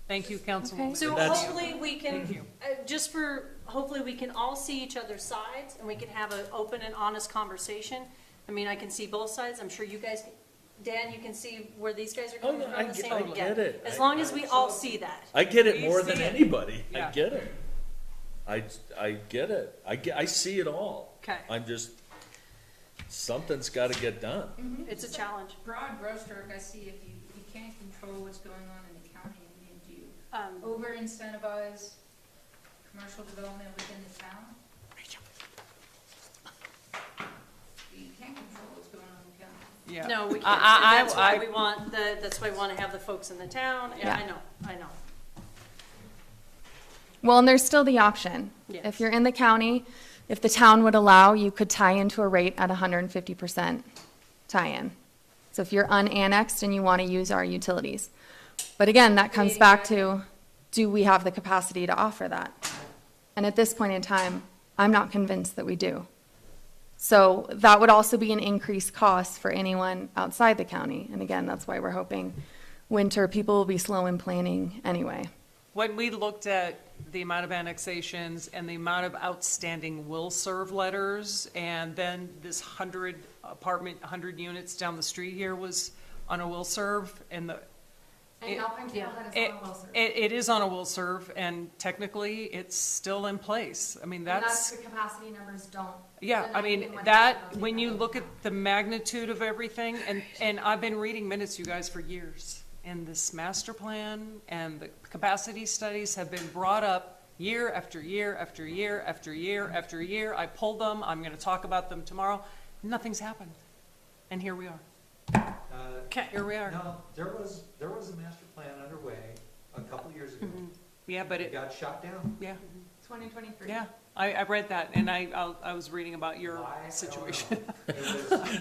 Speaker 5: Thank you, Councilwoman.
Speaker 1: So
Speaker 3: That's-
Speaker 1: hopefully we can,
Speaker 5: Thank you.
Speaker 1: hopefully we can all see each other's sides and we can have an open and honest conversation. I mean, I can see both sides. I'm sure you guys, Dan, you can see where these guys are coming
Speaker 3: no,
Speaker 1: from.
Speaker 3: I
Speaker 1: the
Speaker 3: get-
Speaker 1: same
Speaker 3: I
Speaker 1: way.
Speaker 3: get
Speaker 1: Yeah.
Speaker 3: it.
Speaker 1: As long as we all see that.
Speaker 3: I get it
Speaker 5: We
Speaker 3: more
Speaker 5: see
Speaker 3: than
Speaker 5: it.
Speaker 3: anybody. I
Speaker 5: Yeah.
Speaker 3: get it. I get it. I see it all.
Speaker 1: Okay.
Speaker 3: I'm just, something's gotta get done.
Speaker 1: It's a challenge.
Speaker 10: Broad brushstroke, I see if you can't control what's going on in the county, I mean, do you
Speaker 1: Um,
Speaker 10: over incentivize commercial development within the town? You can't control what's going on in the county.
Speaker 5: Yeah.
Speaker 1: No, we can't.
Speaker 5: I-
Speaker 1: And that's why
Speaker 5: I-
Speaker 1: we want that's why we want to have the folks in the town. Yeah,
Speaker 8: Yeah.
Speaker 1: I know.
Speaker 8: Well, and there's still the option.
Speaker 1: Yes.
Speaker 8: If you're in the county, if the town would allow, you could tie into a rate at 150% tie-in. So if you're unannexed and you want to use our utilities. But again, that comes back to, do we have the capacity to offer that? And at this point in time, I'm not convinced that we do. So that would also be an increased cost for anyone outside the county. And again, that's why we're hoping winter, people will be slow in planning anyway.
Speaker 5: When we looked at the amount of annexations and the amount of outstanding will-serve letters, and then this 100 apartment, 100 units down the street here was on a will-serve, and it is on a will-serve, and technically, it's still in place. I mean, that's,
Speaker 8: the capacity numbers don't.
Speaker 5: yeah, I mean, that, when you look at the magnitude of everything, and I've been reading minutes, you guys, for years. And this master plan and the capacity studies have been brought up year after year after year after year after year. I pulled them, I'm gonna talk about them tomorrow. Nothing's happened. And here we are.
Speaker 1: Okay.
Speaker 5: Here we are.
Speaker 6: No, there was a master plan underway a couple years ago.
Speaker 5: Yeah, but
Speaker 6: It
Speaker 5: it,
Speaker 6: got shot down.
Speaker 5: yeah,
Speaker 8: 2023.
Speaker 5: yeah. I read that, and I was reading about your
Speaker 6: Why? I don't
Speaker 5: situation.
Speaker 6: know. It was,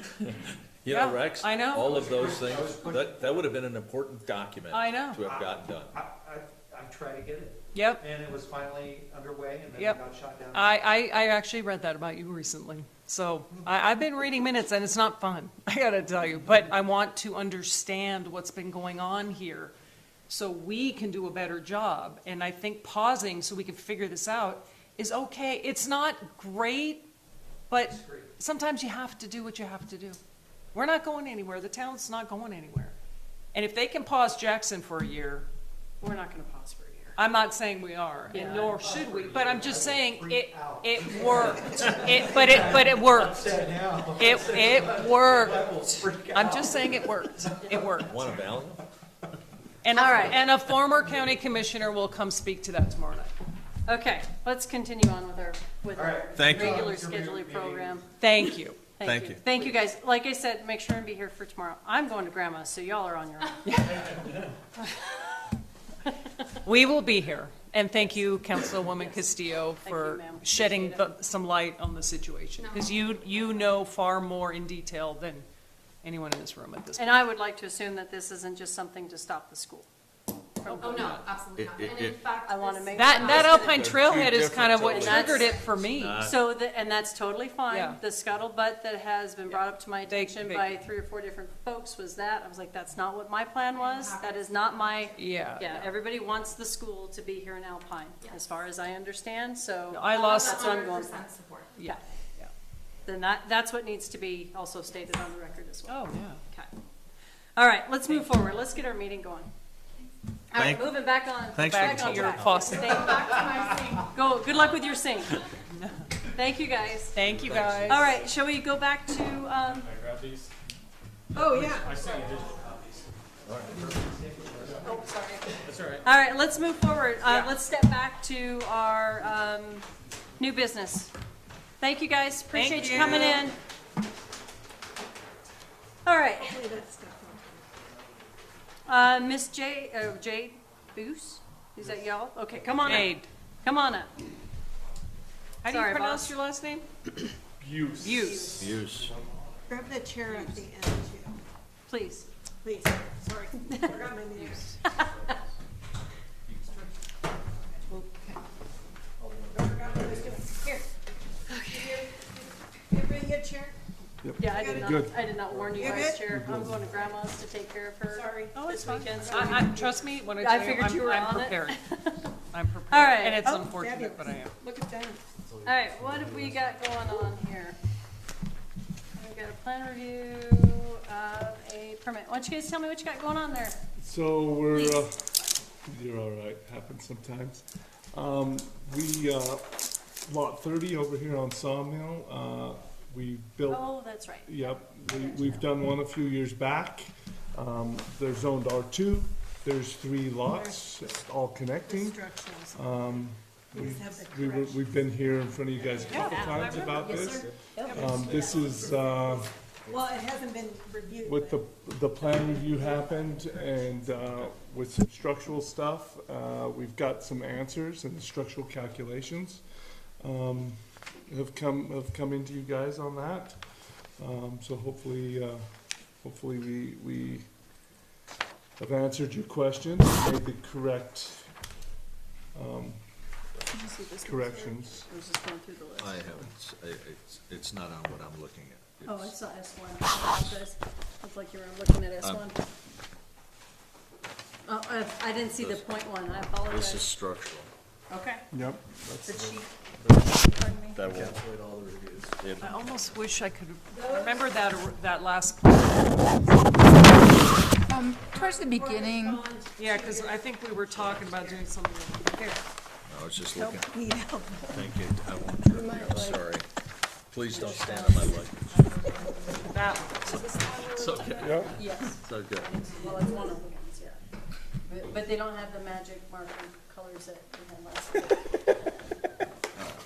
Speaker 3: You know,
Speaker 5: Yeah,
Speaker 3: Rex,
Speaker 5: I know.
Speaker 3: all of those things, that would have been an important document
Speaker 5: I know.
Speaker 3: to have gotten done.
Speaker 6: I tried to get it,
Speaker 5: Yep,
Speaker 6: and it was finally underway, and then it
Speaker 5: Yep.
Speaker 6: got shot down.
Speaker 5: I actually read that about you recently. So I've been reading minutes and it's not fun, I gotta tell you. But I want to understand what's been going on here so we can do a better job. And I think pausing so we can figure this out is okay. It's not great, but
Speaker 6: It's great.
Speaker 5: sometimes you have to do what you have to do. We're not going anywhere. The town's not going anywhere. And if they can pause Jackson for a year,
Speaker 1: We're not gonna pause for a year.
Speaker 5: I'm not saying we are,
Speaker 1: Yeah.
Speaker 5: and nor should we, but I'm just saying it worked. But it worked. It worked. I'm just saying it worked. It worked.
Speaker 3: Want a Valium?
Speaker 5: And,
Speaker 1: All right.
Speaker 5: and a former county commissioner will come speak to that tomorrow night.
Speaker 1: Okay, let's continue on with our
Speaker 3: Thank you.
Speaker 1: regular scheduling program.
Speaker 5: Thank you.
Speaker 3: Thank you.
Speaker 1: Thank you, guys. Like I said, make sure and be here for tomorrow. I'm going to grandma's, so y'all are on your own.
Speaker 5: We will be here. And thank you, Councilwoman Castillo,
Speaker 1: Thank you,
Speaker 5: for
Speaker 1: ma'am.
Speaker 5: shedding
Speaker 1: Appreciate
Speaker 5: some light on the situation. Because you know far more in detail than anyone in this room at this point.
Speaker 1: And I would like to assume that this isn't just something to stop the school.
Speaker 8: Oh, no, absolutely not.
Speaker 3: It-
Speaker 8: And in
Speaker 3: it-
Speaker 8: fact,
Speaker 1: I want to make.
Speaker 5: That Alpine Trailhead is
Speaker 3: different
Speaker 5: kind of what
Speaker 3: things.
Speaker 5: triggered it for me.
Speaker 1: So, and that's totally
Speaker 5: Yeah.
Speaker 1: fine. The scuttlebutt that has been brought up to my
Speaker 5: They-
Speaker 1: attention
Speaker 5: they-
Speaker 1: by 3 or 4 different folks was that. I was like, that's not what my plan was. That is not my,
Speaker 5: Yeah.
Speaker 1: yeah, everybody wants the school to be here in Alpine, as far as I understand, so.
Speaker 5: I lost-
Speaker 1: That's what I'm going for.
Speaker 8: 100% support.
Speaker 5: Yeah.
Speaker 1: Then that's what needs to be also stated on the record as well.
Speaker 5: Oh, yeah.
Speaker 1: Okay. All right, let's move forward. Let's get our meeting going. All right,
Speaker 3: Thank-
Speaker 1: moving back on.
Speaker 3: Thanks
Speaker 1: back
Speaker 5: Back
Speaker 1: on
Speaker 5: to your
Speaker 1: track.
Speaker 5: faucet.
Speaker 1: Go, good luck with your sink. Thank you, guys.
Speaker 5: Thank you, guys.
Speaker 1: All right, shall we go back to,
Speaker 9: Can I grab these?
Speaker 2: Oh, yeah.
Speaker 9: I sent you digital copies.
Speaker 1: oh, sorry.
Speaker 9: That's all right.
Speaker 1: All right, let's move forward. Let's step back to our new business. Thank you, guys. Appreciate you
Speaker 5: you.
Speaker 1: coming in. All right. Miss Jade Boos? Is that y'all? Okay, come on up.
Speaker 5: Jade.
Speaker 1: Come on up.
Speaker 5: How do you
Speaker 1: Sorry,
Speaker 5: pronounce
Speaker 1: boss.
Speaker 5: your last name?
Speaker 9: Use.
Speaker 5: Buse.
Speaker 3: Use.
Speaker 2: Grab the chair at the end, too.
Speaker 1: Please.
Speaker 2: Please, sorry. Forgot my name. Here. Give me a chair.
Speaker 1: Yeah, I did not warn you
Speaker 2: You're
Speaker 1: guys,
Speaker 2: good?
Speaker 1: Chair. I'm going to grandma's to take care of her.
Speaker 2: Sorry.
Speaker 1: Oh, it's weekend. So
Speaker 5: Trust me, when I
Speaker 1: I
Speaker 5: tell you,
Speaker 1: figured you were
Speaker 5: I'm
Speaker 1: on it.
Speaker 5: prepared. I'm prepared.
Speaker 1: All right.
Speaker 5: And it's
Speaker 2: Oh,
Speaker 5: unfortunate,
Speaker 2: fabulous.
Speaker 5: but I am.
Speaker 2: Look at that.
Speaker 1: All right, what have we got going on here? We got a plan review of a permit. Why don't you guys tell me what you got going on there?
Speaker 11: So we're, you're all right, happens sometimes. Lot 30 over here on Sawmill, we built,
Speaker 1: Oh, that's right.
Speaker 11: yep, we've done one a few years back. They're zoned R2, there's 3 lots, all connecting. We've been here in front of you guys a couple times about this. This is,
Speaker 2: Well, it hasn't been reviewed.
Speaker 11: with the plan review happened and with some structural stuff, we've got some answers and the structural calculations have come into you guys on that. So hopefully we have answered your questions, made the correct
Speaker 1: Did you see this one, sir?
Speaker 11: corrections.
Speaker 1: I was just going through the list.
Speaker 3: I haven't, it's not on what I'm looking at.
Speaker 1: Oh, I
Speaker 3: It's-
Speaker 1: saw S1. I apologize. Looked like you were looking at S1. Oh, I didn't see the point one. I
Speaker 3: This is
Speaker 1: apologize.
Speaker 3: structural.
Speaker 1: Okay.
Speaker 11: Yep.
Speaker 1: The sheet. Pardon me.
Speaker 3: That will.
Speaker 5: I almost wish I could remember that last.
Speaker 10: Towards the beginning,
Speaker 5: Yeah, because I think we were talking about doing something. Here.
Speaker 3: I was just looking.
Speaker 2: Need help.
Speaker 3: Thank you. I won't trip you. I'm sorry. Please don't stand on my leg.
Speaker 5: That one.
Speaker 3: It's okay.
Speaker 11: Yep.
Speaker 1: Yes.
Speaker 3: It's okay.
Speaker 1: Well, it's one of the ones, yeah. But they don't have the magic marker colors that we had last year.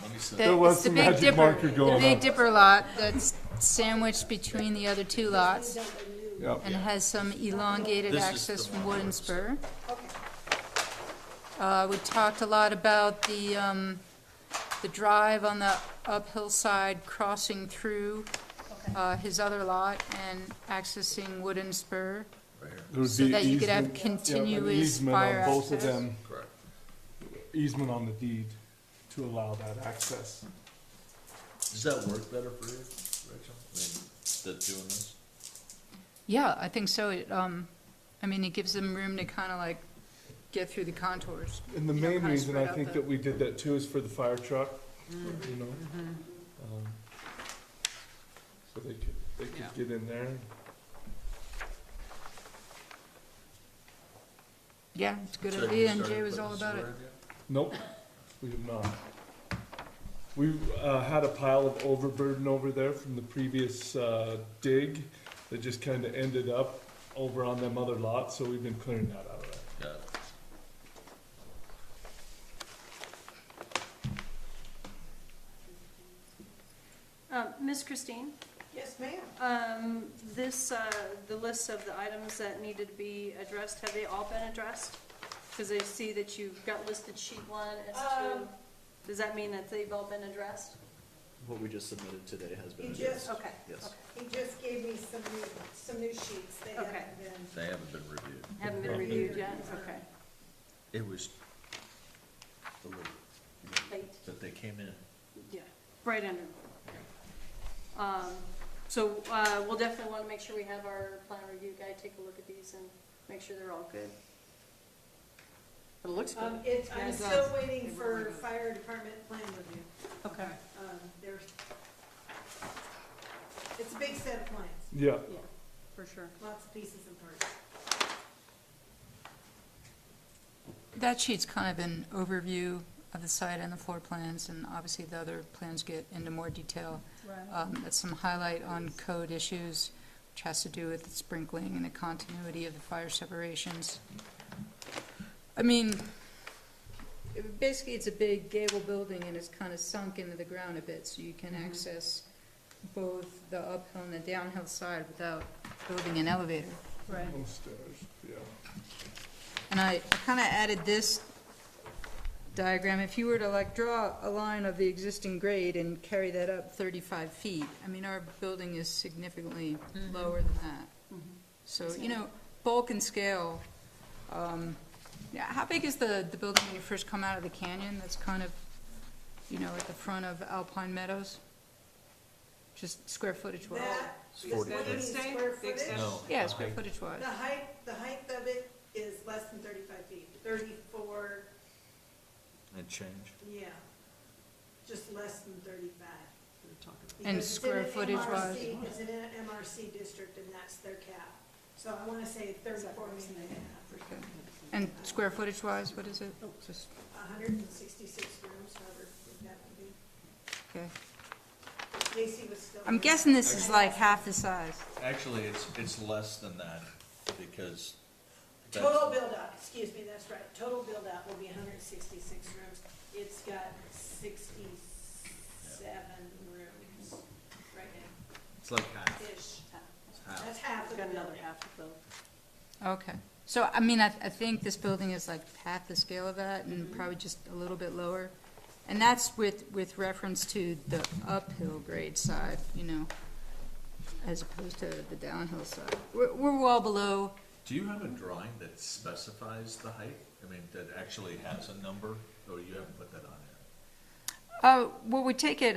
Speaker 3: Let me see.
Speaker 11: There was
Speaker 10: it's the
Speaker 11: some
Speaker 10: Big
Speaker 11: magic
Speaker 10: Dipper,
Speaker 11: marker
Speaker 10: the
Speaker 11: going
Speaker 10: Big
Speaker 11: on.
Speaker 10: Dipper lot that's sandwiched between the other 2 lots
Speaker 11: Yep.
Speaker 10: and has some elongated
Speaker 3: This is
Speaker 10: access
Speaker 3: the
Speaker 10: from
Speaker 3: one
Speaker 10: Wooden
Speaker 3: that's-
Speaker 10: Spur. We talked a lot about the drive on the uphill side crossing through his other lot and accessing Wooden Spur.
Speaker 11: There would
Speaker 10: So
Speaker 11: be
Speaker 10: that you could have
Speaker 11: easement- yeah, an
Speaker 10: continuous
Speaker 11: easement
Speaker 10: fire
Speaker 11: on both of
Speaker 10: access.
Speaker 11: them,
Speaker 3: Correct.
Speaker 11: easement on the deed to allow that access.
Speaker 3: Does that work better for you, Rachel, than doing this?
Speaker 10: Yeah, I think so. I mean, it gives them room to kind of like get through the contours.
Speaker 11: And the
Speaker 10: You know,
Speaker 11: main
Speaker 10: kinda
Speaker 11: reason
Speaker 10: spread
Speaker 11: I
Speaker 10: out
Speaker 11: think
Speaker 10: the-
Speaker 11: that we did that too is for the fire truck, you know? So they could
Speaker 5: Yeah.
Speaker 11: get in there.
Speaker 10: Yeah, it's a good
Speaker 3: So have
Speaker 10: idea,
Speaker 3: you
Speaker 10: and
Speaker 3: started
Speaker 10: Jay was
Speaker 3: putting
Speaker 10: all about
Speaker 3: sewer
Speaker 10: it.
Speaker 3: in yet?
Speaker 11: Nope, we have not. We had a pile of overburden over there from the previous dig that just kind of ended up over on them other lots, so we've been clearing that out of there.
Speaker 3: Got it.
Speaker 1: Ms. Christine,
Speaker 2: Yes, ma'am.
Speaker 1: the list of the items that needed to be addressed, have they all been addressed? Because I see that you've got listed sheet 1 as 2. Does that mean that they've all been addressed?
Speaker 12: What we just submitted today has been
Speaker 2: You
Speaker 12: addressed.
Speaker 2: just,
Speaker 1: Okay.
Speaker 12: Yes.
Speaker 2: he just gave me some new sheets. They
Speaker 1: Okay.
Speaker 2: haven't been.
Speaker 3: They haven't been reviewed.
Speaker 1: Haven't been reviewed yet? Okay.
Speaker 3: It was a little,
Speaker 1: Late.
Speaker 3: but they came in.
Speaker 1: Yeah, right under. So, we'll definitely wanna make sure we have our plan review guy take a look at these and make sure they're all good. But it looks good.
Speaker 2: I'm
Speaker 1: it
Speaker 2: still
Speaker 1: does.
Speaker 2: waiting
Speaker 5: It
Speaker 2: for
Speaker 5: really does.
Speaker 2: fire department plan review.
Speaker 1: Okay,
Speaker 2: There's, it's a big set of plans,
Speaker 11: Yeah,
Speaker 1: yeah, for sure.
Speaker 2: lots of pieces and parts.
Speaker 10: That sheet's kind of an overview of the site and the floor plans, and obviously the other plans get into more detail.
Speaker 1: Right.
Speaker 10: That's some highlight on code issues, which has to do with the sprinkling and the continuity of the fire separations. I mean, basically, it's a big gable building, and it's kind of sunk into the ground a bit, so you can access both the uphill and the downhill side without building an elevator.
Speaker 1: Right.
Speaker 11: downstairs, yeah.
Speaker 10: And I kind of added this diagram. If you were to like draw a line of the existing grade and carry that up 35 feet, I mean, our building is significantly lower than that. So, you know, bulk and scale, yeah, how big is the building when you first come out of the canyon? That's kind of, you know, at the front of Alpine Meadows? Just square footage wise?
Speaker 2: That,
Speaker 3: It's
Speaker 2: is
Speaker 3: 40
Speaker 2: what you mean,
Speaker 5: feet.
Speaker 2: square
Speaker 5: The
Speaker 2: footage?
Speaker 5: extent.
Speaker 3: No.
Speaker 10: Yeah, square footage wise.
Speaker 2: The height of it is less than 35 feet, 34,
Speaker 3: And change.
Speaker 2: yeah, just less than 35.
Speaker 10: And
Speaker 2: Because it's in
Speaker 10: square
Speaker 2: an
Speaker 10: footage wise?
Speaker 2: MRC It's in an MRC district, and that's their cap. So I want to say 34 and a half,
Speaker 10: And square footage wise, what is it? Just,
Speaker 2: 166 rooms, however that would be.
Speaker 10: okay.
Speaker 2: Casey was still.
Speaker 10: I'm guessing this is like half the size.
Speaker 3: Actually, it's less than that, because that's,
Speaker 2: Total build-out, excuse me, that's right. Total build-out will be 166 rooms. It's got 67 rooms right
Speaker 3: it's like half,
Speaker 2: now-ish.
Speaker 3: it's half.
Speaker 2: That's half of the
Speaker 1: Got another
Speaker 2: building.
Speaker 1: half of the.
Speaker 10: Okay. So, I mean, I think this building is like half the scale of that and probably just a little bit lower. And that's with reference to the uphill grade side, you know, as opposed to the downhill side. We're well below,
Speaker 3: Do you have a drawing that specifies the height? I mean, that actually has a number, or you haven't put that on there?
Speaker 10: well, we take it,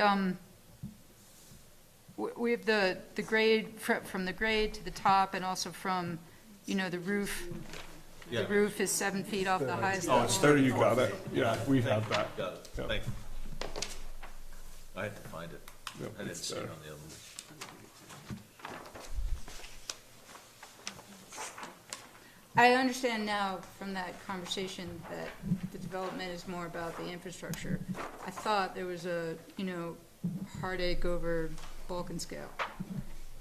Speaker 10: we have the grade, from the grade to the top and also from, you know, the roof. The
Speaker 3: Yeah.
Speaker 10: roof is 7 feet off the highest
Speaker 11: Oh,
Speaker 10: level.
Speaker 11: it's 30, you got it. Yeah, we have that.
Speaker 3: Got it,
Speaker 11: Yeah.
Speaker 3: thank you. I had to find it.
Speaker 11: Yep,
Speaker 3: I didn't
Speaker 11: it's
Speaker 3: see it
Speaker 11: there.
Speaker 3: on the other list.
Speaker 10: I understand now from that conversation that the development is more about the infrastructure. I thought there was a, you know, heartache over bulk and scale.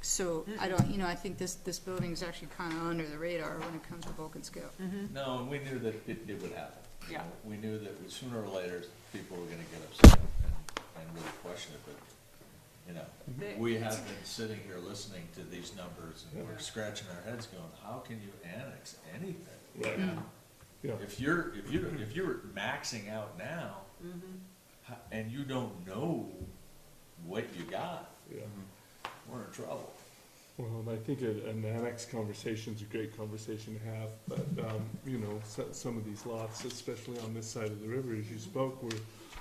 Speaker 10: So I don't, you know, I think this building is actually kind of under the radar when it comes to bulk and scale.
Speaker 3: No, and we knew that it would happen. You
Speaker 1: Yeah.
Speaker 3: know, we knew that sooner or later, people were gonna get upset and really question it, but, you know,
Speaker 5: They-
Speaker 3: we have been sitting here listening to these numbers, and we're scratching our heads going, how can you annex anything?
Speaker 11: Right. Yeah.
Speaker 3: If you're maxing out now, and you don't know what you got,
Speaker 11: Yeah.
Speaker 3: we're in trouble.
Speaker 11: Well, and I think an annex conversation's a great conversation to have, but, you know, some of these lots, especially on this side of the river, as you spoke, were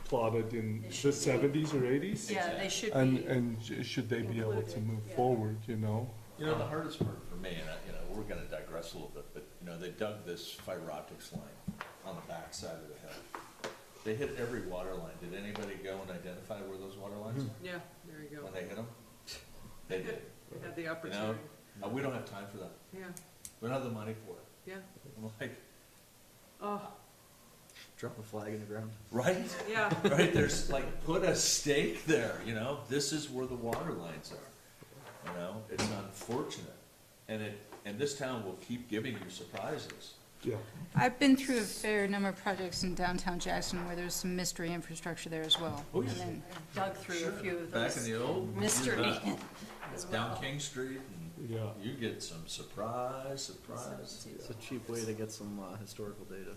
Speaker 11: plotted in the 70s or 80s.
Speaker 1: Yeah, they should
Speaker 11: And,
Speaker 1: be.
Speaker 11: and should they be able to
Speaker 1: included,
Speaker 11: move
Speaker 1: yeah.
Speaker 11: forward, you know?
Speaker 3: You know, the hardest part for me, and you know, we're gonna digress a little bit, but, you know, they dug this fiber optics line on the back side of the hill. They hit every water line. Did anybody go and identify where those water lines are
Speaker 5: Yeah, there you go.
Speaker 3: when they hit them? They did,
Speaker 5: Had the
Speaker 3: you know?
Speaker 5: opportunity.
Speaker 3: We don't have time for that.
Speaker 5: Yeah,
Speaker 3: We don't have the money for it.
Speaker 5: yeah.
Speaker 3: I'm like,
Speaker 5: Oh,
Speaker 12: Drop a flag in the ground.
Speaker 3: Right?
Speaker 5: yeah.
Speaker 3: Right, there's like, put a stake there, you know, this is where the water lines are. You know, it's unfortunate. And this town will keep giving you surprises.
Speaker 11: Yeah.
Speaker 10: I've been through a fair number of projects in downtown Jackson where there's some mystery infrastructure there as well.
Speaker 3: Oh, yeah.
Speaker 10: And then,
Speaker 1: Dug through a few of
Speaker 3: Back in
Speaker 1: those
Speaker 3: the old.
Speaker 1: mystery.
Speaker 3: It's down King Street and
Speaker 11: Yeah.
Speaker 3: you get some surprise.
Speaker 12: It's a cheap way to get some historical data.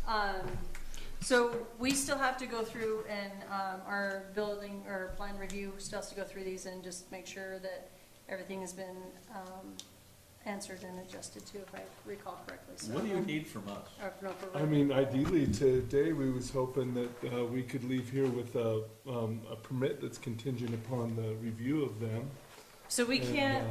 Speaker 3: Yeah.
Speaker 1: So we still have to go through and, our building or plan review still has to go through these and just make sure that everything has been, answered and adjusted to, if I recall correctly, so.
Speaker 3: What do you need from us?
Speaker 1: No, for
Speaker 11: I mean, ideally today, we was hoping that we could leave here with a permit that's contingent upon the review of them.
Speaker 1: So we
Speaker 11: And,
Speaker 1: can't,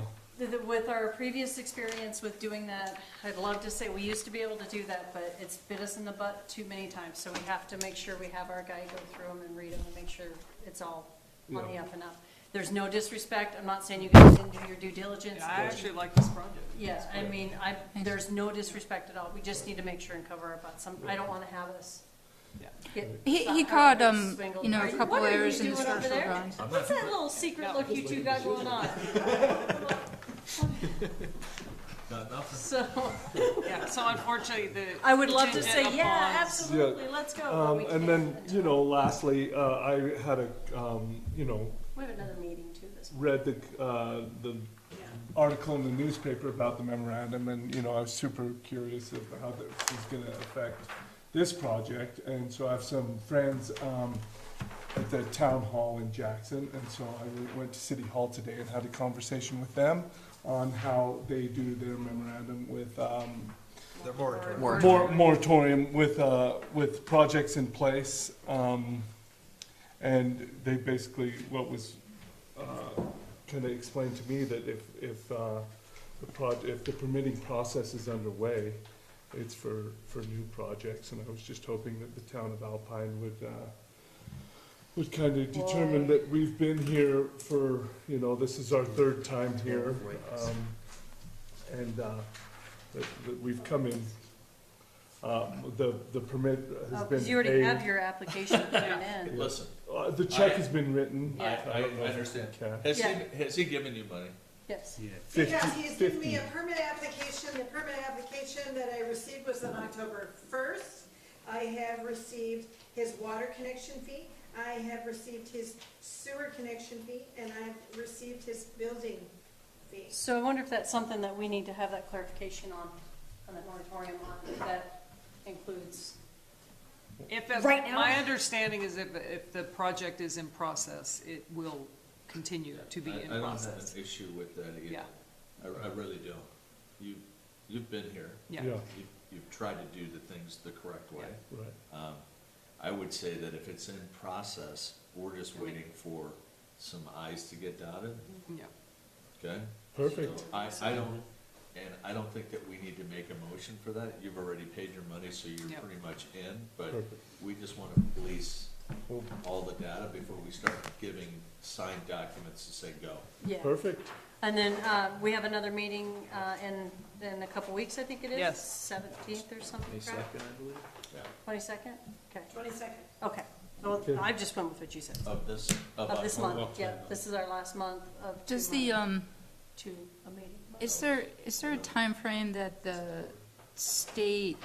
Speaker 1: with our previous experience with doing that, I'd love to say we used to be able to do that, but it's bit us in the butt too many times. So we have to make sure we have our guy go through them and read them and make sure it's all on the
Speaker 11: Yeah.
Speaker 1: up and up. There's no disrespect, I'm not saying you guys didn't do your due diligence.
Speaker 5: I actually like this project.
Speaker 1: Yeah, I mean, there's no disrespect at all. We just need to make sure and cover our butts. I don't wanna have us
Speaker 5: Yeah.
Speaker 1: get.
Speaker 10: he caught,
Speaker 1: swingled.
Speaker 10: you know, a couple
Speaker 1: What are you
Speaker 10: errors in the
Speaker 1: doing over
Speaker 10: structural
Speaker 1: there?
Speaker 10: drawings.
Speaker 1: What's that little secret look you two got going on?
Speaker 3: Got nothing?
Speaker 1: So,
Speaker 5: Yeah, so unfortunately,
Speaker 1: I would love to say,
Speaker 5: contingent
Speaker 1: yeah,
Speaker 5: upon-
Speaker 1: absolutely, let's go. but we
Speaker 11: And
Speaker 1: can't
Speaker 11: then,
Speaker 1: until-
Speaker 11: you know, lastly, I had a, you know,
Speaker 1: We have another meeting too this month.
Speaker 11: read the article in the newspaper about the memorandum, and, you know, I was super curious of how this is gonna affect this project, and so I have some friends, at the town hall in Jackson, and so I went to City Hall today and had a conversation with them on how they do their memorandum with,
Speaker 7: They're moratorium.
Speaker 11: moratorium with projects in place. And they basically, what was, kinda explained to me that if the permitting process is underway, it's for new projects, and I was just hoping that the town of Alpine would kind of determine that we've been here for, you know, this is our third time here. And that we've come in, the permit has been
Speaker 1: Because you already have
Speaker 11: paid.
Speaker 1: your application put in.
Speaker 3: Listen,
Speaker 11: The check has been written.
Speaker 1: Yeah.
Speaker 3: I
Speaker 11: don't know if
Speaker 3: understand.
Speaker 11: it's cash.
Speaker 3: Has he given you money?
Speaker 1: Yes.
Speaker 2: Because he's given me a permit application, the permit application that I received was on October 1st. I have received his water connection fee, I have received his sewer connection fee, and I've received his building fee.
Speaker 1: So I wonder if that's something that we need to have that clarification on that moratorium on, if that includes. Right now?
Speaker 5: My understanding is if the project is in process, it will continue to be in
Speaker 3: I don't have
Speaker 5: process.
Speaker 3: an issue with that either.
Speaker 5: Yeah.
Speaker 3: I really don't. You've been here.
Speaker 5: Yeah.
Speaker 3: You've tried to do the things the correct way.
Speaker 11: Right.
Speaker 3: I would say that if it's in process, we're just waiting for some i's to get dotted,
Speaker 5: Yeah.
Speaker 3: okay?
Speaker 11: Perfect.
Speaker 3: So I don't think that we need to make a motion for that. You've already paid your money, so you're
Speaker 5: Yeah.
Speaker 3: pretty much in, but
Speaker 11: Perfect.
Speaker 3: we just wanna police
Speaker 11: Well,
Speaker 3: all the data before we start giving signed documents to say go.
Speaker 1: Yeah.
Speaker 11: Perfect.
Speaker 1: And then, we have another meeting, in a couple weeks, I think it is?
Speaker 5: Yes.
Speaker 1: 17th or something,
Speaker 12: May
Speaker 1: correct?
Speaker 12: 2nd, I believe.
Speaker 1: 22nd? Okay,
Speaker 2: 22nd.
Speaker 1: okay. Well,
Speaker 11: Okay.
Speaker 1: I just went with what you said.
Speaker 3: Of this
Speaker 1: Of this
Speaker 3: October.
Speaker 1: month, yeah. This is our last month of
Speaker 10: Does
Speaker 1: 2
Speaker 10: the,
Speaker 1: months to a meeting.
Speaker 10: is there a time frame that the state,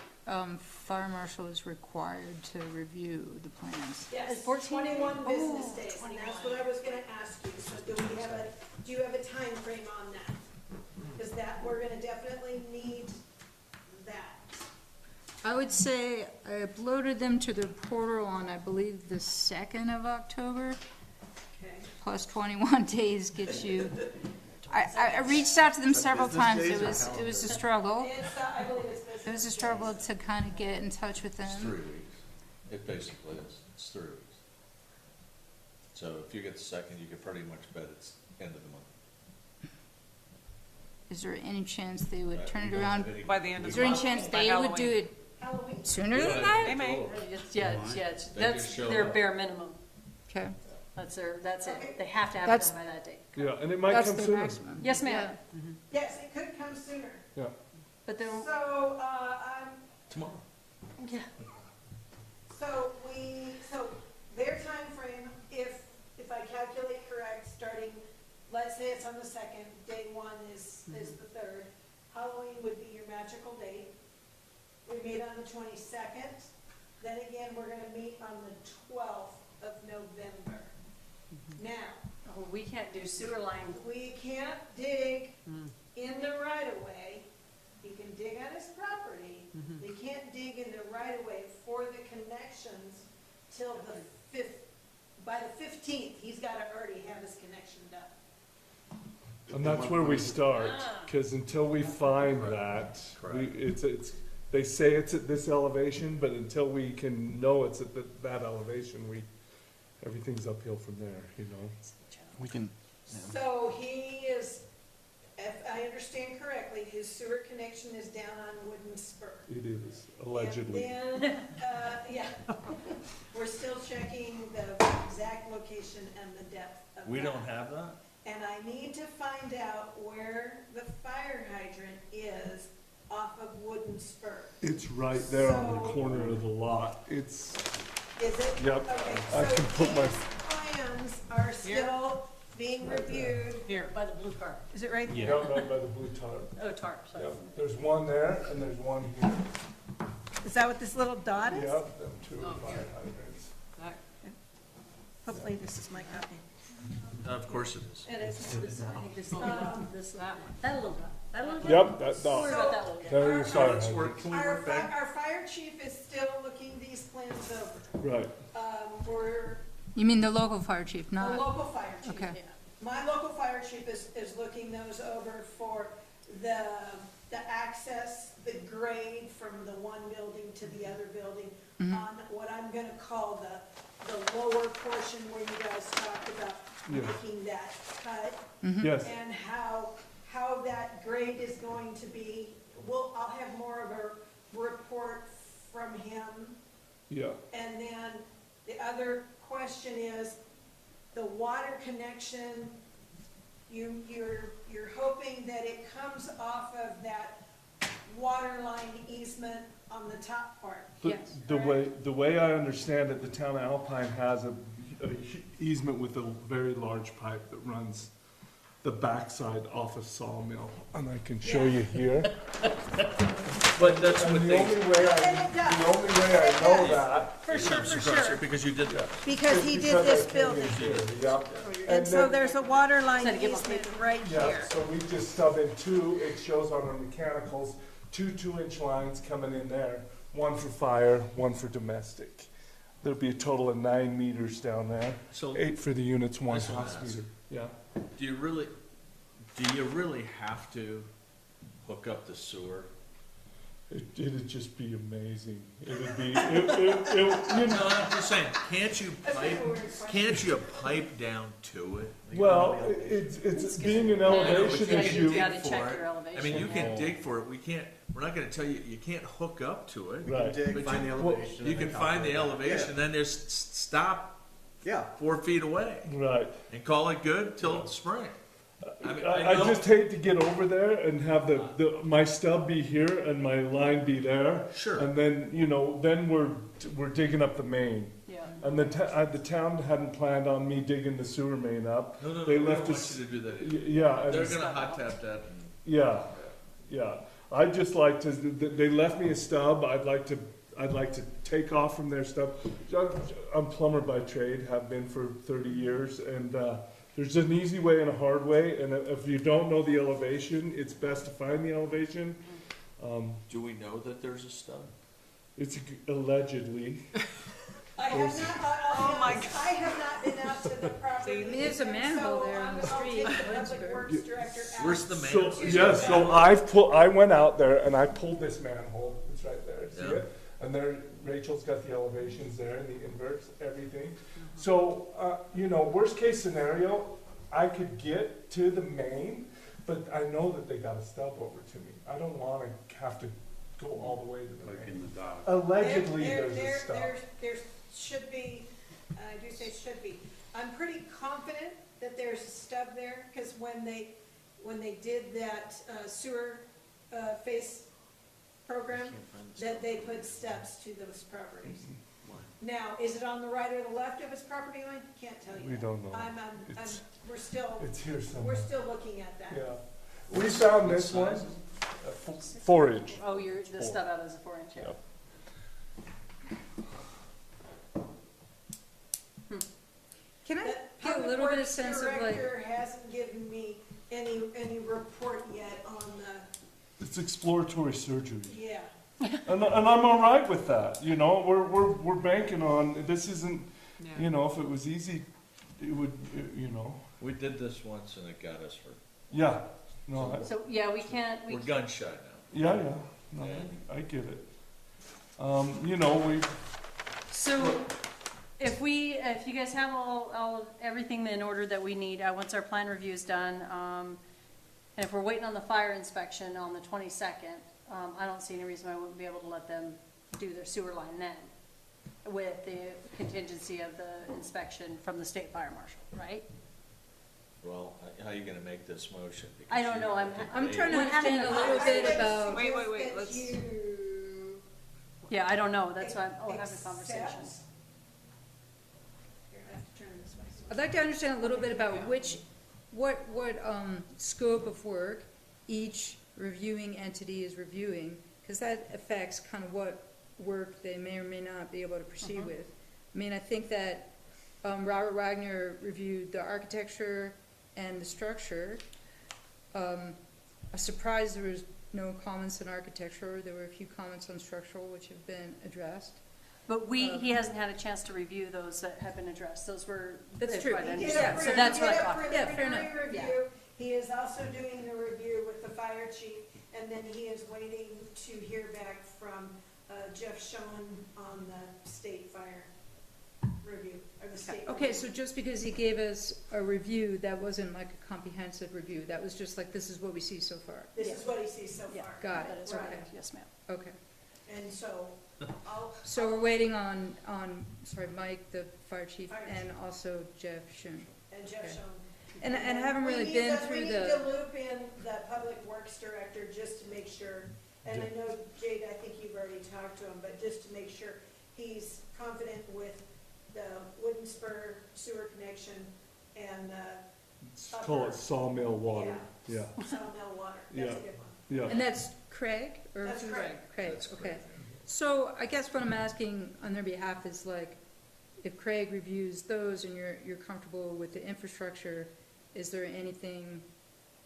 Speaker 10: fire marshal is required to review the plans?
Speaker 2: Yes,
Speaker 1: 14 days?
Speaker 2: 21 business
Speaker 1: Oh,
Speaker 2: days, and
Speaker 1: 21.
Speaker 2: that's what I was gonna ask you, so do you have a time frame on that? Because that, we're gonna definitely need that.
Speaker 10: I would say I uploaded them to the portal on, I believe, the 2nd of October,
Speaker 2: Okay.
Speaker 10: plus 21 days gets you. I reached out to them several times, it was a struggle.
Speaker 2: It's, I believe it's business.
Speaker 10: It was a struggle to kind of get in touch with
Speaker 3: It's 3
Speaker 10: them.
Speaker 3: weeks. It basically is. It's 3 weeks. So if you get the second, you can pretty much bet it's end of the month.
Speaker 10: Is there any chance they would turn it
Speaker 3: We don't
Speaker 10: around?
Speaker 3: have any-
Speaker 5: By the end of
Speaker 10: Is
Speaker 5: the
Speaker 10: there any
Speaker 5: month,
Speaker 10: chance
Speaker 5: by
Speaker 10: they would do
Speaker 5: Halloween.
Speaker 10: it
Speaker 2: Halloween.
Speaker 10: sooner
Speaker 3: We
Speaker 10: than
Speaker 3: don't
Speaker 10: that?
Speaker 5: They may.
Speaker 1: Yeah,
Speaker 3: They
Speaker 1: that's
Speaker 3: just show
Speaker 1: their
Speaker 3: up.
Speaker 1: bare minimum.
Speaker 10: Okay,
Speaker 1: That's it. They have to have it
Speaker 10: That's-
Speaker 1: done by that date.
Speaker 11: Yeah, and it might
Speaker 10: that's
Speaker 11: come
Speaker 10: the
Speaker 11: sooner.
Speaker 10: maximum.
Speaker 1: Yes, ma'am.
Speaker 2: Yes, it could come sooner.
Speaker 11: Yeah.
Speaker 1: but then,
Speaker 2: So,
Speaker 3: Tomorrow.
Speaker 1: yeah,
Speaker 2: so their time frame, if I calculate correct, starting, let's say it's on the 2nd, day 1 is the 3rd. Halloween would be your magical date. We meet on the 22nd. Then again, we're gonna meet on the 12th of November. Now,
Speaker 1: oh, we can't do sewer line.
Speaker 2: we can't dig in the right-of-way. He can dig on his property. They can't dig in the right-of-way for the connections till the 5th. By the 15th, he's gotta already have his connection done.
Speaker 11: And that's where we start, because until we find that, they say it's at this elevation, but until we can know it's at that elevation, everything's uphill from there, you know?
Speaker 12: We can,
Speaker 2: So he is, if I understand correctly, his sewer connection is down on Wooden Spur.
Speaker 11: It is, allegedly.
Speaker 2: And then, yeah, we're still checking the exact location and the depth of
Speaker 3: We
Speaker 2: that.
Speaker 3: don't have that?
Speaker 2: And I need to find out where the fire hydrant is off of Wooden Spur.
Speaker 11: It's right there on the
Speaker 2: So-
Speaker 11: corner of the lot. It's,
Speaker 2: Is it?
Speaker 11: Yep.
Speaker 2: Okay,
Speaker 11: I
Speaker 2: so
Speaker 11: can put my-
Speaker 2: these plans are still being reviewed.
Speaker 1: Here, by the blue car.
Speaker 2: Is it right?
Speaker 11: yeah, right by the blue tarp.
Speaker 1: Oh, tarp, sorry.
Speaker 11: Yep, there's one there and there's one here.
Speaker 2: Is that what this little dot is?
Speaker 11: Yep, them two
Speaker 1: Oh,
Speaker 11: are fire
Speaker 1: here.
Speaker 11: hydrants.
Speaker 2: Hopefully this is my copy.
Speaker 3: Of course it is.
Speaker 2: It is.
Speaker 1: This, I think this little, this, that one, that little dot, that little dot?
Speaker 11: Yep, that
Speaker 1: Don't worry
Speaker 11: dot.
Speaker 1: about that little dot.
Speaker 11: There you fire
Speaker 3: Let's
Speaker 11: hydrant.
Speaker 3: work, can we work back?
Speaker 2: Our fire chief is still looking these plans over.
Speaker 11: Right.
Speaker 2: We're,
Speaker 10: You mean the local fire chief,
Speaker 2: the
Speaker 10: not,
Speaker 2: local fire chief.
Speaker 10: okay.
Speaker 1: Yeah.
Speaker 2: My local fire chief is looking those over for the access, the grade from the one building to the other building on what I'm gonna call the lower portion where you guys talked about
Speaker 11: Yeah.
Speaker 2: making that cut.
Speaker 11: Yes,
Speaker 2: And how that grade is going to be. I'll have more of a report from him.
Speaker 11: yeah.
Speaker 2: And then the other question is, the water connection, you're hoping that it comes off of that water line easement on the top part.
Speaker 1: Yes.
Speaker 11: The way I understand it, the town of Alpine has a easement with a very large pipe that runs the backside off of Sawmill, and I can show you here.
Speaker 3: But that's
Speaker 11: And
Speaker 3: what
Speaker 11: the
Speaker 3: they.
Speaker 11: only way I know that
Speaker 2: For sure, for
Speaker 3: Across
Speaker 2: sure,
Speaker 3: it Because you did that.
Speaker 2: because he
Speaker 11: is
Speaker 2: did
Speaker 11: because
Speaker 2: this
Speaker 11: I came in
Speaker 2: building.
Speaker 11: here, Yep.
Speaker 2: And so
Speaker 11: then-
Speaker 2: there's a water line
Speaker 1: Instead of giving
Speaker 2: easement right
Speaker 11: Yeah,
Speaker 2: here.
Speaker 11: so we just sub in two, it shows on our mechanicals, two 2-inch lines coming in there, one for fire, one for domestic. There'll be a total of 9 meters down there,
Speaker 3: So
Speaker 11: 8 for the units, 1
Speaker 3: That's what I
Speaker 11: house
Speaker 3: asked.
Speaker 11: meter. Yeah.
Speaker 3: do you really have to hook up the sewer?
Speaker 11: It'd just be amazing. It'd be, you
Speaker 3: No,
Speaker 11: know,
Speaker 3: I'm just saying, can't you pipe down to it?
Speaker 11: well, it's being an elevation
Speaker 3: You can
Speaker 11: issue.
Speaker 3: dig
Speaker 1: gotta
Speaker 3: for
Speaker 1: check
Speaker 3: it.
Speaker 1: your elevation.
Speaker 3: I mean, you can
Speaker 11: Oh.
Speaker 3: dig for it, we're not gonna tell you, you can't hook up to it.
Speaker 11: Right.
Speaker 3: But
Speaker 12: find the
Speaker 11: well,
Speaker 12: elevation.
Speaker 3: You can find the elevation, then there's stop
Speaker 12: Yeah.
Speaker 3: 4 feet away
Speaker 11: Right.
Speaker 3: and call it good till spring. I mean,
Speaker 11: I
Speaker 3: know-
Speaker 11: just hate to get over there and have my stub be here and my line be there.
Speaker 3: Sure.
Speaker 11: And then, then we're digging up the main.
Speaker 1: Yeah.
Speaker 11: And the town hadn't planned on me digging the sewer main up.
Speaker 3: No,
Speaker 11: They
Speaker 3: we
Speaker 11: left
Speaker 3: don't
Speaker 11: us-
Speaker 3: want you to do that.
Speaker 11: Yeah,
Speaker 3: They're
Speaker 11: and,
Speaker 3: gonna hot tap that.
Speaker 11: yeah, yeah. I'd just like to, they left me a stub, I'd like to take off from their stub. I'm plumber by trade, have been for 30 years, and, there's an easy way and a hard way, and if you don't know the elevation, it's best to find the elevation.
Speaker 3: Do we know that there's a stub?
Speaker 11: It's allegedly,
Speaker 2: I have not, I'll be honest, I have not been out to the property.
Speaker 10: I mean, there's a manhole there on the street in
Speaker 2: I'll take the public
Speaker 10: Winsburg.
Speaker 2: works director out.
Speaker 3: Where's the
Speaker 11: so,
Speaker 3: man?
Speaker 11: yes, so I went out there and I pulled this manhole, it's right there, see
Speaker 3: Yeah.
Speaker 11: it? And there, Rachel's got the elevations there and the inverts, everything. So, worst case scenario, I could get to the main, but I know that they got a stub over to me. I don't wanna have to go all the way to the main. Allegedly, there's a stub.
Speaker 2: There should be, I do say should be. I'm pretty confident that there's a stub there, because when they did that sewer face program, that they put steps to those properties. Now, is it on the right or the left of his property line? Can't tell you.
Speaker 11: We don't know.
Speaker 2: I'm, we're still,
Speaker 11: It's here somewhere.
Speaker 2: we're still looking at that.
Speaker 11: Yeah. We found this one, 4-inch.
Speaker 1: Oh, you're, the stub out is a 4-inch, yeah.
Speaker 11: Yep.
Speaker 10: Can I
Speaker 2: That
Speaker 10: get a
Speaker 2: Public
Speaker 10: little bit of
Speaker 2: Works
Speaker 10: sense of like,
Speaker 2: Director hasn't given me any report yet on
Speaker 11: It's exploratory surgery.
Speaker 2: yeah.
Speaker 11: And I'm all right with that, you know, we're banking on, this isn't, you know, if it was easy, it would, you know,
Speaker 3: We did this once and it got us hurt.
Speaker 11: yeah, no,
Speaker 1: So, yeah, we can't,
Speaker 3: We're gun shy now.
Speaker 11: yeah, no, I get it. You know,
Speaker 1: so if you guys have everything in order that we need, once our plan review is done, and if we're waiting on the fire inspection on the 22nd, I don't see any reason why I wouldn't be able to let them do their sewer line then, with the contingency of the inspection from the state fire marshal, right?
Speaker 3: Well, how are you gonna make this motion? Because
Speaker 1: I don't
Speaker 3: you
Speaker 1: know,
Speaker 3: have to
Speaker 10: I'm
Speaker 3: debate
Speaker 10: trying to
Speaker 3: it.
Speaker 10: understand a little bit about,
Speaker 5: Wait, let's,
Speaker 1: Yeah, I don't know, that's why I'll have a conversation.
Speaker 2: Here, I have to turn this way.
Speaker 10: I'd like to understand a little bit about what scope of work each reviewing entity is reviewing, because that affects kind of what work they may or may not be able to proceed with. I mean, I think that, Robert Wagner reviewed the architecture and the structure. I'm surprised there was no comments on architecture. There were a few comments on structural, which have been addressed.
Speaker 1: But he hasn't had a chance to review those that have been addressed, those were.
Speaker 10: That's true.
Speaker 1: I
Speaker 2: He did
Speaker 1: understand.
Speaker 2: a
Speaker 1: So that's what I
Speaker 2: pre-
Speaker 1: thought.
Speaker 10: Yeah, fair enough.
Speaker 2: preliminary review. He is also doing the review with the fire chief, and then he is waiting to hear back from Jeff Schoen on the state fire review, or the state.
Speaker 10: Okay,
Speaker 2: review.
Speaker 10: so just because he gave us a review, that wasn't like a comprehensive review, that was just like, this is what we see so far.
Speaker 2: This is what he sees so
Speaker 1: Yeah.
Speaker 2: far.
Speaker 10: Got
Speaker 1: That
Speaker 10: it,
Speaker 1: is
Speaker 2: Right.
Speaker 1: okay, yes, ma'am.
Speaker 10: okay.
Speaker 2: And so,
Speaker 10: So we're waiting on, sorry, Mike, the fire chief,
Speaker 2: Fire
Speaker 10: and
Speaker 2: chief.
Speaker 10: also Jeff Schoen.
Speaker 2: and Jeff
Speaker 10: Okay.
Speaker 2: Schoen.
Speaker 10: And I haven't
Speaker 2: We
Speaker 10: really
Speaker 2: need
Speaker 10: been
Speaker 2: to-
Speaker 10: through
Speaker 2: We need
Speaker 10: the,
Speaker 2: to loop in the public works director just to make sure, and I know Jade, I think you've already talked to him, but just to make sure he's confident with the Wooden Spur sewer connection and the
Speaker 11: call it sawmill water, yeah,
Speaker 2: sawmill water. That's a
Speaker 11: Yeah.
Speaker 2: good one.
Speaker 11: yeah.
Speaker 10: and that's Craig, or?
Speaker 2: That's Craig.
Speaker 10: Craig,
Speaker 3: That's
Speaker 10: okay.
Speaker 3: correct.
Speaker 10: So I guess what I'm asking on their behalf is like, if Craig reviews those and you're comfortable with the infrastructure, is there anything,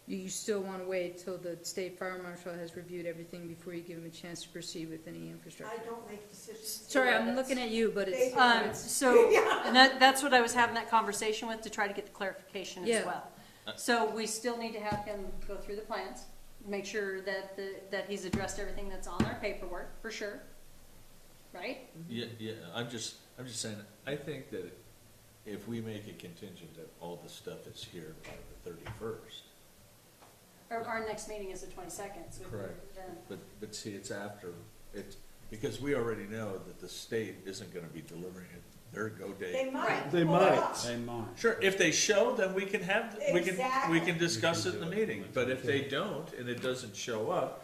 Speaker 10: you still want to wait till the state fire marshal has reviewed everything before you give him a chance to proceed with any infrastructure?
Speaker 2: I don't make decisions.
Speaker 10: Sorry, I'm looking at you, but it's,
Speaker 2: They-
Speaker 1: So, and that's what I was having that conversation with, to try to get the clarification as
Speaker 10: Yeah.
Speaker 1: well. So we still need to have him go through the plans, make sure that that he's addressed everything that's on our paperwork, for sure. Right?
Speaker 3: Yeah, I'm just saying, I think that if we make a contingent that all the stuff is here by the 31st,
Speaker 1: Our next meeting is the 22nd, so.
Speaker 3: Correct.
Speaker 1: then-
Speaker 3: but see, it's after, because we already know that the state isn't gonna be delivering it their go
Speaker 2: They
Speaker 3: date.
Speaker 2: might.
Speaker 11: They
Speaker 2: pull it
Speaker 11: might.
Speaker 2: off.
Speaker 12: They might.
Speaker 3: Sure, if they show, then we can have, we
Speaker 2: Exactly.
Speaker 3: can discuss it in the meeting, but if they don't, and it doesn't show up,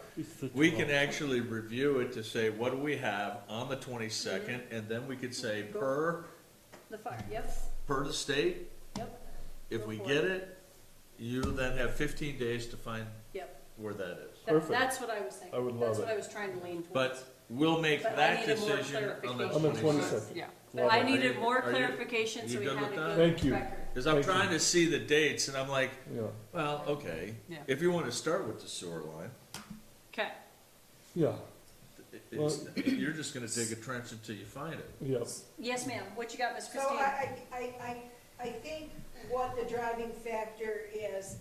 Speaker 3: we can actually review it to say, what do we have on the 22nd, and then we could say, per
Speaker 1: The fire, yep,
Speaker 3: the state,
Speaker 1: yep,
Speaker 3: if
Speaker 1: Go
Speaker 3: we
Speaker 1: for
Speaker 3: get it, you then have 15 days to find
Speaker 1: yep.
Speaker 3: where that is.
Speaker 11: Perfect.
Speaker 1: That's what I was thinking.
Speaker 11: I would love
Speaker 1: That's what
Speaker 11: it.
Speaker 1: I was trying to lean towards.
Speaker 3: But we'll make
Speaker 1: But I
Speaker 3: that
Speaker 1: needed more
Speaker 3: decision on the
Speaker 1: clarification.
Speaker 11: On the
Speaker 3: 22nd.
Speaker 11: 22nd.
Speaker 1: Yeah.
Speaker 11: Love
Speaker 1: I
Speaker 11: it.
Speaker 1: needed
Speaker 3: Are
Speaker 1: more
Speaker 3: you-
Speaker 1: clarification, so
Speaker 3: you
Speaker 1: we
Speaker 3: good
Speaker 1: had
Speaker 3: with
Speaker 1: a
Speaker 3: that?
Speaker 1: good
Speaker 11: Thank you.
Speaker 1: record.
Speaker 3: Because I'm
Speaker 11: Thank you.
Speaker 3: trying to see the dates, and I'm like,
Speaker 11: Yeah,
Speaker 3: well, okay,
Speaker 1: Yeah.
Speaker 3: if you want to start with the sewer line,
Speaker 1: Okay,
Speaker 11: yeah,
Speaker 3: you're just gonna dig a trench until you find it.
Speaker 11: yeah.
Speaker 1: yes, ma'am, what you got, Miss
Speaker 2: So
Speaker 1: Christine?
Speaker 2: I think what the driving factor is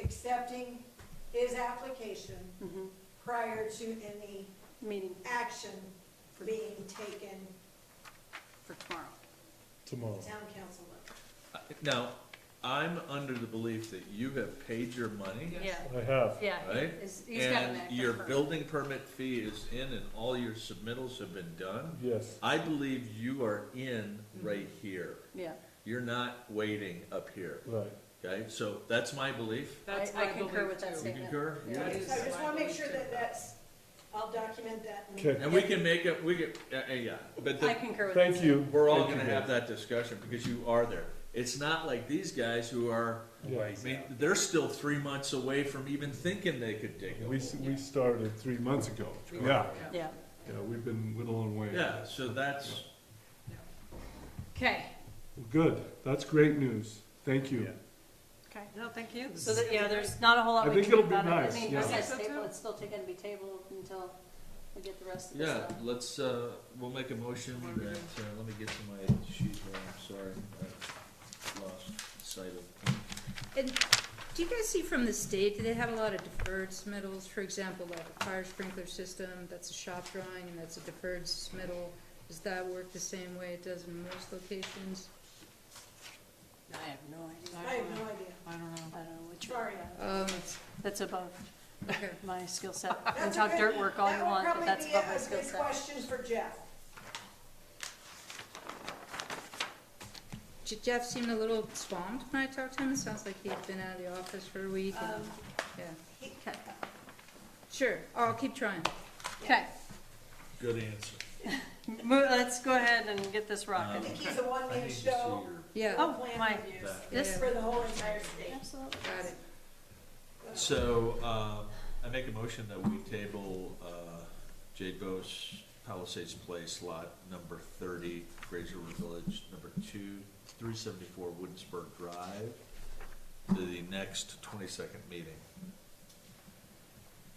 Speaker 2: accepting his application
Speaker 1: Mhm.
Speaker 2: prior to any
Speaker 1: Meeting
Speaker 2: action being taken
Speaker 1: for tomorrow.
Speaker 11: Tomorrow.
Speaker 2: town council level.
Speaker 3: Now, I'm under the belief that you have paid your money,
Speaker 1: Yeah,
Speaker 11: I have.
Speaker 1: yeah.
Speaker 3: right?
Speaker 1: He's got an
Speaker 3: And
Speaker 1: active
Speaker 3: your
Speaker 1: permit.
Speaker 3: building permit fee is in and all your submittals have been done.
Speaker 11: Yes,
Speaker 3: I believe you are in right here.
Speaker 1: Yeah,
Speaker 3: You're not waiting up here.
Speaker 11: right.
Speaker 3: Okay, so that's my belief.
Speaker 5: That's
Speaker 1: I
Speaker 5: my
Speaker 1: concur
Speaker 5: belief
Speaker 1: with that
Speaker 5: too.
Speaker 3: You
Speaker 1: statement.
Speaker 3: concur?
Speaker 5: That is
Speaker 2: So I just
Speaker 5: my
Speaker 2: wanna make
Speaker 5: belief
Speaker 2: sure
Speaker 5: too.
Speaker 2: that that's, I'll document that.
Speaker 11: Okay.
Speaker 3: And we can make it, we can, yeah, but
Speaker 1: I
Speaker 3: the,
Speaker 1: concur with that.
Speaker 11: Thank you.
Speaker 3: we're all
Speaker 11: Thank you,
Speaker 3: gonna have
Speaker 11: guys.
Speaker 3: that discussion because you are there. It's not like these guys who are,
Speaker 11: Yeah.
Speaker 3: I mean, they're still 3 months away from even thinking they could dig a
Speaker 11: We,
Speaker 3: hole.
Speaker 11: we started 3 months ago. Yeah,
Speaker 1: Yeah.
Speaker 11: yeah, we've been whittling away.
Speaker 3: Yeah, so that's,
Speaker 1: Okay,
Speaker 11: Good, that's great news. Thank you.
Speaker 1: okay.
Speaker 5: No, thank you.
Speaker 1: So that, yeah, there's not a whole lot
Speaker 11: I
Speaker 1: we
Speaker 11: think
Speaker 1: can do
Speaker 11: it'll be
Speaker 1: about it.
Speaker 11: nice,
Speaker 1: I mean,
Speaker 11: yeah.
Speaker 1: besides
Speaker 5: I think so
Speaker 1: table,
Speaker 5: too.
Speaker 1: it's still gonna be tabled until we get the rest of the
Speaker 3: yeah,
Speaker 1: stuff.
Speaker 3: let's, we'll make a motion that, let me get to my sheet here, I'm sorry. I lost sight of.
Speaker 10: And do you guys see from the state, do they have a lot of deferred submittals? For example, like a fire sprinkler system, that's a shop drawing and that's a deferred submittal. Does that work the same way it does in most locations?
Speaker 1: I have no idea.
Speaker 2: I have no idea.
Speaker 5: I don't know.
Speaker 1: I don't know which
Speaker 2: Sorry.
Speaker 1: one. That's above
Speaker 10: Okay.
Speaker 1: my skill set. You can
Speaker 2: That's
Speaker 1: talk
Speaker 2: okay.
Speaker 1: dirt work all you want, but that's above my skill
Speaker 2: That would probably be a
Speaker 1: set.
Speaker 2: good question for Jeff.
Speaker 10: Jeff seemed a little swamped when I talked to him. It sounds like he had been out of the office for a week and, yeah.
Speaker 1: Okay.
Speaker 10: Sure, I'll keep trying.
Speaker 1: Okay,
Speaker 3: Good answer.
Speaker 1: let's go ahead and get this
Speaker 2: I
Speaker 1: rocking.
Speaker 2: think he's a
Speaker 3: I
Speaker 2: one-man
Speaker 3: need to see
Speaker 2: show.
Speaker 3: your,
Speaker 10: Yeah,
Speaker 1: Oh,
Speaker 2: Plan
Speaker 1: my,
Speaker 2: reviews
Speaker 1: this,
Speaker 2: for the whole entire state.
Speaker 1: absolutely.
Speaker 10: got it.
Speaker 3: so, I make a motion that we table, Jade Bose Palisades Place, lot number 30, Fraser Village, number 374 Woodensburg Drive, to the next 22nd meeting.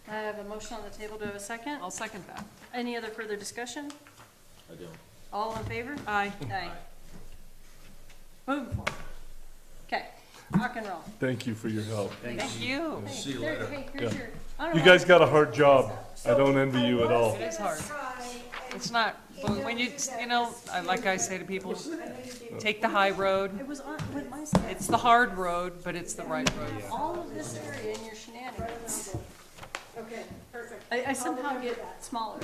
Speaker 1: I have a motion on the table. Do I have a second?
Speaker 5: I'll second that.
Speaker 1: Any other further discussion?
Speaker 3: I don't.
Speaker 1: All in favor?
Speaker 5: Aye.
Speaker 1: Aye. Moving forward. Okay, rock and roll.
Speaker 11: Thank you for your help.
Speaker 5: Thank you.
Speaker 1: Hey,
Speaker 3: See you
Speaker 1: there-
Speaker 3: later.
Speaker 1: Hey, here's
Speaker 11: Yeah.
Speaker 1: your. I don't
Speaker 11: You
Speaker 1: know
Speaker 11: guys
Speaker 1: why-
Speaker 11: got a hard job. I don't envy you at all.
Speaker 5: It is hard.
Speaker 2: Try
Speaker 5: It's not, but when you, like I say to people, take the high road.
Speaker 1: It was on, with my side.
Speaker 5: It's the hard road, but it's the right road.
Speaker 1: All of this area in your shenanigans.
Speaker 2: Okay, perfect.
Speaker 1: I somehow get smaller.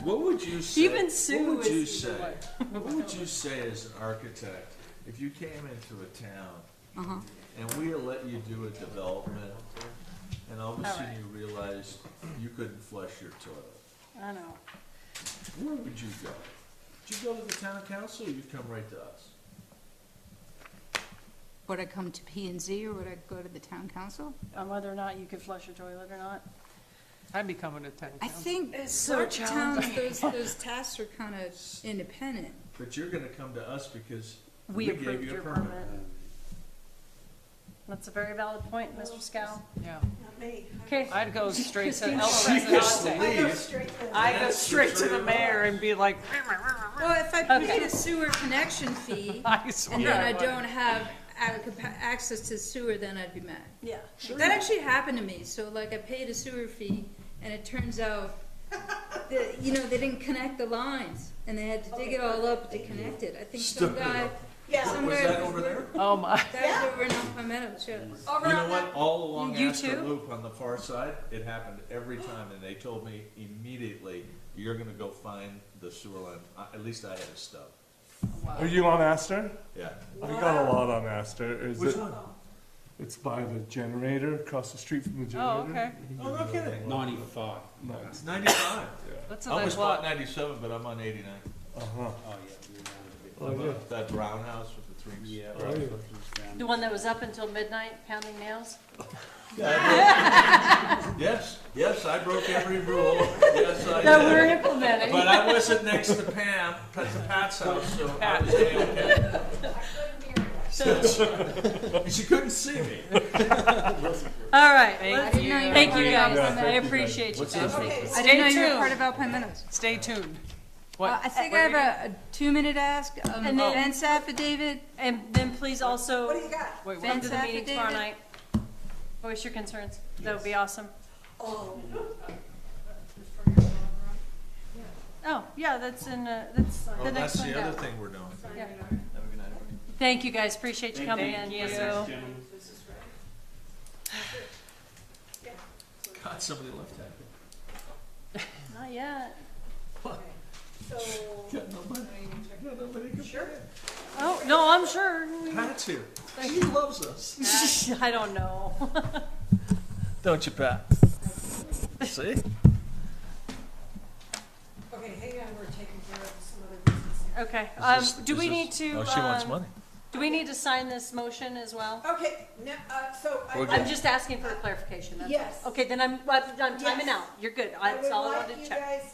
Speaker 3: What would you say?
Speaker 1: Even Sue
Speaker 3: What would you
Speaker 1: is-
Speaker 3: say? What would you say as an architect if you came into a town and we let you do a development, and all of a sudden you realized you couldn't flush your toilet?
Speaker 1: I know.
Speaker 3: Where would you go? Would you go to the town council, or you'd come right to us?
Speaker 10: Would I come to P and Z or would I go to the town council?
Speaker 1: On whether or not you could flush a toilet or not.
Speaker 5: I'd be coming to town
Speaker 10: I
Speaker 5: council.
Speaker 10: think
Speaker 1: so
Speaker 10: our towns, those tasks are kind of independent.
Speaker 3: But you're gonna come to us because
Speaker 1: We
Speaker 3: we gave
Speaker 1: approved
Speaker 3: you a
Speaker 1: your
Speaker 3: permit.
Speaker 1: permit. That's a very valid point, Mr. Scow.
Speaker 5: Yeah.
Speaker 2: Not me.
Speaker 1: Okay,
Speaker 5: I'd go straight to
Speaker 1: Christine,
Speaker 5: El
Speaker 1: she
Speaker 5: Presidente.
Speaker 2: I go straight to.
Speaker 5: I'd go straight to the mayor and be like,
Speaker 10: Well, if I paid a sewer connection fee
Speaker 5: I swear.
Speaker 10: and then I
Speaker 5: would.
Speaker 10: don't have access to sewer, then I'd be mad.
Speaker 1: yeah.
Speaker 10: That actually happened to me. So like I paid a sewer fee and it turns out that, they didn't connect the lines and they had to dig it all up to connect it. I think some guy,
Speaker 2: Yeah.
Speaker 10: some
Speaker 3: Was
Speaker 10: guy.
Speaker 3: that over there?
Speaker 5: Oh my.
Speaker 10: That was over in Elk Meadows, yeah.
Speaker 3: You know what, all along
Speaker 1: You
Speaker 3: Astor
Speaker 1: too?
Speaker 3: Loop on the far side, it happened every time, and they told me immediately, you're gonna go find the sewer line, at least I had a stub.
Speaker 11: Are you on Astor?
Speaker 3: Yeah.
Speaker 11: I got a lot on Astor. Is
Speaker 3: Which
Speaker 11: it?
Speaker 3: one?
Speaker 11: It's by the generator, across the street from the generator.
Speaker 5: Oh, okay.
Speaker 3: Oh, no kidding.
Speaker 12: 95.
Speaker 11: Nice.
Speaker 3: It's 95.
Speaker 5: That's
Speaker 3: I
Speaker 5: a
Speaker 3: almost
Speaker 5: nice lot.
Speaker 3: bought 97, but I'm on 89.
Speaker 11: Uh-huh.
Speaker 12: Oh, yeah.
Speaker 11: Oh, yeah.
Speaker 3: That brown house with the three.
Speaker 12: Yeah.
Speaker 11: Oh, yeah.
Speaker 1: The one that was up until midnight pounding nails?
Speaker 3: Yes, yes, I broke every rule. Yes, I
Speaker 1: That we're
Speaker 3: did.
Speaker 1: implementing.
Speaker 3: But I wasn't next to Pam, to Pat's house, so I was A-okay. She couldn't see me.
Speaker 1: All right.
Speaker 5: Thank
Speaker 1: let's-
Speaker 5: you.
Speaker 1: Thank you
Speaker 11: Yeah,
Speaker 1: guys.
Speaker 11: thank
Speaker 1: I
Speaker 11: you,
Speaker 1: appreciate you
Speaker 3: What's
Speaker 1: guys.
Speaker 3: this?
Speaker 1: Thank you.
Speaker 10: I didn't know
Speaker 5: Stay
Speaker 10: you were
Speaker 5: tuned.
Speaker 10: part of Alpine Meadows.
Speaker 5: Stay tuned. What?
Speaker 10: I think I have a 2-minute ask,
Speaker 1: And then-
Speaker 10: fence affidavit,
Speaker 1: And then please also
Speaker 2: What do you got?
Speaker 5: Wait,
Speaker 1: come
Speaker 5: what?
Speaker 1: to the meeting tomorrow
Speaker 10: affidavit?
Speaker 1: night. Voice your concerns. That would be awesome.
Speaker 2: Oh,
Speaker 1: Oh, yeah, that's in, that's
Speaker 3: Oh,
Speaker 1: the
Speaker 3: that's
Speaker 1: next one
Speaker 3: the other
Speaker 1: down.
Speaker 3: thing we're doing.
Speaker 1: Yeah.
Speaker 12: Have a good night, everybody.
Speaker 1: Thank you, guys. Appreciate you coming in.
Speaker 5: you.
Speaker 1: So-
Speaker 3: God, somebody left that.
Speaker 1: Not yet.
Speaker 2: so,
Speaker 3: Got nobody. Got nobody.
Speaker 2: sure.
Speaker 1: Oh, no, I'm sure.
Speaker 3: Pat's here. He loves us.
Speaker 1: I don't know.
Speaker 3: Don't you, Pat? See?
Speaker 2: Okay, hang on, we're taking care of some other business here.
Speaker 1: Okay,
Speaker 3: Is this-
Speaker 1: do we
Speaker 3: is
Speaker 1: need
Speaker 3: this-
Speaker 1: to,
Speaker 3: Oh, she wants money.
Speaker 1: do we need to sign this motion as well?
Speaker 2: Okay, now, so
Speaker 3: We're
Speaker 2: I,
Speaker 1: I'm just asking for a clarification, that's all.
Speaker 2: Yes.
Speaker 1: Okay, then I'm timing
Speaker 2: Yes.
Speaker 1: out. You're good.
Speaker 2: I
Speaker 1: That's
Speaker 2: would
Speaker 1: all I
Speaker 2: like
Speaker 1: wanted
Speaker 2: you
Speaker 1: to check.
Speaker 2: guys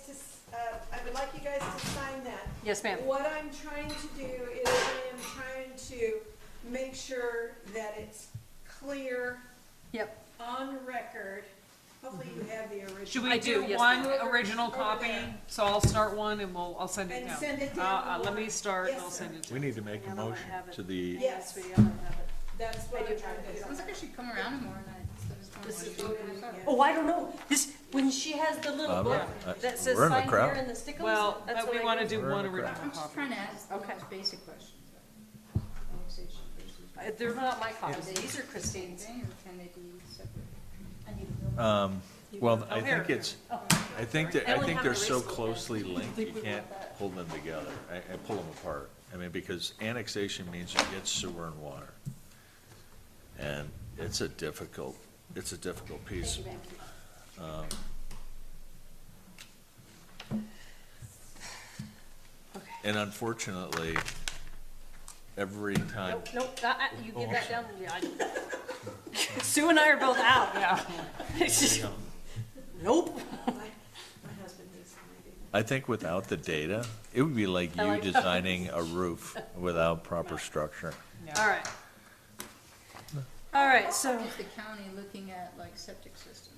Speaker 2: to, I would like you guys to sign that.
Speaker 1: Yes, ma'am.
Speaker 2: What I'm trying to do is I am trying to make sure that it's clear
Speaker 1: Yep.
Speaker 2: on record. Hopefully you have the original.
Speaker 5: Should
Speaker 1: I
Speaker 5: we
Speaker 1: do,
Speaker 5: do
Speaker 1: yes,
Speaker 5: one
Speaker 1: ma'am.
Speaker 5: original
Speaker 2: Over
Speaker 5: copy?
Speaker 2: there.
Speaker 5: So I'll start one and I'll send it
Speaker 2: And
Speaker 5: down.
Speaker 2: send it down.
Speaker 5: Let me start and
Speaker 2: Yes,
Speaker 5: I'll
Speaker 2: sir.
Speaker 5: send it to
Speaker 3: We need to make a
Speaker 1: Yeah, I might
Speaker 3: motion
Speaker 1: have it.
Speaker 3: to the,
Speaker 2: Yes.
Speaker 1: Sweetie, I might have it.
Speaker 2: That's what
Speaker 1: I do
Speaker 2: I'm trying
Speaker 1: have
Speaker 2: to
Speaker 1: it.
Speaker 2: do.
Speaker 10: Sounds like I should come around more nights.
Speaker 2: This is voting, yeah.
Speaker 1: Oh, I don't know. This, when she has the little book that says
Speaker 3: we're in the
Speaker 1: sign here
Speaker 3: crowd.
Speaker 1: and the stickers.
Speaker 5: Well,
Speaker 1: that's
Speaker 5: but
Speaker 1: what
Speaker 5: we
Speaker 1: I
Speaker 5: wanna
Speaker 1: go
Speaker 5: do
Speaker 3: We're in
Speaker 5: one
Speaker 3: the crowd.
Speaker 5: original
Speaker 10: I'm just
Speaker 5: copy.
Speaker 10: trying to ask the
Speaker 1: Okay.
Speaker 10: most basic questions.
Speaker 1: They're not my copies. These are Christine's.
Speaker 10: Or can they be separate?
Speaker 3: well, I
Speaker 1: Oh, here.
Speaker 3: think it's,
Speaker 1: Oh,
Speaker 3: I think
Speaker 1: I
Speaker 3: that, I
Speaker 1: only
Speaker 3: think
Speaker 1: have
Speaker 3: they're
Speaker 1: an
Speaker 3: so
Speaker 1: erase book.
Speaker 3: closely linked,
Speaker 1: think
Speaker 3: you
Speaker 1: we
Speaker 3: can't
Speaker 1: want that.
Speaker 3: hold them together. I pull them apart. I mean, because annexation means you get sewer and water. And it's a difficult piece.
Speaker 1: Thank you, ma'am. Okay.
Speaker 3: And unfortunately, every time,
Speaker 1: Nope, nope, you get that down. Yeah, Sue and I are both out.
Speaker 5: Yeah.
Speaker 1: Nope.
Speaker 2: My husband needs some idea.
Speaker 3: I think without the data, it would be like
Speaker 1: I
Speaker 3: you
Speaker 1: like-
Speaker 3: designing a roof without proper structure.
Speaker 1: All right. All right, so
Speaker 10: Is the county looking at like septic systems?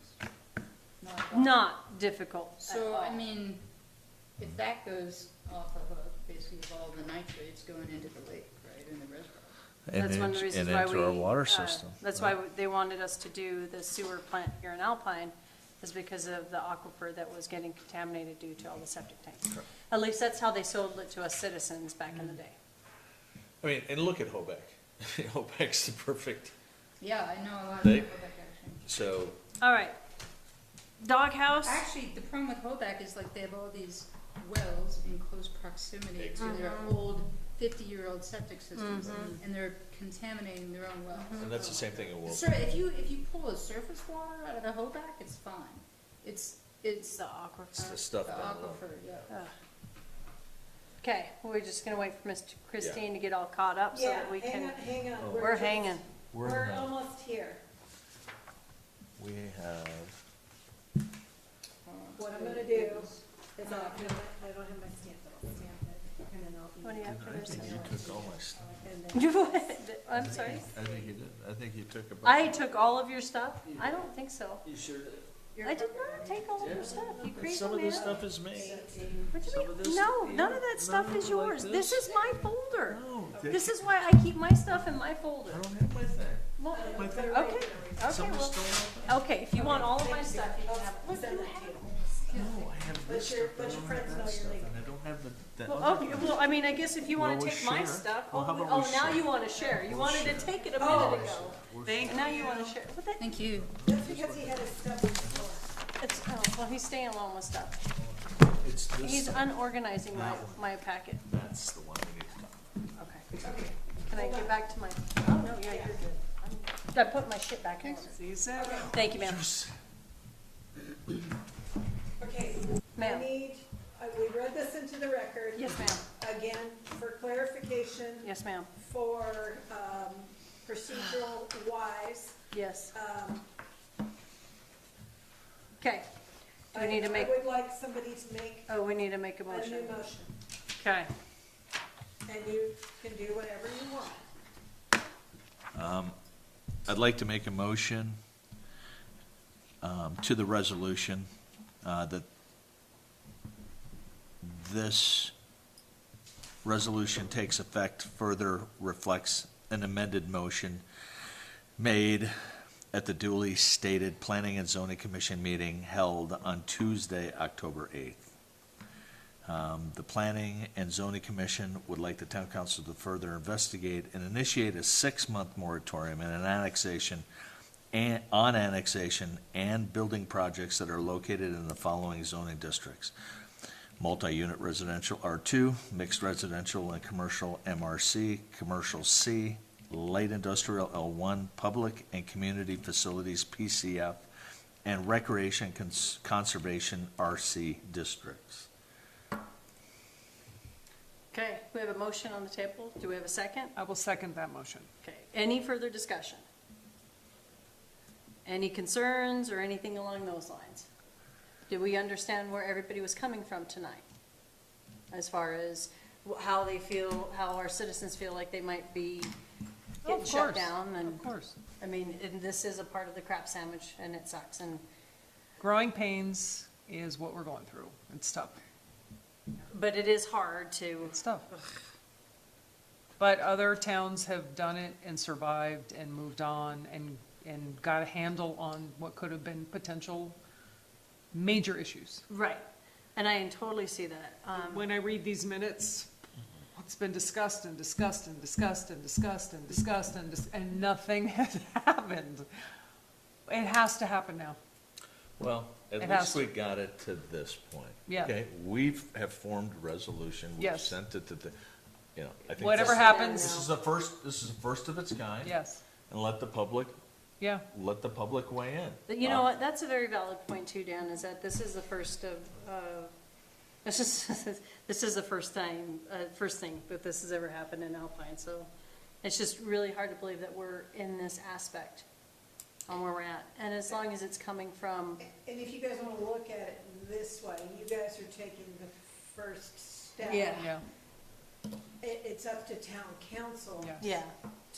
Speaker 1: not difficult at
Speaker 10: So,
Speaker 1: all.
Speaker 10: I mean, if that goes off of basically of all the nitrates going into the lake, right, in the reservoir.
Speaker 3: And
Speaker 1: That's one of the
Speaker 3: into-
Speaker 1: reasons
Speaker 3: and
Speaker 1: why
Speaker 3: into our
Speaker 1: we,
Speaker 3: water system.
Speaker 1: that's why they wanted us to do the sewer plant here in Alpine, is because of the aquifer that was getting contaminated due to all the septic tanks. At least that's how they sold it to us citizens back in the day.
Speaker 3: I mean, and look at Hobeck. Hobeck's the perfect,
Speaker 10: Yeah, I know a lot of
Speaker 3: They-
Speaker 10: people that actually.
Speaker 3: so,
Speaker 1: All right. Doghouse?
Speaker 10: Actually, the problem with Hoback is like they have all these wells in close proximity to their
Speaker 1: Mm-hmm.
Speaker 10: old 50-year-old septic systems, and they're contaminating their own wells.
Speaker 3: and that's the same thing in
Speaker 10: So
Speaker 3: Wilson.
Speaker 10: if you pull a surface water out of the Hoback, it's fine. It's
Speaker 1: The
Speaker 3: It's the
Speaker 1: aquifer.
Speaker 3: stuff
Speaker 10: the
Speaker 3: down below.
Speaker 10: aquifer, yeah.
Speaker 1: Okay, we're just gonna wait for Miss Christine to get all caught up so
Speaker 2: Yeah,
Speaker 1: that we
Speaker 2: hang
Speaker 1: can,
Speaker 2: on, hang on.
Speaker 1: we're
Speaker 2: just-
Speaker 1: hanging.
Speaker 2: We're almost here.
Speaker 3: We have,
Speaker 2: What I'm gonna do is I don't have my stamp, but I'll stamp it, and then I'll.
Speaker 1: What do you have for
Speaker 3: I
Speaker 1: this?
Speaker 3: think you took all my stuff.
Speaker 2: And then-
Speaker 1: You what? I'm sorry?
Speaker 3: I think you did. I think you took about.
Speaker 1: I took all of your stuff? I don't think so.
Speaker 4: You sure did.
Speaker 1: I did not take all of your stuff. You crazy
Speaker 3: Some of
Speaker 1: man.
Speaker 3: this stuff is me.
Speaker 1: What do
Speaker 3: some
Speaker 1: you
Speaker 3: of
Speaker 1: mean?
Speaker 3: this-
Speaker 1: No,
Speaker 3: yeah,
Speaker 1: none of that stuff
Speaker 3: no,
Speaker 1: is
Speaker 3: like
Speaker 1: yours. This
Speaker 3: this.
Speaker 1: is my folder.
Speaker 3: No,
Speaker 1: This is why I keep my stuff in my folder.
Speaker 3: I don't have my thing.
Speaker 1: Well,
Speaker 3: My thing.
Speaker 1: okay, okay,
Speaker 3: Someone's
Speaker 1: well,
Speaker 3: still.
Speaker 1: okay, if you want all of my stuff, you can have it.
Speaker 2: Send that to you.
Speaker 3: No, I have this
Speaker 2: Let your-
Speaker 3: stuff. I
Speaker 2: let your
Speaker 3: don't
Speaker 2: friends
Speaker 3: have
Speaker 2: know
Speaker 3: that
Speaker 2: you're
Speaker 3: stuff,
Speaker 2: leaving.
Speaker 3: and I don't have the
Speaker 1: Well,
Speaker 3: other
Speaker 1: okay,
Speaker 3: stuff.
Speaker 1: well, I mean, I guess if you wanna
Speaker 3: Well, we
Speaker 1: take my
Speaker 3: share.
Speaker 1: stuff,
Speaker 3: Well, how
Speaker 1: oh,
Speaker 3: about we
Speaker 1: oh, now
Speaker 3: share?
Speaker 1: you wanna share. You
Speaker 3: We'll
Speaker 1: wanted to
Speaker 3: share.
Speaker 1: take it a
Speaker 2: Oh.
Speaker 1: minute ago. And now you wanna share. What the,
Speaker 10: Thank you.
Speaker 2: That's because he had his stuff on the floor.
Speaker 1: it's, oh, well, he's staying alone with stuff.
Speaker 3: It's this.
Speaker 1: He's
Speaker 3: stuff.
Speaker 1: unorganizing my packet.
Speaker 3: That's the one we need to talk about.
Speaker 1: Okay. Can I get back to my, oh, no, yeah, you're good. I put my shit back in.
Speaker 5: See you soon.
Speaker 1: Thank you, ma'am.
Speaker 2: Okay, I
Speaker 1: Ma'am.
Speaker 2: need, we read this into the record.
Speaker 1: Yes, ma'am.
Speaker 2: Again, for clarification,
Speaker 1: Yes, ma'am.
Speaker 2: for procedural wise.
Speaker 1: Yes. Okay. Do we need to make,
Speaker 2: I would like somebody to make
Speaker 1: oh, we need to make a
Speaker 2: a new
Speaker 1: motion.
Speaker 2: motion,
Speaker 1: Okay.
Speaker 2: and you can do whatever you want.
Speaker 3: I'd like to make a motion to the resolution that this resolution takes effect, further reflects an amended motion made at the duly stated Planning and Zoning Commission meeting held on Tuesday, October 8th. The Planning and Zoning Commission would like the town council to further investigate and initiate a 6-month moratorium and an annexation and building projects that are located in the following zoning districts: multi-unit residential R2, mixed residential and commercial MRC, commercial C, Light Industrial L1, Public and Community Facilities PCF, and Recreation Conservation RC districts.
Speaker 1: Okay, we have a motion on the table. Do we have a second?
Speaker 5: I will second that motion.
Speaker 1: Okay, any further discussion? Any concerns or anything along those lines? Did we understand where everybody was coming from tonight? As far as how they feel, how our citizens feel like they might be getting shut down and.
Speaker 5: Of course.
Speaker 1: I mean, and this is a part of the crap sandwich and it sucks and,
Speaker 5: Growing pains is what we're going through. It's tough.
Speaker 1: but it is hard to.
Speaker 5: It's tough. But other towns have done it and survived and moved on and got a handle on what could have been potential major issues.
Speaker 1: Right, and I totally see that.
Speaker 5: When I read these minutes, it's been discussed and discussed and discussed and discussed and discussed and nothing has happened. It has to happen now.
Speaker 3: Well, at
Speaker 5: It has
Speaker 3: least we got it to this point.
Speaker 5: Yeah.
Speaker 3: Okay, have formed a resolution, we've
Speaker 5: Yes.
Speaker 3: sent it to the, you know, I think.
Speaker 5: Whatever
Speaker 3: this-
Speaker 5: happens,
Speaker 3: This is the first of its kind.
Speaker 5: yes,
Speaker 3: And let the public
Speaker 5: yeah.
Speaker 3: weigh in.
Speaker 1: But you know what, that's a very valid point too, Dan, is that this is the first of, this is the first time, first thing that this has ever happened in Alpine, so it's just really hard to believe that we're in this aspect on where we're at, and as long as it's coming from,
Speaker 2: And if you guys wanna look at it this way, you guys are taking the first step.
Speaker 1: Yeah.
Speaker 5: Yeah,
Speaker 2: It's up to town council
Speaker 5: yes.
Speaker 1: yeah,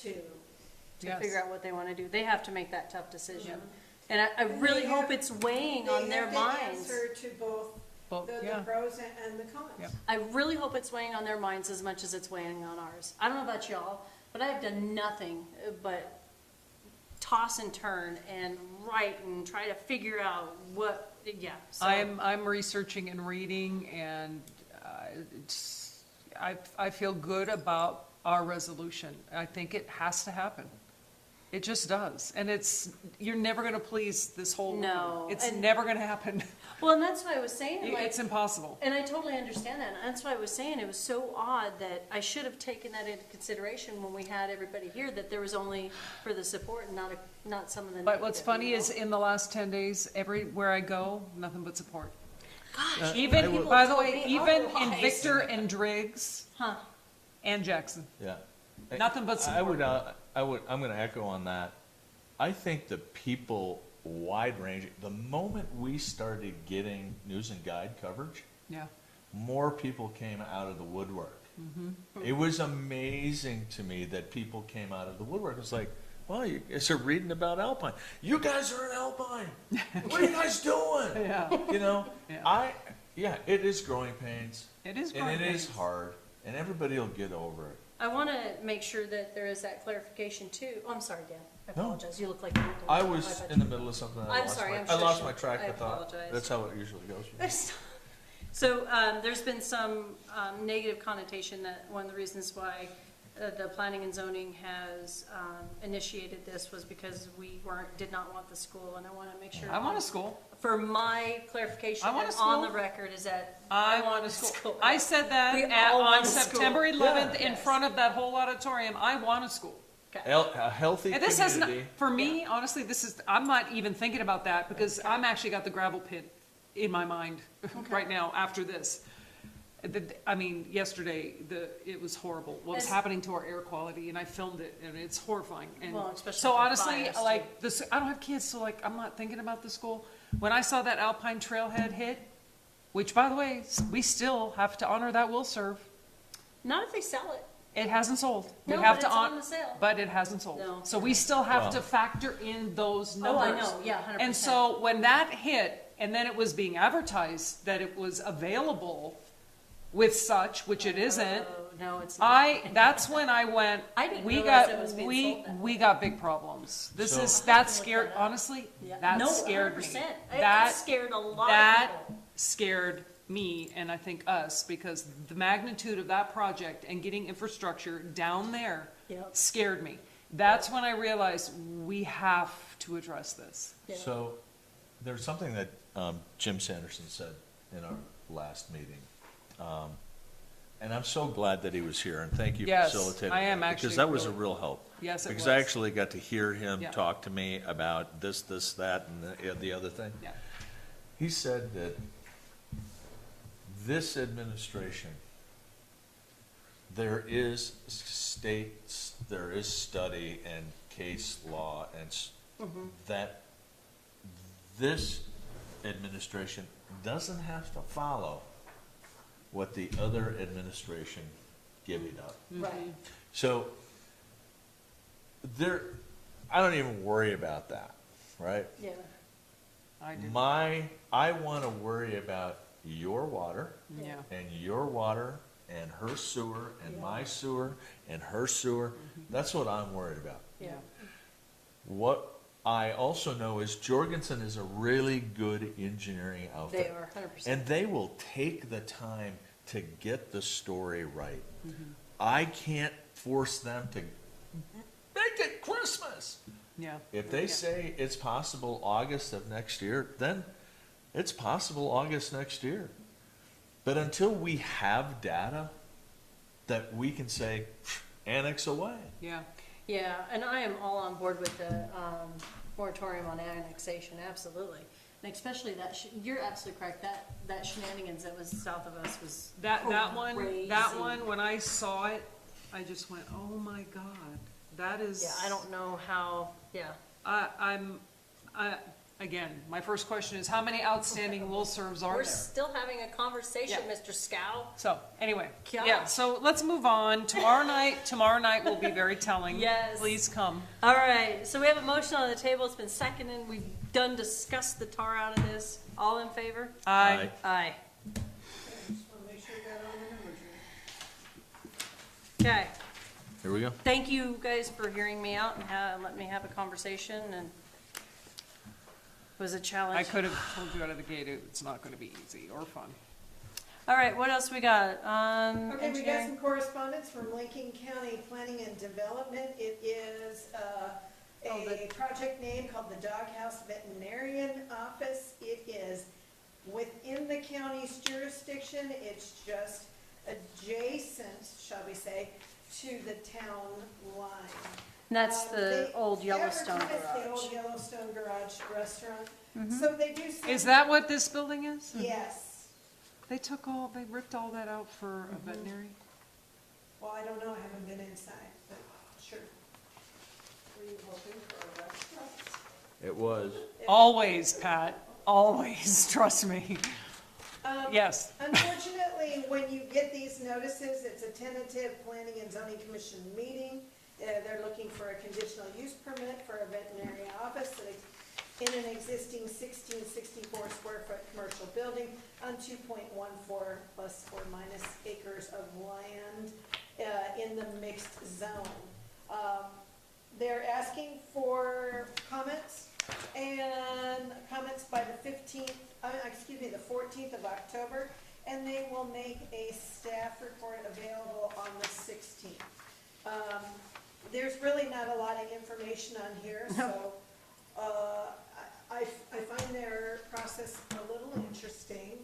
Speaker 2: to.
Speaker 1: to
Speaker 5: Yes.
Speaker 1: figure out what they wanna do. They have to make that tough decision.
Speaker 5: Yeah.
Speaker 1: And I
Speaker 2: And
Speaker 1: really
Speaker 2: they
Speaker 1: hope
Speaker 2: have-
Speaker 1: it's weighing
Speaker 2: They
Speaker 1: on their
Speaker 2: have to
Speaker 1: minds.
Speaker 2: answer to both
Speaker 5: Well,
Speaker 2: the
Speaker 5: yeah,
Speaker 2: pros and the cons.
Speaker 5: Yeah.
Speaker 1: I really hope it's weighing on their minds as much as it's weighing on ours. I don't know about y'all, but I have done nothing but toss and turn and write and try to figure out what, yeah. So
Speaker 5: I'm researching and reading and I feel good about our resolution. I think it has to happen. It just does. And you're never gonna please this whole.
Speaker 1: No,
Speaker 5: It's
Speaker 1: and-
Speaker 5: never gonna happen.
Speaker 1: Well, and that's why I was saying, like,
Speaker 5: It's impossible.
Speaker 1: and I totally understand that. And that's why I was saying it was so odd that I should have taken that into consideration when we had everybody here, that there was only for the support and not some of the.
Speaker 5: But what's
Speaker 1: negative,
Speaker 5: funny
Speaker 1: you know?
Speaker 5: is in the last 10 days, everywhere I go, nothing but support.
Speaker 1: Gosh,
Speaker 5: Even,
Speaker 1: people
Speaker 5: by the
Speaker 1: told
Speaker 5: way,
Speaker 1: me
Speaker 5: even in
Speaker 1: otherwise.
Speaker 5: Victor and Driggs
Speaker 1: Huh,
Speaker 5: and Jackson.
Speaker 3: Yeah.
Speaker 5: Nothing but support.
Speaker 3: I'm gonna echo on that. I think the people wide ranging, the moment we started getting news and guide coverage,
Speaker 5: Yeah.
Speaker 3: more people came out of the woodwork. It was amazing to me that people came out of the woodwork. It was like, well, you guys are reading about Alpine. You guys are in Alpine. What are you guys doing?
Speaker 5: Yeah.
Speaker 3: You know,
Speaker 5: Yeah.
Speaker 3: it is growing pains.
Speaker 5: It is
Speaker 3: And
Speaker 5: growing
Speaker 3: it is
Speaker 5: pains.
Speaker 3: hard, and everybody will get over it.
Speaker 1: I want to make sure that there is that clarification too. Oh, I'm sorry, Dan. I
Speaker 3: No.
Speaker 1: apologize. You look like you're.
Speaker 3: I was in the middle of something.
Speaker 1: I'm sorry, I'm
Speaker 3: I lost
Speaker 1: shushing.
Speaker 3: my track
Speaker 1: I
Speaker 3: of thought.
Speaker 1: apologize.
Speaker 3: That's how it usually goes. for me.
Speaker 1: So, there's been some, negative connotation that one of the reasons why the planning and zoning has, initiated this was because we did not want the school, and I want to make sure.
Speaker 5: I want a school.
Speaker 1: For my clarification,
Speaker 5: I want a
Speaker 1: and on
Speaker 5: school.
Speaker 1: the record, is that
Speaker 5: I
Speaker 1: I
Speaker 5: want a school.
Speaker 1: school.
Speaker 5: I said that
Speaker 1: We all want
Speaker 5: on
Speaker 1: a school.
Speaker 5: September 11th in
Speaker 1: Yes.
Speaker 5: front of that whole auditorium. I want a school.
Speaker 1: Okay.
Speaker 3: A healthy
Speaker 5: And this has not,
Speaker 3: community.
Speaker 5: for me, honestly, I'm not even thinking about that because I'm actually got the gravel pit in my mind right now after this. I mean, yesterday, it was horrible. What was
Speaker 1: As-
Speaker 5: happening to our air quality, and I filmed it, and it's horrifying. And
Speaker 1: Well, especially
Speaker 5: so
Speaker 1: with
Speaker 5: honestly,
Speaker 1: fires, too.
Speaker 5: like this, I don't have kids, so like I'm not thinking about the school. When I saw that Alpine Trailhead hit, which by the way, we still have to honor that will serve.
Speaker 1: Not if they sell it.
Speaker 5: It hasn't sold. We
Speaker 1: No,
Speaker 5: have
Speaker 1: but
Speaker 5: to
Speaker 1: it's on the sale.
Speaker 5: But it hasn't sold.
Speaker 1: No.
Speaker 5: So we still have
Speaker 3: Well-
Speaker 5: to factor in those
Speaker 1: Oh, I
Speaker 5: numbers.
Speaker 1: know, yeah, 100%.
Speaker 5: And so when that hit, and then it was being advertised that it was available with such, which it isn't,
Speaker 1: Oh, no, it's not.
Speaker 5: that's when I went,
Speaker 1: I didn't
Speaker 5: we
Speaker 1: realize
Speaker 5: got,
Speaker 1: it was being
Speaker 5: we,
Speaker 1: sold then.
Speaker 5: we got big problems. This
Speaker 3: So-
Speaker 5: is,
Speaker 1: I'll
Speaker 5: that
Speaker 1: have to look
Speaker 5: scared,
Speaker 1: that up.
Speaker 5: honestly,
Speaker 1: Yeah.
Speaker 5: that
Speaker 1: No,
Speaker 5: scared me.
Speaker 1: 100%.
Speaker 5: That
Speaker 1: It scared a lot
Speaker 5: that
Speaker 1: of people.
Speaker 5: scared me and I think us because the magnitude of that project and getting infrastructure down there
Speaker 1: Yep.
Speaker 5: scared me. That's when I realized we have to address this.
Speaker 1: Yeah.
Speaker 3: So, there's something that Jim Sanderson said in our last meeting. And I'm so glad that he was here, and thank you for
Speaker 5: Yes,
Speaker 3: facilitating
Speaker 5: I am
Speaker 3: that,
Speaker 5: actually
Speaker 3: because that was a
Speaker 5: really-
Speaker 3: real help.
Speaker 5: Yes, it
Speaker 3: Because I
Speaker 5: was.
Speaker 3: actually got to hear him
Speaker 5: Yeah.
Speaker 3: talk to me about this, that, and the other thing.
Speaker 5: Yeah.
Speaker 3: He said that this administration, there is states, there is study and case law, and that this administration doesn't have to follow what the other administration giving up.
Speaker 1: Right.
Speaker 3: So there, I don't even worry about that, right?
Speaker 1: Yeah.
Speaker 5: I do.
Speaker 3: I want to worry about your water
Speaker 5: Yeah.
Speaker 3: and your water and her sewer and my sewer and her sewer. That's what I'm worried about.
Speaker 1: Yeah.
Speaker 3: What I also know is Jorgensen is a really good engineering outfit.
Speaker 1: They are 100%.
Speaker 3: And they will take the time to get the story right. I can't force them to make it Christmas.
Speaker 5: Yeah.
Speaker 3: If they say it's possible August of next year, then it's possible August next year. But until we have data that we can say, annex away.
Speaker 5: Yeah.
Speaker 1: Yeah, and I am all on board with the moratorium on annexation, absolutely. And especially that, you're absolutely correct, that shenanigans that was south of us was
Speaker 5: That one,
Speaker 1: crazy.
Speaker 5: when I saw it, I just went, oh my God, that is.
Speaker 1: Yeah, I don't know how, yeah.
Speaker 5: Again, my first question is, how many outstanding will-serves are
Speaker 1: We're
Speaker 5: there?
Speaker 1: still having a conversation,
Speaker 5: Yeah.
Speaker 1: Mr. Scow.
Speaker 5: So, anyway, yeah,
Speaker 1: Gosh.
Speaker 5: so let's move on. Tomorrow night will be very telling.
Speaker 1: Yes.
Speaker 5: Please come.
Speaker 1: All right, so we have a motion on the table, it's been seconded, we've discussed the tar out of this. All in favor?
Speaker 5: Aye.
Speaker 1: Aye.
Speaker 4: Just wanna make sure you got all the numbers right.
Speaker 1: Okay,
Speaker 3: Here we go.
Speaker 1: thank you guys for hearing me out and letting me have a conversation, and it was a challenge.
Speaker 5: I could have told you out of the gate, it's not gonna be easy or fun.
Speaker 1: All right, what else we got?
Speaker 2: Okay, we got
Speaker 1: Engineering?
Speaker 2: some correspondence from Lincoln County Planning and Development. It is a project name called the Doghouse Veterinarian Office. It is within the county's jurisdiction. It's just adjacent, shall we say, to the town line.
Speaker 1: And that's the
Speaker 2: They
Speaker 1: old Yellowstone
Speaker 2: advertise the
Speaker 1: garage.
Speaker 2: old Yellowstone Garage restaurant. So they do.
Speaker 5: Is that what this building is?
Speaker 2: Yes.
Speaker 5: They ripped all that out for a veterinary?
Speaker 2: Well, I don't know, I haven't been inside, but sure. Were you hoping for a restaurant?
Speaker 3: It was.
Speaker 5: Always, Pat, always, trust me. Yes.
Speaker 2: Unfortunately, when you get these notices, it's a tentative planning and zoning commission meeting. They're looking for a conditional use permit for a veterinary office in an existing 1664 square foot commercial building on 2.14 plus or minus acres of land in the mixed zone. They're asking for comments by the 14th of October, and they will make a staff report available on the 16th. There's really not a lot of information on here, so I find their process a little interesting.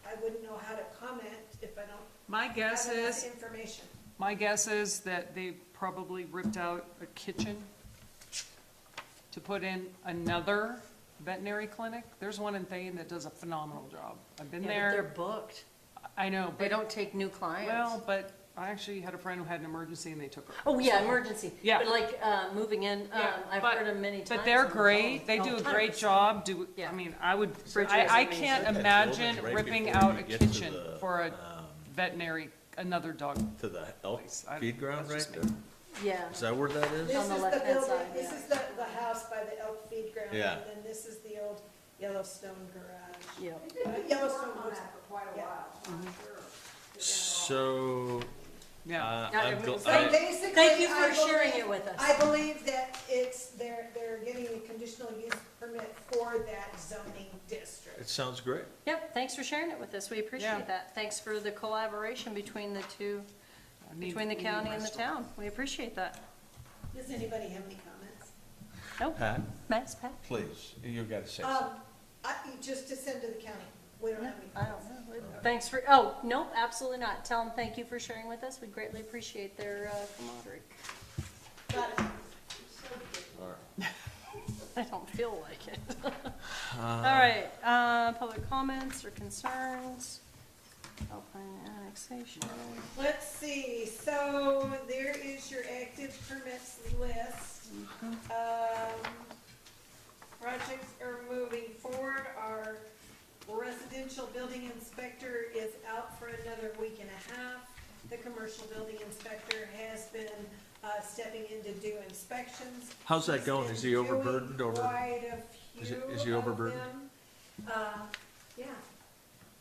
Speaker 2: I wouldn't know how to comment if I don't
Speaker 5: My guess
Speaker 2: have enough
Speaker 5: is,
Speaker 2: information.
Speaker 5: that they probably ripped out a kitchen to put in another veterinary clinic. There's one in Thane that does a phenomenal job. I've been
Speaker 1: Yeah, but they're
Speaker 5: there.
Speaker 1: booked.
Speaker 5: I know,
Speaker 1: They
Speaker 5: but,
Speaker 1: don't take new clients.
Speaker 5: well, but I actually had a friend who had an emergency and they took her.
Speaker 1: Oh, yeah, emergency.
Speaker 5: Yeah.
Speaker 1: But like, moving in,
Speaker 5: Yeah,
Speaker 1: I've
Speaker 5: but-
Speaker 1: heard them many times.
Speaker 5: But they're
Speaker 1: on the
Speaker 5: great,
Speaker 1: phone.
Speaker 5: they
Speaker 1: Oh,
Speaker 5: do a great
Speaker 1: 100%.
Speaker 5: job,
Speaker 1: Yeah.
Speaker 5: I mean, I would,
Speaker 1: Bridges
Speaker 5: I
Speaker 1: amazing.
Speaker 5: can't
Speaker 3: That
Speaker 5: imagine
Speaker 3: building right
Speaker 5: ripping
Speaker 3: before
Speaker 5: out
Speaker 3: you
Speaker 5: a
Speaker 3: get to
Speaker 5: kitchen
Speaker 3: the,
Speaker 5: for a veterinary, another dog.
Speaker 3: To the elk
Speaker 5: I-
Speaker 3: feed ground
Speaker 5: that's
Speaker 3: right
Speaker 5: just
Speaker 3: there?
Speaker 1: Yeah.
Speaker 3: Is that where that is?
Speaker 2: This
Speaker 1: On
Speaker 2: is
Speaker 1: the
Speaker 2: the
Speaker 1: left-hand
Speaker 2: building,
Speaker 1: side,
Speaker 2: this
Speaker 1: yeah.
Speaker 2: is the house by the elk feed ground,
Speaker 3: Yeah.
Speaker 2: and then this is the old Yellowstone Garage.
Speaker 1: Yeah.
Speaker 2: Yellowstone Woods. For quite a while.
Speaker 3: So,
Speaker 5: Yeah,
Speaker 3: I'm
Speaker 1: So
Speaker 2: So basically,
Speaker 1: Thank you
Speaker 2: I
Speaker 1: for sharing
Speaker 2: believe-
Speaker 1: it with us.
Speaker 2: I believe that they're getting a conditional use permit for that zoning district.
Speaker 3: it sounds great.
Speaker 1: Yep, thanks for sharing it with us. We
Speaker 5: Yeah.
Speaker 1: appreciate that. Thanks for the collaboration between the two,
Speaker 5: I need-
Speaker 1: between the
Speaker 5: we need
Speaker 1: county
Speaker 5: my
Speaker 1: and the
Speaker 5: stuff.
Speaker 1: town. We appreciate that.
Speaker 2: Does anybody have any comments?
Speaker 1: Nope.
Speaker 3: Pat,
Speaker 1: Max, Pat?
Speaker 3: please, you gotta say something.
Speaker 2: Just to send to the county.
Speaker 4: We don't have any.
Speaker 1: I don't know. Thanks for, oh, nope, absolutely not. Tell them thank you for sharing with us. We greatly appreciate their camaraderie.
Speaker 4: Got it.
Speaker 1: I don't feel like it. All right, public comments or concerns? Alpine annexation.
Speaker 2: Let's see, so there is your active permits list. Projects are moving forward. Our residential building inspector is out for another week and a half. The commercial building inspector has been stepping in to do inspections.
Speaker 3: How's that
Speaker 2: He's
Speaker 3: going?
Speaker 2: been
Speaker 3: Is he overburdened
Speaker 2: doing
Speaker 3: over?
Speaker 2: Quite a
Speaker 3: Is
Speaker 2: few
Speaker 3: he
Speaker 2: of
Speaker 3: overburdened?
Speaker 2: them. Yeah,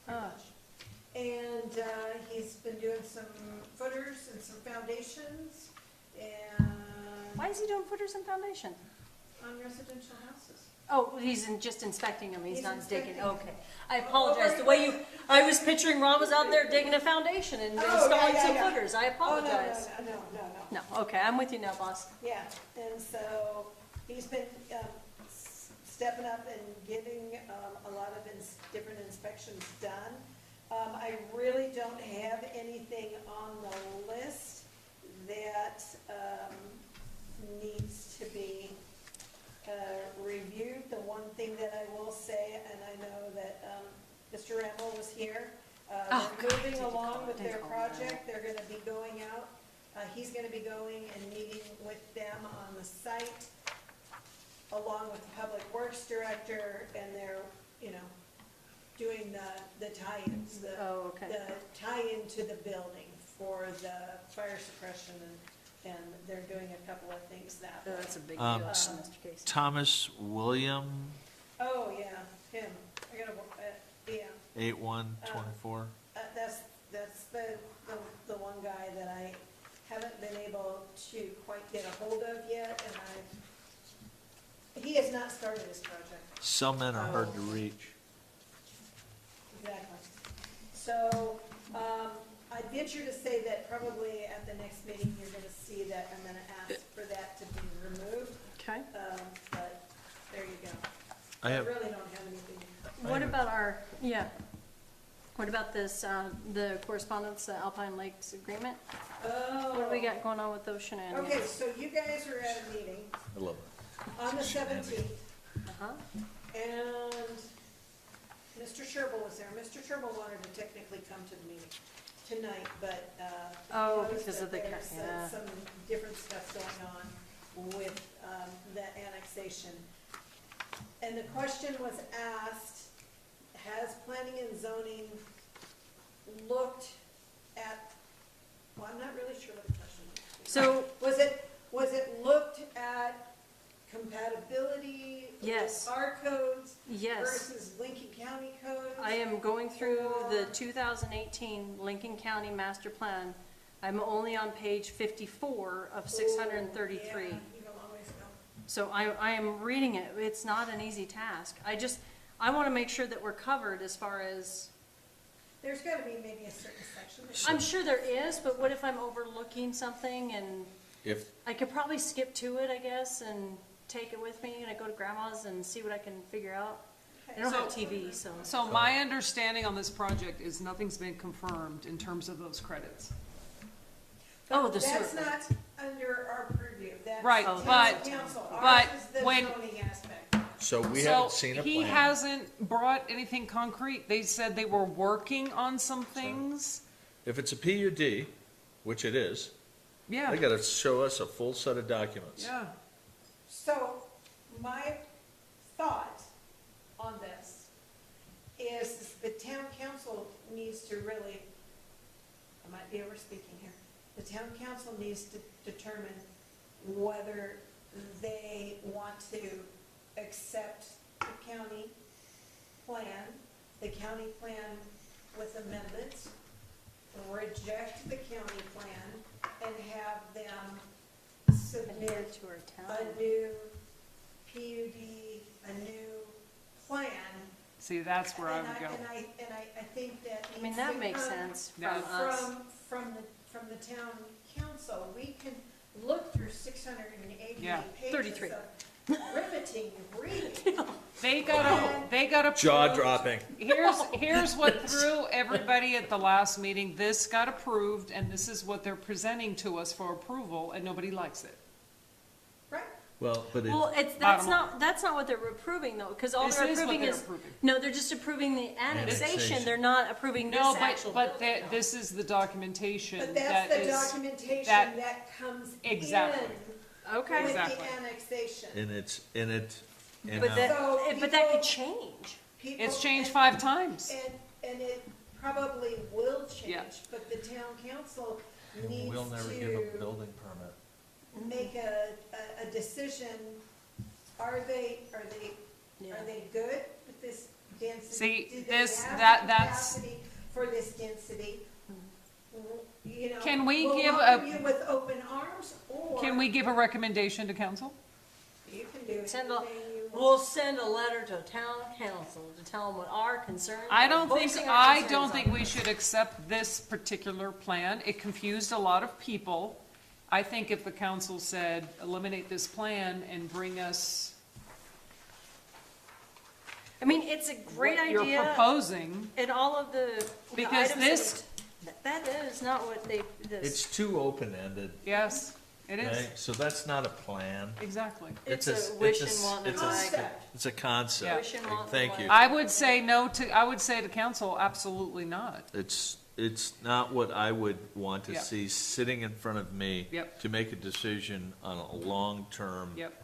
Speaker 2: pretty much. And he's been doing some footers and some foundations and
Speaker 1: Why is he doing footers and foundation?
Speaker 2: on residential houses.
Speaker 1: Oh, he's just inspecting them, he's
Speaker 2: He's
Speaker 1: not digging,
Speaker 2: inspecting them.
Speaker 1: okay. I apologize, the way you, I was picturing Rob was out there digging a foundation and installing some footers, I apologize.
Speaker 2: Oh, no.
Speaker 1: No, okay, I'm with you now, boss.
Speaker 2: Yeah, and so he's been stepping up and getting a lot of different inspections done. I really don't have anything on the list that needs to be reviewed. The one thing that I will say, and I know that Mr. Ramble was here,
Speaker 1: Oh,
Speaker 2: they're
Speaker 1: God,
Speaker 2: moving
Speaker 1: did you
Speaker 2: along
Speaker 1: call-
Speaker 2: with
Speaker 1: did you
Speaker 2: their
Speaker 1: call me that?
Speaker 2: project. They're gonna be going out. He's gonna be going and meeting with them on the site, along with the Public Works Director, and they're, doing the tie-ins,
Speaker 1: Oh, okay.
Speaker 2: the tie-in to the building for the fire suppression, and they're doing a couple of things that way.
Speaker 1: That's a big deal, Mr. Casey.
Speaker 3: Thomas William,
Speaker 2: Oh, yeah, him. I gotta, yeah.
Speaker 3: 8124.
Speaker 2: That's the one guy that I haven't been able to quite get a hold of yet, and he has not started his project.
Speaker 3: Some men are hard to reach.
Speaker 2: Exactly. So, I venture to say that probably at the next meeting, you're gonna see that I'm gonna ask for that to be removed,
Speaker 1: Okay.
Speaker 2: but there you go.
Speaker 3: I have,
Speaker 2: really don't have anything.
Speaker 1: What about our, what about this, the correspondence, Alpine Lakes Agreement?
Speaker 2: Oh.
Speaker 1: What do we got going on with those shenanigans?
Speaker 2: Okay, so you guys are at a meeting
Speaker 3: I love it.
Speaker 2: on the 17th.
Speaker 1: Uh-huh.
Speaker 2: And Mr. Sherble was there. Mr. Sherble wanted to technically come to the meeting tonight, but,
Speaker 1: Oh,
Speaker 2: noticed
Speaker 1: because of
Speaker 2: that
Speaker 1: the,
Speaker 2: there's
Speaker 1: yeah.
Speaker 2: some different stuff going on with, the annexation. And the question was asked, has planning and zoning looked at, well, I'm not really sure what the question is.
Speaker 1: So,
Speaker 2: Was it looked at compatibility?
Speaker 1: Yes.
Speaker 2: With our codes?
Speaker 1: yes,
Speaker 2: Versus Lincoln County codes?
Speaker 1: I am going through the 2018 Lincoln County Master Plan. I'm only on page 54 of 633.
Speaker 2: Yeah, you got a long ways to go.
Speaker 1: So I am reading it. It's not an easy task. I want to make sure that we're covered as far as,
Speaker 2: There's gotta be maybe a certain section.
Speaker 1: I'm sure there is, but what if I'm overlooking something and
Speaker 3: If,
Speaker 1: I could probably skip to it, I guess, and take it with me and I go to grandma's and see what I can figure out. I don't have TV, so.
Speaker 5: So my understanding on this project is nothing's been confirmed in terms of those credits.
Speaker 1: Oh, the
Speaker 2: That's
Speaker 1: sewer.
Speaker 2: not under our purview. That's
Speaker 5: Right,
Speaker 2: town
Speaker 5: but-
Speaker 2: council.
Speaker 5: but
Speaker 2: Ours is the
Speaker 5: when-
Speaker 2: zoning aspect.
Speaker 3: so we
Speaker 5: So
Speaker 3: haven't seen a
Speaker 5: he
Speaker 3: plan.
Speaker 5: hasn't brought anything concrete. They said they were working on some things.
Speaker 3: If it's a PUD, which it is,
Speaker 5: Yeah,
Speaker 3: they gotta show us a full set of documents.
Speaker 5: yeah.
Speaker 2: So, my thought on this is the town council needs to really, I might be overspeaking here, the town council needs to determine whether they want to accept the county plan with amendments, reject the county plan, and have them submit
Speaker 1: Adhere to our town.
Speaker 2: a new PUD, a new plan.
Speaker 5: See, that's where I
Speaker 2: And
Speaker 5: would go.
Speaker 2: And I think that
Speaker 1: I mean,
Speaker 2: needs
Speaker 1: that
Speaker 2: to
Speaker 1: makes
Speaker 2: come
Speaker 1: sense from
Speaker 5: Yeah.
Speaker 1: us.
Speaker 2: From the town council. We can look through 680
Speaker 5: Yeah,
Speaker 2: pages
Speaker 1: 33.
Speaker 2: riveting reading.
Speaker 5: They got approved.
Speaker 3: Jaw dropping.
Speaker 5: Here's what threw everybody at the last meeting. This got approved, and this is what they're presenting to us for approval, and nobody likes it.
Speaker 2: Right.
Speaker 3: Well, but
Speaker 1: Well,
Speaker 5: Bottom
Speaker 1: that's not what they're approving though, because all
Speaker 5: This
Speaker 1: they're
Speaker 5: is what
Speaker 1: approving
Speaker 5: they're
Speaker 1: is,
Speaker 5: approving.
Speaker 1: no, they're just approving the annexation,
Speaker 3: Annexation.
Speaker 1: they're not approving this
Speaker 5: No,
Speaker 1: actual.
Speaker 5: but this is the documentation
Speaker 2: But
Speaker 5: that
Speaker 2: that's the
Speaker 5: is,
Speaker 2: documentation
Speaker 5: that-
Speaker 2: that comes in
Speaker 5: Exactly.
Speaker 1: Okay.
Speaker 2: with
Speaker 5: Exactly.
Speaker 2: the annexation.
Speaker 1: But that,
Speaker 2: So
Speaker 1: but that could
Speaker 2: people-
Speaker 1: change.
Speaker 2: People-
Speaker 5: It's changed
Speaker 2: and-
Speaker 5: 5 times.
Speaker 2: And it probably will
Speaker 5: Yeah.
Speaker 2: change, but the town council needs
Speaker 3: we'll never give a
Speaker 2: to
Speaker 3: building permit.
Speaker 2: make a decision. Are they good with this density?
Speaker 5: See,
Speaker 2: Do they
Speaker 5: this-
Speaker 2: have
Speaker 5: that-
Speaker 2: the
Speaker 5: that's-
Speaker 2: capacity for this density? You know,
Speaker 5: Can we
Speaker 2: we'll
Speaker 5: give
Speaker 2: welcome
Speaker 5: a-
Speaker 2: you with open arms, or
Speaker 5: Can we give a recommendation to council?
Speaker 2: you can do anything
Speaker 1: Send a,
Speaker 2: you want.
Speaker 1: we'll send a letter to town council to tell them what our concerns.
Speaker 5: I don't
Speaker 1: voicing our
Speaker 5: I
Speaker 1: concerns
Speaker 5: don't think
Speaker 1: on
Speaker 5: we
Speaker 1: it.
Speaker 5: should accept this particular plan. It confused a lot of people. I think if the council said, eliminate this plan and bring us
Speaker 1: I mean, it's a great
Speaker 5: what you're
Speaker 1: idea,
Speaker 5: proposing,
Speaker 1: and all of the
Speaker 5: Because
Speaker 1: items
Speaker 5: this-
Speaker 1: that is not what they, this,
Speaker 3: It's too open-ended,
Speaker 5: yes, it is,
Speaker 3: okay? So that's not a plan.
Speaker 5: exactly.
Speaker 1: it's
Speaker 3: It's
Speaker 1: a
Speaker 3: a-
Speaker 1: wish
Speaker 3: it's
Speaker 1: and
Speaker 3: a-
Speaker 1: want and
Speaker 3: it's a-
Speaker 1: like.
Speaker 3: It's a concept.
Speaker 1: Wish and want
Speaker 3: Thank
Speaker 1: and
Speaker 3: you.
Speaker 1: like.
Speaker 5: I would say no to, I would say to council, absolutely not.
Speaker 3: It's not what I would want to
Speaker 5: Yeah.
Speaker 3: see sitting in front of me
Speaker 5: Yep.
Speaker 3: to make a decision on a long-term
Speaker 5: Yep,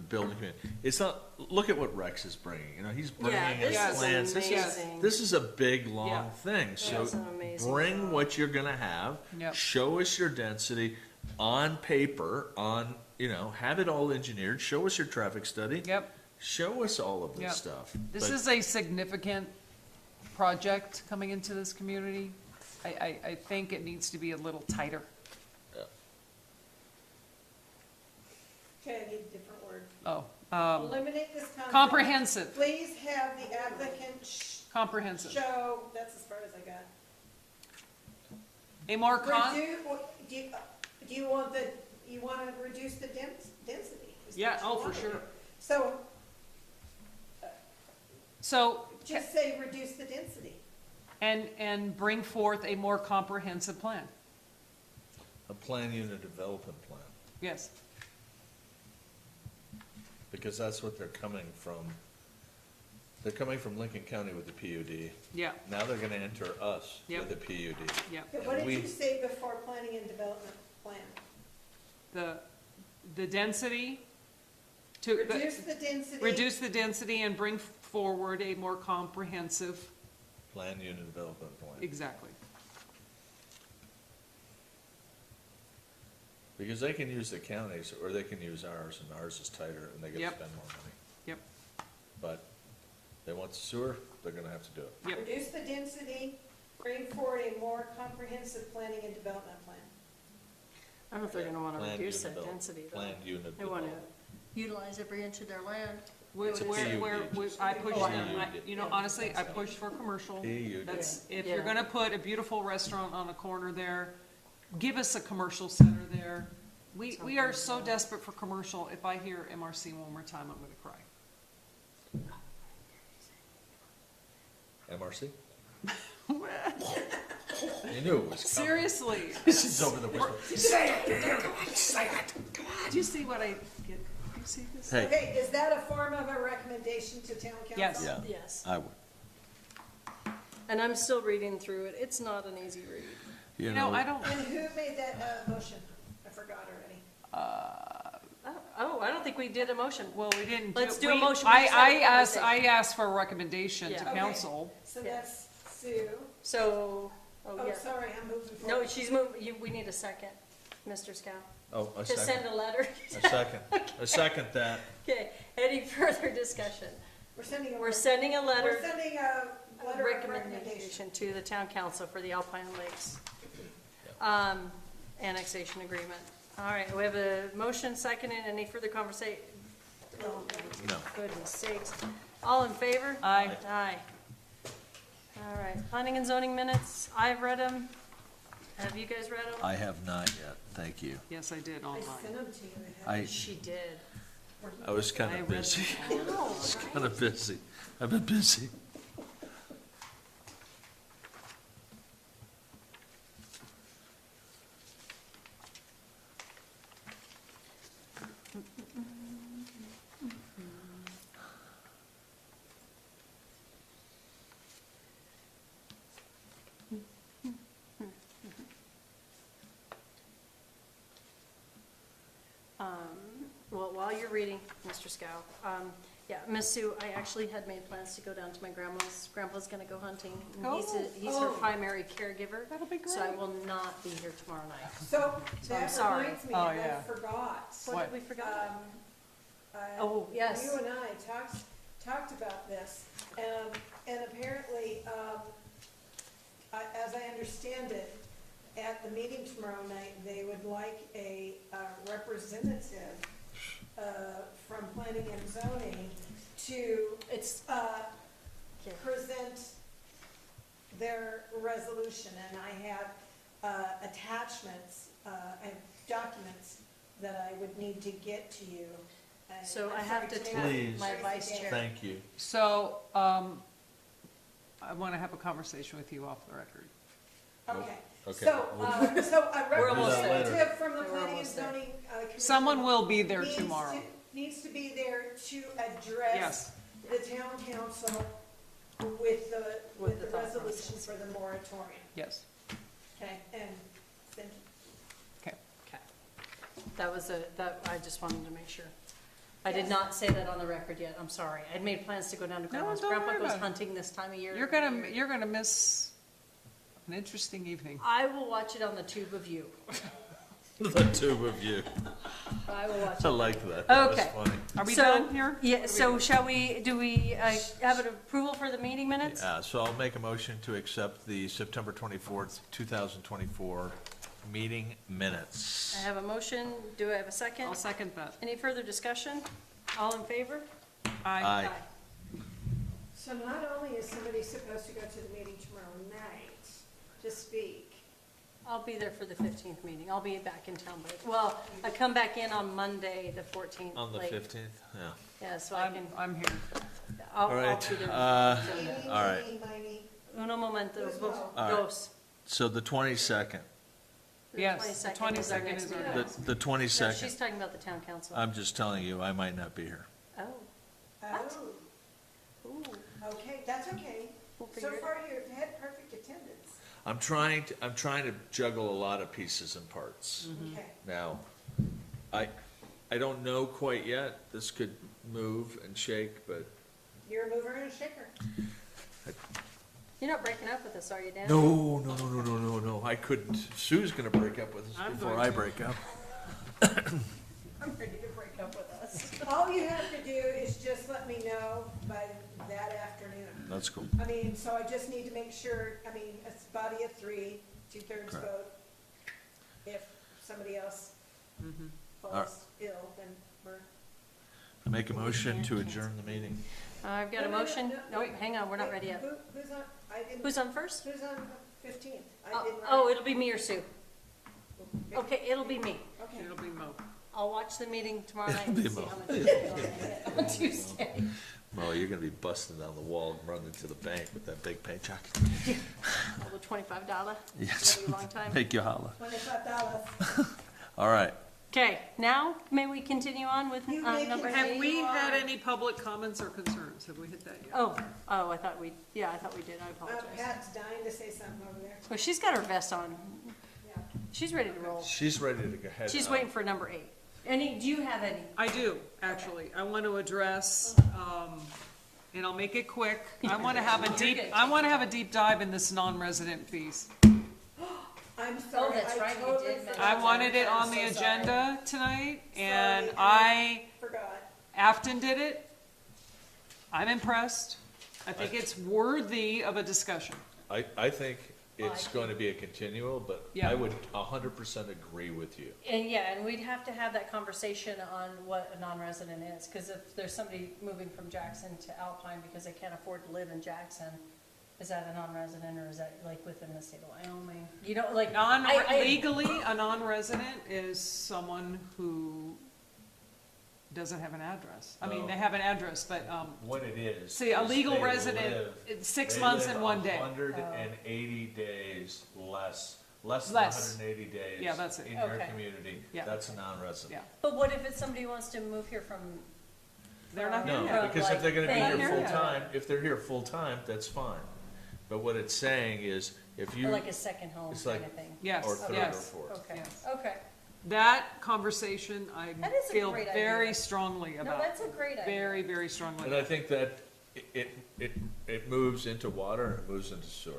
Speaker 3: building community. It's not, look at what Rex is bringing, you know, he's
Speaker 1: Yeah,
Speaker 3: bringing his
Speaker 1: this is
Speaker 3: plans.
Speaker 1: amazing.
Speaker 3: This is a big,
Speaker 5: Yeah.
Speaker 3: long thing, so
Speaker 1: That's an amazing
Speaker 3: bring
Speaker 1: job.
Speaker 3: what you're gonna have.
Speaker 5: Yep.
Speaker 3: Show us your density on paper, on, you know, have it all engineered, show us your traffic study.
Speaker 5: yep.
Speaker 3: Show us all of
Speaker 5: Yep.
Speaker 3: this stuff.
Speaker 5: This
Speaker 3: But
Speaker 5: is a significant project coming into this community. I think it needs to be a little tighter.
Speaker 2: Okay, I need a different word.
Speaker 5: Oh,
Speaker 2: Eliminate this concept.
Speaker 5: comprehensive,
Speaker 2: Please have the applicant
Speaker 5: comprehensive.
Speaker 2: show, that's as far as I got.
Speaker 5: A more
Speaker 2: Do you want you wanna reduce the density? is
Speaker 5: Yeah,
Speaker 2: what you
Speaker 5: oh, for
Speaker 2: want.
Speaker 5: sure.
Speaker 2: So,
Speaker 5: So,
Speaker 2: just say reduce the density.
Speaker 5: and bring forth a more comprehensive plan.
Speaker 3: a plan unit development plan,
Speaker 5: Yes,
Speaker 3: because that's what they're coming from. They're coming from Lincoln County with the PUD.
Speaker 5: yeah,
Speaker 3: Now they're gonna enter us
Speaker 5: Yep.
Speaker 3: with a PUD.
Speaker 5: yeah.
Speaker 2: But what did
Speaker 3: we-
Speaker 2: you say before planning and development plan?
Speaker 5: The density to.
Speaker 2: Reduce the density.
Speaker 5: Reduce the density and bring forward a more comprehensive,
Speaker 3: Plan unit development plan.
Speaker 5: exactly.
Speaker 3: Because they can use the counties, or they can use ours, and ours is tighter, and they get to
Speaker 5: Yep.
Speaker 3: spend more money.
Speaker 5: Yep,
Speaker 3: But they want the sewer, they're gonna have to do it.
Speaker 5: yep.
Speaker 2: Reduce the density, bring forward a more comprehensive planning and development plan.
Speaker 1: I don't know if they're gonna wanna
Speaker 3: Plan
Speaker 1: reduce that
Speaker 3: unit
Speaker 1: density though.
Speaker 3: Plan unit
Speaker 1: They wanna
Speaker 3: development.
Speaker 1: utilize every inch of their land.
Speaker 3: It's a PUD.
Speaker 5: I pushed,
Speaker 3: PUD.
Speaker 5: you know, honestly, I pushed for commercial.
Speaker 3: PUD.
Speaker 5: That's, if
Speaker 1: Yeah.
Speaker 5: you're gonna put a beautiful restaurant on a corner there, give us a commercial center there. We are so desperate for commercial, if I hear MRC one more time, I'm gonna cry.
Speaker 3: MRC? You knew it was coming.
Speaker 5: Seriously,
Speaker 3: She's over the window.
Speaker 5: do you see what I get, do you see this?
Speaker 3: Hey,
Speaker 2: Okay, is that a form of a recommendation to town council?
Speaker 5: Yes.
Speaker 3: yeah,
Speaker 1: Yes,
Speaker 3: I would.
Speaker 1: and I'm still reading through it, it's not an easy read.
Speaker 3: You
Speaker 5: No,
Speaker 3: know,
Speaker 5: I don't,
Speaker 2: And who made that motion? I forgot already.
Speaker 1: Oh, I don't think we did a motion.
Speaker 5: well, we didn't do.
Speaker 1: Let's do a
Speaker 5: we-
Speaker 1: motion. We just had a
Speaker 5: I
Speaker 1: conversation.
Speaker 5: asked for a recommendation to
Speaker 1: Yeah.
Speaker 2: Okay.
Speaker 5: council.
Speaker 2: So
Speaker 1: Yeah.
Speaker 2: that's Sue.
Speaker 1: So, oh,
Speaker 2: Oh,
Speaker 1: yeah.
Speaker 2: sorry, I'm moving forward.
Speaker 1: No, she's moving, we need a second, Mr. Scow.
Speaker 3: oh, a
Speaker 1: To send
Speaker 3: second,
Speaker 1: a letter.
Speaker 3: a second that.
Speaker 1: Okay, any further discussion?
Speaker 2: We're sending a.
Speaker 1: We're sending a
Speaker 2: We're
Speaker 1: letter,
Speaker 2: sending a letter of recommendation.
Speaker 1: recommendation to the town council for the Alpine Lakes annexation agreement. All right, we have a motion, seconded, any further conversation? Oh,
Speaker 3: No.
Speaker 1: goodness sakes. All in favor?
Speaker 5: Aye.
Speaker 1: Aye. All right, planning and zoning minutes, I've read them. Have you guys read them?
Speaker 3: I have not yet, thank you.
Speaker 5: Yes, I did
Speaker 2: I
Speaker 5: online.
Speaker 2: sent them to you.
Speaker 3: I,
Speaker 1: She did.
Speaker 3: I was kind of busy. I was kind of busy. I've been busy.
Speaker 1: Well, while you're reading, Mr. Scow, yeah, Miss Sue, I actually had made plans to go down to my grandma's. Grandpa's gonna go hunting. And he's her primary caregiver.
Speaker 5: That'll be
Speaker 1: So I
Speaker 5: great.
Speaker 1: will not be here tomorrow night.
Speaker 2: So
Speaker 1: I'm
Speaker 2: that
Speaker 1: sorry.
Speaker 2: reminds me,
Speaker 5: Oh,
Speaker 2: I
Speaker 5: yeah.
Speaker 2: forgot.
Speaker 1: What did we forget?
Speaker 2: I-
Speaker 1: Oh, yes.
Speaker 2: You and I talked about this, and apparently, as I understand it, at the meeting tomorrow night, they would like a representative from planning and zoning to present their resolution, and I have attachments, I have documents that I would need to get to you. And
Speaker 1: So
Speaker 2: I'm
Speaker 1: I have
Speaker 2: sorry,
Speaker 1: to
Speaker 2: today
Speaker 1: tell
Speaker 3: Please.
Speaker 1: my vice chair.
Speaker 3: Thank you.
Speaker 5: So, I want to have a conversation with you off the record.
Speaker 2: Okay,
Speaker 3: Okay.
Speaker 2: so a
Speaker 1: We're almost there.
Speaker 2: representative from the
Speaker 1: We're
Speaker 2: planning and
Speaker 1: almost there.
Speaker 2: zoning commission.
Speaker 5: Someone will be there
Speaker 2: needs
Speaker 5: tomorrow.
Speaker 2: Needs to be there to address
Speaker 5: Yes.
Speaker 2: the town council with the
Speaker 1: thought
Speaker 2: resolution
Speaker 1: process.
Speaker 2: for the moratorium,
Speaker 5: Yes,
Speaker 2: okay? And thank you.
Speaker 5: okay.
Speaker 1: Okay. I just wanted to make sure. I did not say that on the record yet, I'm sorry. I'd made plans to go down to Grandma's.
Speaker 5: don't
Speaker 1: Grandpa
Speaker 5: worry
Speaker 1: goes
Speaker 5: about it.
Speaker 1: hunting this time of year.
Speaker 5: You're gonna miss an interesting evening.
Speaker 1: I will watch it on the tube of you.
Speaker 3: The two of you.
Speaker 1: I will watch
Speaker 3: I
Speaker 1: it.
Speaker 3: like that. That was
Speaker 1: Okay.
Speaker 3: funny.
Speaker 5: Are we
Speaker 1: So-
Speaker 5: done here?
Speaker 1: Yeah, so shall we, do we have an approval for the meeting minutes?
Speaker 3: Yeah, so I'll make a motion to accept the September 24th, 2024 meeting minutes.
Speaker 1: I have a motion, do I have a second?
Speaker 5: I'll second that.
Speaker 1: Any further discussion? All in favor?
Speaker 3: Aye.
Speaker 2: So not only is somebody supposed to go to the meeting tomorrow night to speak,
Speaker 1: I'll be there for the 15th meeting. I'll be back in town, but, well, I come back in on Monday, the 14th.
Speaker 3: On the
Speaker 1: late.
Speaker 3: 15th, yeah.
Speaker 1: Yeah, so I can,
Speaker 5: I'm here.
Speaker 1: I'll
Speaker 3: All right,
Speaker 1: be there.
Speaker 2: meeny,
Speaker 3: all right.
Speaker 2: meeny, miny,
Speaker 1: Uno momento,
Speaker 2: Who's well?
Speaker 3: All right.
Speaker 1: dos.
Speaker 3: So the 22nd,
Speaker 5: Yes, the
Speaker 1: 22nd is our
Speaker 5: 22nd
Speaker 1: next
Speaker 5: is our
Speaker 1: meeting.
Speaker 5: next.
Speaker 3: the
Speaker 1: No,
Speaker 3: 22nd.
Speaker 1: she's talking about the town council.
Speaker 3: I'm just telling you, I might not be here.
Speaker 1: Oh, What?
Speaker 2: oh,
Speaker 1: ooh,
Speaker 2: okay, that's okay.
Speaker 1: we'll
Speaker 2: So
Speaker 1: figure it out.
Speaker 2: far, you've had perfect attendance.
Speaker 3: I'm trying to juggle a lot of pieces and parts.
Speaker 2: Okay.
Speaker 3: Now, I don't know quite yet. This could move and shake, but
Speaker 2: You're a mover and a shaker.
Speaker 1: You're not breaking up with us, are you, Dan?
Speaker 3: no. I couldn't. Sue's gonna break up with us
Speaker 5: I'm
Speaker 3: before
Speaker 5: going
Speaker 3: I
Speaker 5: to.
Speaker 3: break up.
Speaker 1: I'm ready to break up with us.
Speaker 2: All you have to do is just let me know by that afternoon.
Speaker 3: That's cool.
Speaker 2: I mean, so I just need to make sure, I mean, it's body of three, 2/3
Speaker 3: Correct.
Speaker 2: vote. If somebody else
Speaker 3: All right.
Speaker 2: falls ill, then we're.
Speaker 3: I make a motion to adjourn the meeting.
Speaker 1: I've got a
Speaker 2: No, no, no,
Speaker 1: motion.
Speaker 2: no,
Speaker 1: Nope,
Speaker 2: wait.
Speaker 1: hang on, we're not ready yet.
Speaker 2: Who's on, I didn't.
Speaker 1: Who's on first?
Speaker 2: Who's on 15th? I
Speaker 1: Oh,
Speaker 2: didn't.
Speaker 1: oh, it'll be me or Sue. Okay, it'll be me.
Speaker 2: Okay.
Speaker 5: It'll be Mo.
Speaker 1: I'll watch the meeting tomorrow night
Speaker 3: It'll be
Speaker 1: and see
Speaker 3: Mo.
Speaker 1: how much I get on Tuesday.
Speaker 3: Mo, you're gonna be busting down the wall and running to the bank with that big paycheck.
Speaker 1: Oh, the $25.
Speaker 3: Yes.
Speaker 1: Maybe a long time.
Speaker 3: Make you holla.
Speaker 2: $25.
Speaker 3: All right.
Speaker 1: Okay, now may we continue on with
Speaker 2: You may
Speaker 1: number
Speaker 2: continue.
Speaker 5: Have we had any public comments or concerns? Have we hit that yet?
Speaker 1: Oh, I thought we did. I apologize.
Speaker 2: Pat's dying to say something over there.
Speaker 1: Well, she's got her vest on.
Speaker 2: Yeah.
Speaker 1: She's ready to roll.
Speaker 3: She's ready to go ahead.
Speaker 1: She's waiting for number 8. Do you have any?
Speaker 5: I do, actually. I want to address, and I'll make it quick. I want to have a deep dive in this non-resident fees.
Speaker 2: I'm sorry.
Speaker 1: that's
Speaker 2: I
Speaker 1: right, you
Speaker 2: totally
Speaker 1: did mention
Speaker 2: forgot.
Speaker 5: I wanted it on
Speaker 2: I'm
Speaker 5: the
Speaker 2: so sorry.
Speaker 5: agenda tonight, and
Speaker 2: Sorry,
Speaker 5: I,
Speaker 2: Forgot.
Speaker 5: Afton did it. I'm impressed. I think it's worthy of a discussion.
Speaker 3: I think it's going to be a continual, but
Speaker 5: Yeah.
Speaker 3: I would 100% agree with you.
Speaker 1: And we'd have to have that conversation on what a non-resident is, because if there's somebody moving from Jackson to Alpine because they can't afford to live in Jackson, is that a non-resident or is that like within the state of Wyoming? You know, like.
Speaker 5: Legally, a non-resident is someone who doesn't have an address. I mean, they have an address, but,
Speaker 3: What it is.
Speaker 5: see, a
Speaker 3: is
Speaker 5: legal
Speaker 3: they
Speaker 5: resident,
Speaker 3: live-
Speaker 5: it's 6 months and 1 day.
Speaker 3: 180 days less than
Speaker 5: Less.
Speaker 3: 180 days.
Speaker 5: Yeah, that's it.
Speaker 3: In your
Speaker 1: Okay.
Speaker 3: community,
Speaker 5: Yeah.
Speaker 3: that's a non-resident.
Speaker 5: Yeah.
Speaker 1: But what if it's somebody who wants to move here from?
Speaker 5: They're not here
Speaker 3: No,
Speaker 5: yet.
Speaker 3: because if they're gonna be
Speaker 1: Like,
Speaker 3: here
Speaker 5: thing.
Speaker 3: full-time, if they're here full-time, that's fine. But what it's saying is, if
Speaker 1: Or
Speaker 3: you,
Speaker 1: like a second home
Speaker 3: It's
Speaker 1: kind
Speaker 3: like-
Speaker 1: of thing?
Speaker 5: Yes,
Speaker 3: or third or
Speaker 5: yes.
Speaker 3: fourth.
Speaker 1: Okay,
Speaker 5: Yes.
Speaker 1: okay.
Speaker 5: That conversation, I
Speaker 1: That is a
Speaker 5: feel
Speaker 1: great
Speaker 5: very
Speaker 1: idea.
Speaker 5: strongly
Speaker 1: No,
Speaker 5: about.
Speaker 1: that's a great idea.
Speaker 5: Very, very strongly.
Speaker 3: And I think that it moves into water and it moves into sewer.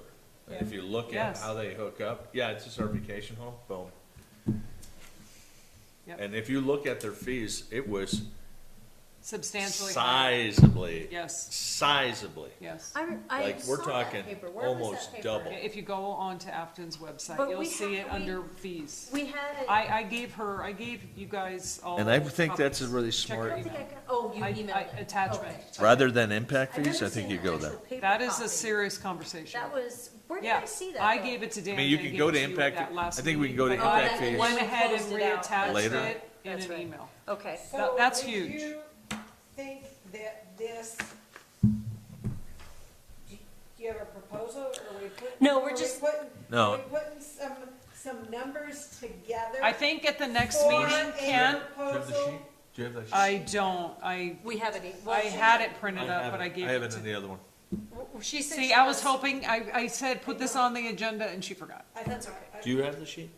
Speaker 3: And if you look at
Speaker 5: Yes.
Speaker 3: how they hook up, yeah, it's just our vacation home, boom.
Speaker 5: Yep.
Speaker 3: And if you look at their fees, it was
Speaker 5: Substantially higher.
Speaker 3: sizably,
Speaker 5: Yes,
Speaker 3: sizably.
Speaker 5: yes.
Speaker 1: I
Speaker 3: Like, we're
Speaker 1: saw that
Speaker 3: talking
Speaker 1: paper. Where was that
Speaker 3: almost
Speaker 1: paper?
Speaker 3: double.
Speaker 5: If you go on to Afton's website,
Speaker 1: But
Speaker 5: you'll
Speaker 1: we
Speaker 5: see
Speaker 1: have-
Speaker 5: it under fees.
Speaker 1: We had it.
Speaker 5: I gave you guys all.
Speaker 3: And I think that's a
Speaker 5: copies.
Speaker 3: really
Speaker 5: Check
Speaker 3: smart
Speaker 5: your
Speaker 1: I don't think I
Speaker 5: email.
Speaker 1: got, oh, you
Speaker 5: I-
Speaker 1: emailed
Speaker 5: I-
Speaker 1: it.
Speaker 5: attachment.
Speaker 1: Okay.
Speaker 3: Rather than impact
Speaker 1: I've
Speaker 3: fees,
Speaker 1: never
Speaker 3: I think
Speaker 1: seen
Speaker 3: you go
Speaker 1: an
Speaker 3: there.
Speaker 1: actual paper
Speaker 5: That is
Speaker 1: copy.
Speaker 5: a serious conversation.
Speaker 1: That was, where did
Speaker 5: Yeah,
Speaker 1: I see that?
Speaker 5: I
Speaker 1: though?
Speaker 5: gave it to Dan.
Speaker 3: I mean, you
Speaker 5: Dan
Speaker 3: can
Speaker 5: gave
Speaker 3: go
Speaker 5: it
Speaker 3: to
Speaker 5: you
Speaker 3: impact,
Speaker 5: at that last
Speaker 3: I think we can go to
Speaker 5: meeting.
Speaker 3: impact
Speaker 1: that
Speaker 3: fees.
Speaker 5: Went ahead and
Speaker 1: Closed it out.
Speaker 5: reattached
Speaker 3: Later.
Speaker 5: it in
Speaker 1: That's
Speaker 5: an
Speaker 1: right.
Speaker 5: email.
Speaker 1: Okay.
Speaker 5: That's
Speaker 2: So,
Speaker 5: huge.
Speaker 2: do you think that this, do you have a proposal, or are we putting?
Speaker 1: No, we're
Speaker 2: are we
Speaker 1: just-
Speaker 2: putting-
Speaker 3: No.
Speaker 2: Are we putting some numbers together?
Speaker 5: I think at the next
Speaker 2: for
Speaker 5: meeting,
Speaker 2: a
Speaker 5: Ken,
Speaker 3: Do you have the
Speaker 2: proposal?
Speaker 3: sheet? Do you have that sheet?
Speaker 5: I don't,
Speaker 1: We have it.
Speaker 5: I had it printed up, but I
Speaker 3: I
Speaker 5: gave
Speaker 3: have
Speaker 5: it
Speaker 3: it
Speaker 5: to.
Speaker 3: in the other one.
Speaker 1: She said.
Speaker 5: See,
Speaker 1: she
Speaker 5: I was hoping, I said, put this on the agenda, and she forgot.
Speaker 1: That's okay.
Speaker 3: Do you have the sheet?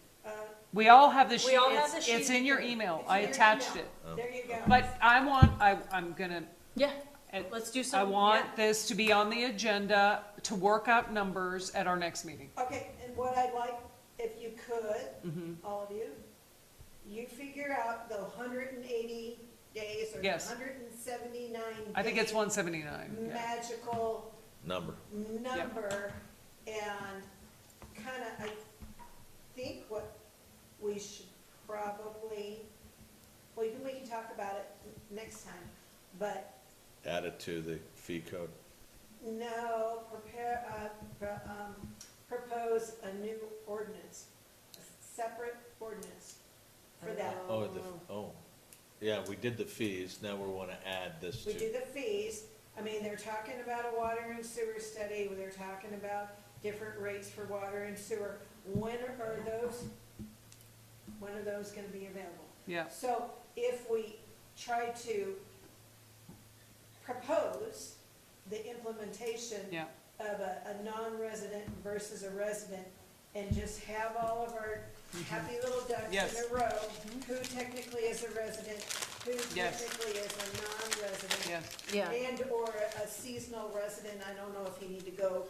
Speaker 5: We all have the sheet,
Speaker 1: We all have the
Speaker 5: it's
Speaker 1: sheet.
Speaker 5: in your email,
Speaker 2: It's
Speaker 5: I
Speaker 2: in your
Speaker 5: attached
Speaker 2: email.
Speaker 5: it.
Speaker 2: There you go.
Speaker 5: But I'm gonna,
Speaker 1: Yeah,
Speaker 5: and
Speaker 1: let's do
Speaker 5: I
Speaker 1: some.
Speaker 5: want
Speaker 1: yeah.
Speaker 5: this to be on the agenda to work out numbers at our next meeting.
Speaker 2: Okay, and what I'd like, if you could,
Speaker 5: Mm-hmm.
Speaker 2: all of you, you figure out the 180 days or the
Speaker 5: Yes.
Speaker 2: 179
Speaker 5: I think it's
Speaker 2: day
Speaker 5: 179, yeah.
Speaker 2: magical
Speaker 3: Number.
Speaker 2: number, and kind of, I think what we should probably, well, we can talk about it next time, but
Speaker 3: Add it to the fee code.
Speaker 2: no, propose a new ordinance, a separate ordinance for that.
Speaker 3: Yeah, we did the fees, now we wanna add this
Speaker 2: We
Speaker 3: to.
Speaker 2: do the fees, I mean, they're talking about a water and sewer study, they're talking about different rates for water and sewer. When are those gonna be available?
Speaker 5: Yeah,
Speaker 2: So if we try to propose the implementation
Speaker 5: yeah,
Speaker 2: of a non-resident versus a resident, and just have all of our happy little ducks
Speaker 5: Yes.
Speaker 2: in a row, who technically is a resident, who
Speaker 5: Yes.
Speaker 2: technically is a non-resident,
Speaker 5: yes.
Speaker 1: Yeah.
Speaker 2: and/or a seasonal resident. I don't know if you need to go,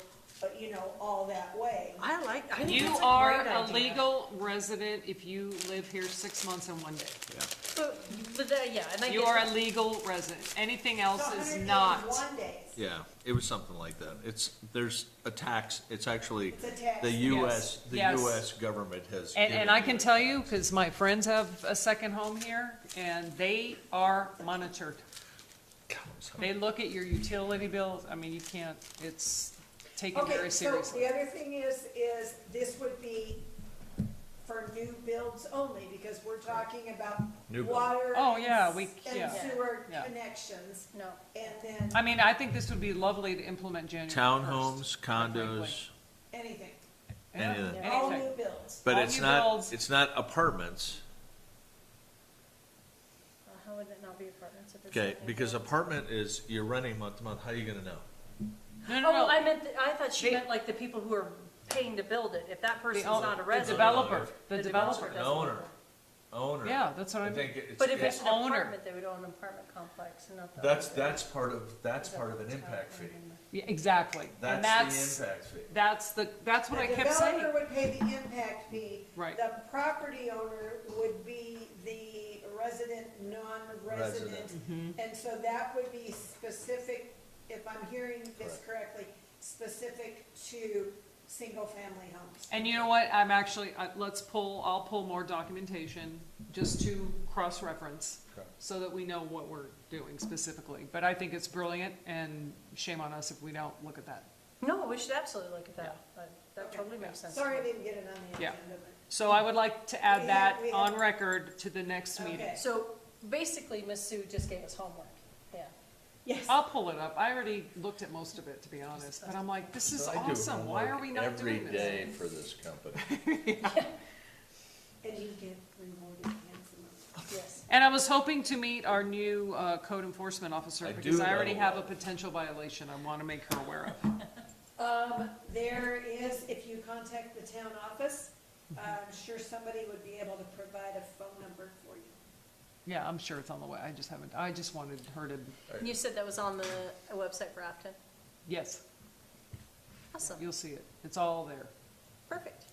Speaker 2: all that way.
Speaker 1: I think
Speaker 5: You
Speaker 1: that's a
Speaker 5: are
Speaker 1: great
Speaker 5: a
Speaker 1: idea.
Speaker 5: legal resident if you live here 6 months and 1 day.
Speaker 1: Yeah, and I
Speaker 5: You
Speaker 1: get
Speaker 5: are
Speaker 1: that.
Speaker 5: a legal resident, anything else
Speaker 2: It's
Speaker 5: is not.
Speaker 2: 181 days.
Speaker 3: Yeah, it was something like that. There's a tax, it's actually,
Speaker 2: It's a tax.
Speaker 3: the US, the
Speaker 5: Yes.
Speaker 3: US government has.
Speaker 5: And
Speaker 3: given
Speaker 5: I
Speaker 3: you
Speaker 5: can
Speaker 3: a
Speaker 5: tell you,
Speaker 3: tax.
Speaker 5: because my friends have a second home here, and they are monitored. They look at your utility bills, I mean, you can't, it's taken
Speaker 2: Okay,
Speaker 5: very
Speaker 2: so
Speaker 5: seriously.
Speaker 2: the other thing is this would be for new builds only, because we're talking about
Speaker 3: New build.
Speaker 2: water.
Speaker 5: Oh, yeah,
Speaker 2: and
Speaker 5: yeah.
Speaker 2: sewer
Speaker 5: Yeah.
Speaker 2: connections,
Speaker 1: No.
Speaker 2: and then
Speaker 5: I mean, I think this would be lovely to implement January 1st.
Speaker 3: Townhomes,
Speaker 5: frankly.
Speaker 3: condos,
Speaker 2: anything,
Speaker 5: Yeah,
Speaker 3: anything.
Speaker 2: all
Speaker 5: anything.
Speaker 2: new builds.
Speaker 3: But
Speaker 5: All
Speaker 3: it's
Speaker 5: new
Speaker 3: not,
Speaker 5: builds.
Speaker 3: it's not apartments,
Speaker 1: How would it not be apartments if it's?
Speaker 3: okay?
Speaker 1: something
Speaker 3: Because
Speaker 1: built?
Speaker 3: apartment is, you're renting month to month, how are you gonna know?
Speaker 5: No, no,
Speaker 1: Oh,
Speaker 5: no.
Speaker 1: I thought she
Speaker 5: They-
Speaker 1: meant like the people who are paying to build it. If that person's
Speaker 5: own-
Speaker 1: not a
Speaker 5: the
Speaker 1: resident.
Speaker 5: developer, the
Speaker 1: The
Speaker 5: developer.
Speaker 1: developer.
Speaker 3: An owner, owner.
Speaker 5: Yeah, that's what I
Speaker 3: I
Speaker 5: mean.
Speaker 3: think it's.
Speaker 1: But if it's an
Speaker 5: owner.
Speaker 1: apartment, they would own an apartment complex and not the.
Speaker 3: That's part of an impact fee.
Speaker 5: Yeah, exactly. And
Speaker 3: That's the impact fee.
Speaker 5: That's what I kept
Speaker 2: The
Speaker 5: saying.
Speaker 2: developer would pay the impact fee.
Speaker 5: Right.
Speaker 2: The property owner would be the resident, non-resident.
Speaker 3: Resident.
Speaker 2: And so that would be specific, if I'm hearing this correctly, specific to single-family homes.
Speaker 5: And you know what, I'm actually, I'll pull more documentation just to cross-reference
Speaker 3: Okay.
Speaker 5: so that we know what we're doing specifically. But I think it's brilliant and shame on us if we don't look at that.
Speaker 1: No, we should absolutely look at that. That totally makes sense.
Speaker 2: Sorry I didn't get it on the
Speaker 5: Yeah.
Speaker 2: agenda, but.
Speaker 5: So I would like to add
Speaker 2: We
Speaker 5: that
Speaker 2: have-
Speaker 5: on record to the next meeting.
Speaker 2: Okay.
Speaker 1: So basically, Miss Sue just gave us homework, yeah.
Speaker 2: Yes.
Speaker 5: I'll pull it up. I already looked at most of it, to be honest, but I'm like, this is awesome. Why are we not doing this?
Speaker 3: Every day for this company.
Speaker 2: And you get rewarded handsomely.
Speaker 1: Yes.
Speaker 5: And I was hoping to meet our new code enforcement officer,
Speaker 3: I
Speaker 5: because
Speaker 3: do
Speaker 5: I already
Speaker 3: know.
Speaker 5: have a potential violation I want to make her aware of.
Speaker 2: There is, if you contact the town office, I'm sure somebody would be able to provide a phone number for you.
Speaker 5: Yeah, I'm sure it's on the way. I just wanted her to,
Speaker 1: And you said that was on the website for Afton?
Speaker 5: yes,
Speaker 1: Awesome,
Speaker 5: you'll see it. It's all there.
Speaker 1: perfect.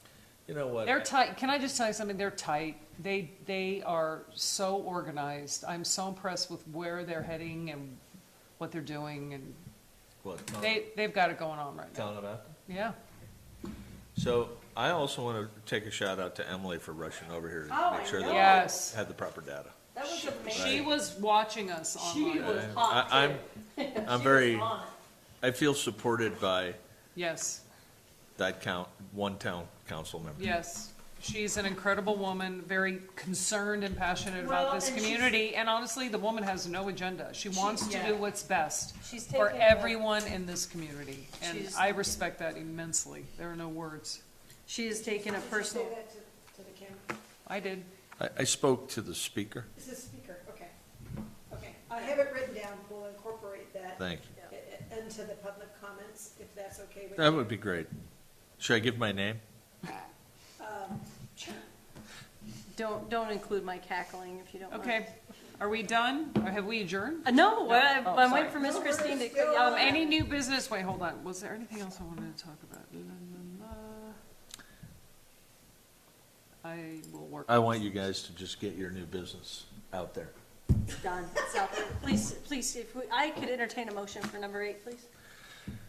Speaker 3: You know what?
Speaker 5: They're tight. Can I just tell you something? They're tight. They are so organized. I'm so impressed with where they're heading and what they're doing, and
Speaker 3: What?
Speaker 5: they've got it going on right now.
Speaker 3: Town of Acton?
Speaker 5: Yeah.
Speaker 3: So I also want to take a shout out to Emily for rushing over here
Speaker 1: Oh,
Speaker 3: to make
Speaker 1: I
Speaker 3: sure that
Speaker 1: know.
Speaker 5: Yes.
Speaker 3: we had the proper data.
Speaker 1: That was
Speaker 5: She
Speaker 1: amazing.
Speaker 5: was watching us
Speaker 1: She
Speaker 5: online.
Speaker 1: was hot, too.
Speaker 3: I'm
Speaker 1: She was
Speaker 3: very,
Speaker 1: on it.
Speaker 3: I feel supported by
Speaker 5: Yes,
Speaker 3: that one town council member.
Speaker 5: yes. She's an incredible woman, very concerned and passionate
Speaker 1: Well,
Speaker 5: about this
Speaker 1: and she's-
Speaker 5: community. And honestly, the woman has no agenda. She wants to
Speaker 1: yeah.
Speaker 5: do what's best
Speaker 1: She's
Speaker 5: for
Speaker 1: taken the-
Speaker 5: everyone in this community. And
Speaker 1: She's-
Speaker 5: I respect that immensely. There are no words.
Speaker 1: She has taken a
Speaker 2: Did you say
Speaker 1: personal,
Speaker 2: that to the camera?
Speaker 5: I did.
Speaker 3: I spoke to the speaker.
Speaker 2: This is speaker, okay. Okay, I have it written down, we'll incorporate that
Speaker 3: Thank you.
Speaker 2: into the public comments, if that's okay with you.
Speaker 3: That would be great. Should I give my name?
Speaker 2: Sure.
Speaker 1: don't include my cackling if you don't mind.
Speaker 5: Okay. Are we done? Or have we adjourned?
Speaker 1: No,
Speaker 5: Oh,
Speaker 1: I'm
Speaker 5: sorry.
Speaker 1: waiting for Miss Christine to.
Speaker 2: still
Speaker 5: Any new business? Wait, hold on. Was there anything else I wanted to talk about? La, la, la. I will work.
Speaker 3: I want you guys to just get your new business out there.
Speaker 1: Done, it's out there. Please, if I could entertain a motion for number 8, please.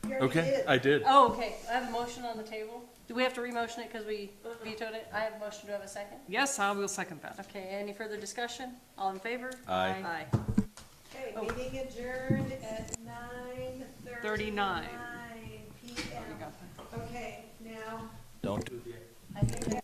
Speaker 2: You already
Speaker 3: Okay,
Speaker 2: did.
Speaker 3: I did.
Speaker 1: Oh, okay, I have a motion on the table. Do we have to re-motion it because we vetoed it? I have a motion, do I have a second?
Speaker 5: Yes, I will second that.
Speaker 1: Okay, any further discussion? All in favor?
Speaker 3: Aye.
Speaker 1: Aye.
Speaker 2: Okay,
Speaker 1: Oh.
Speaker 2: meeting adjourned at 9:39
Speaker 5: 39.
Speaker 2: PM.
Speaker 5: You got that.
Speaker 2: Okay, now,
Speaker 3: Don't do
Speaker 2: I think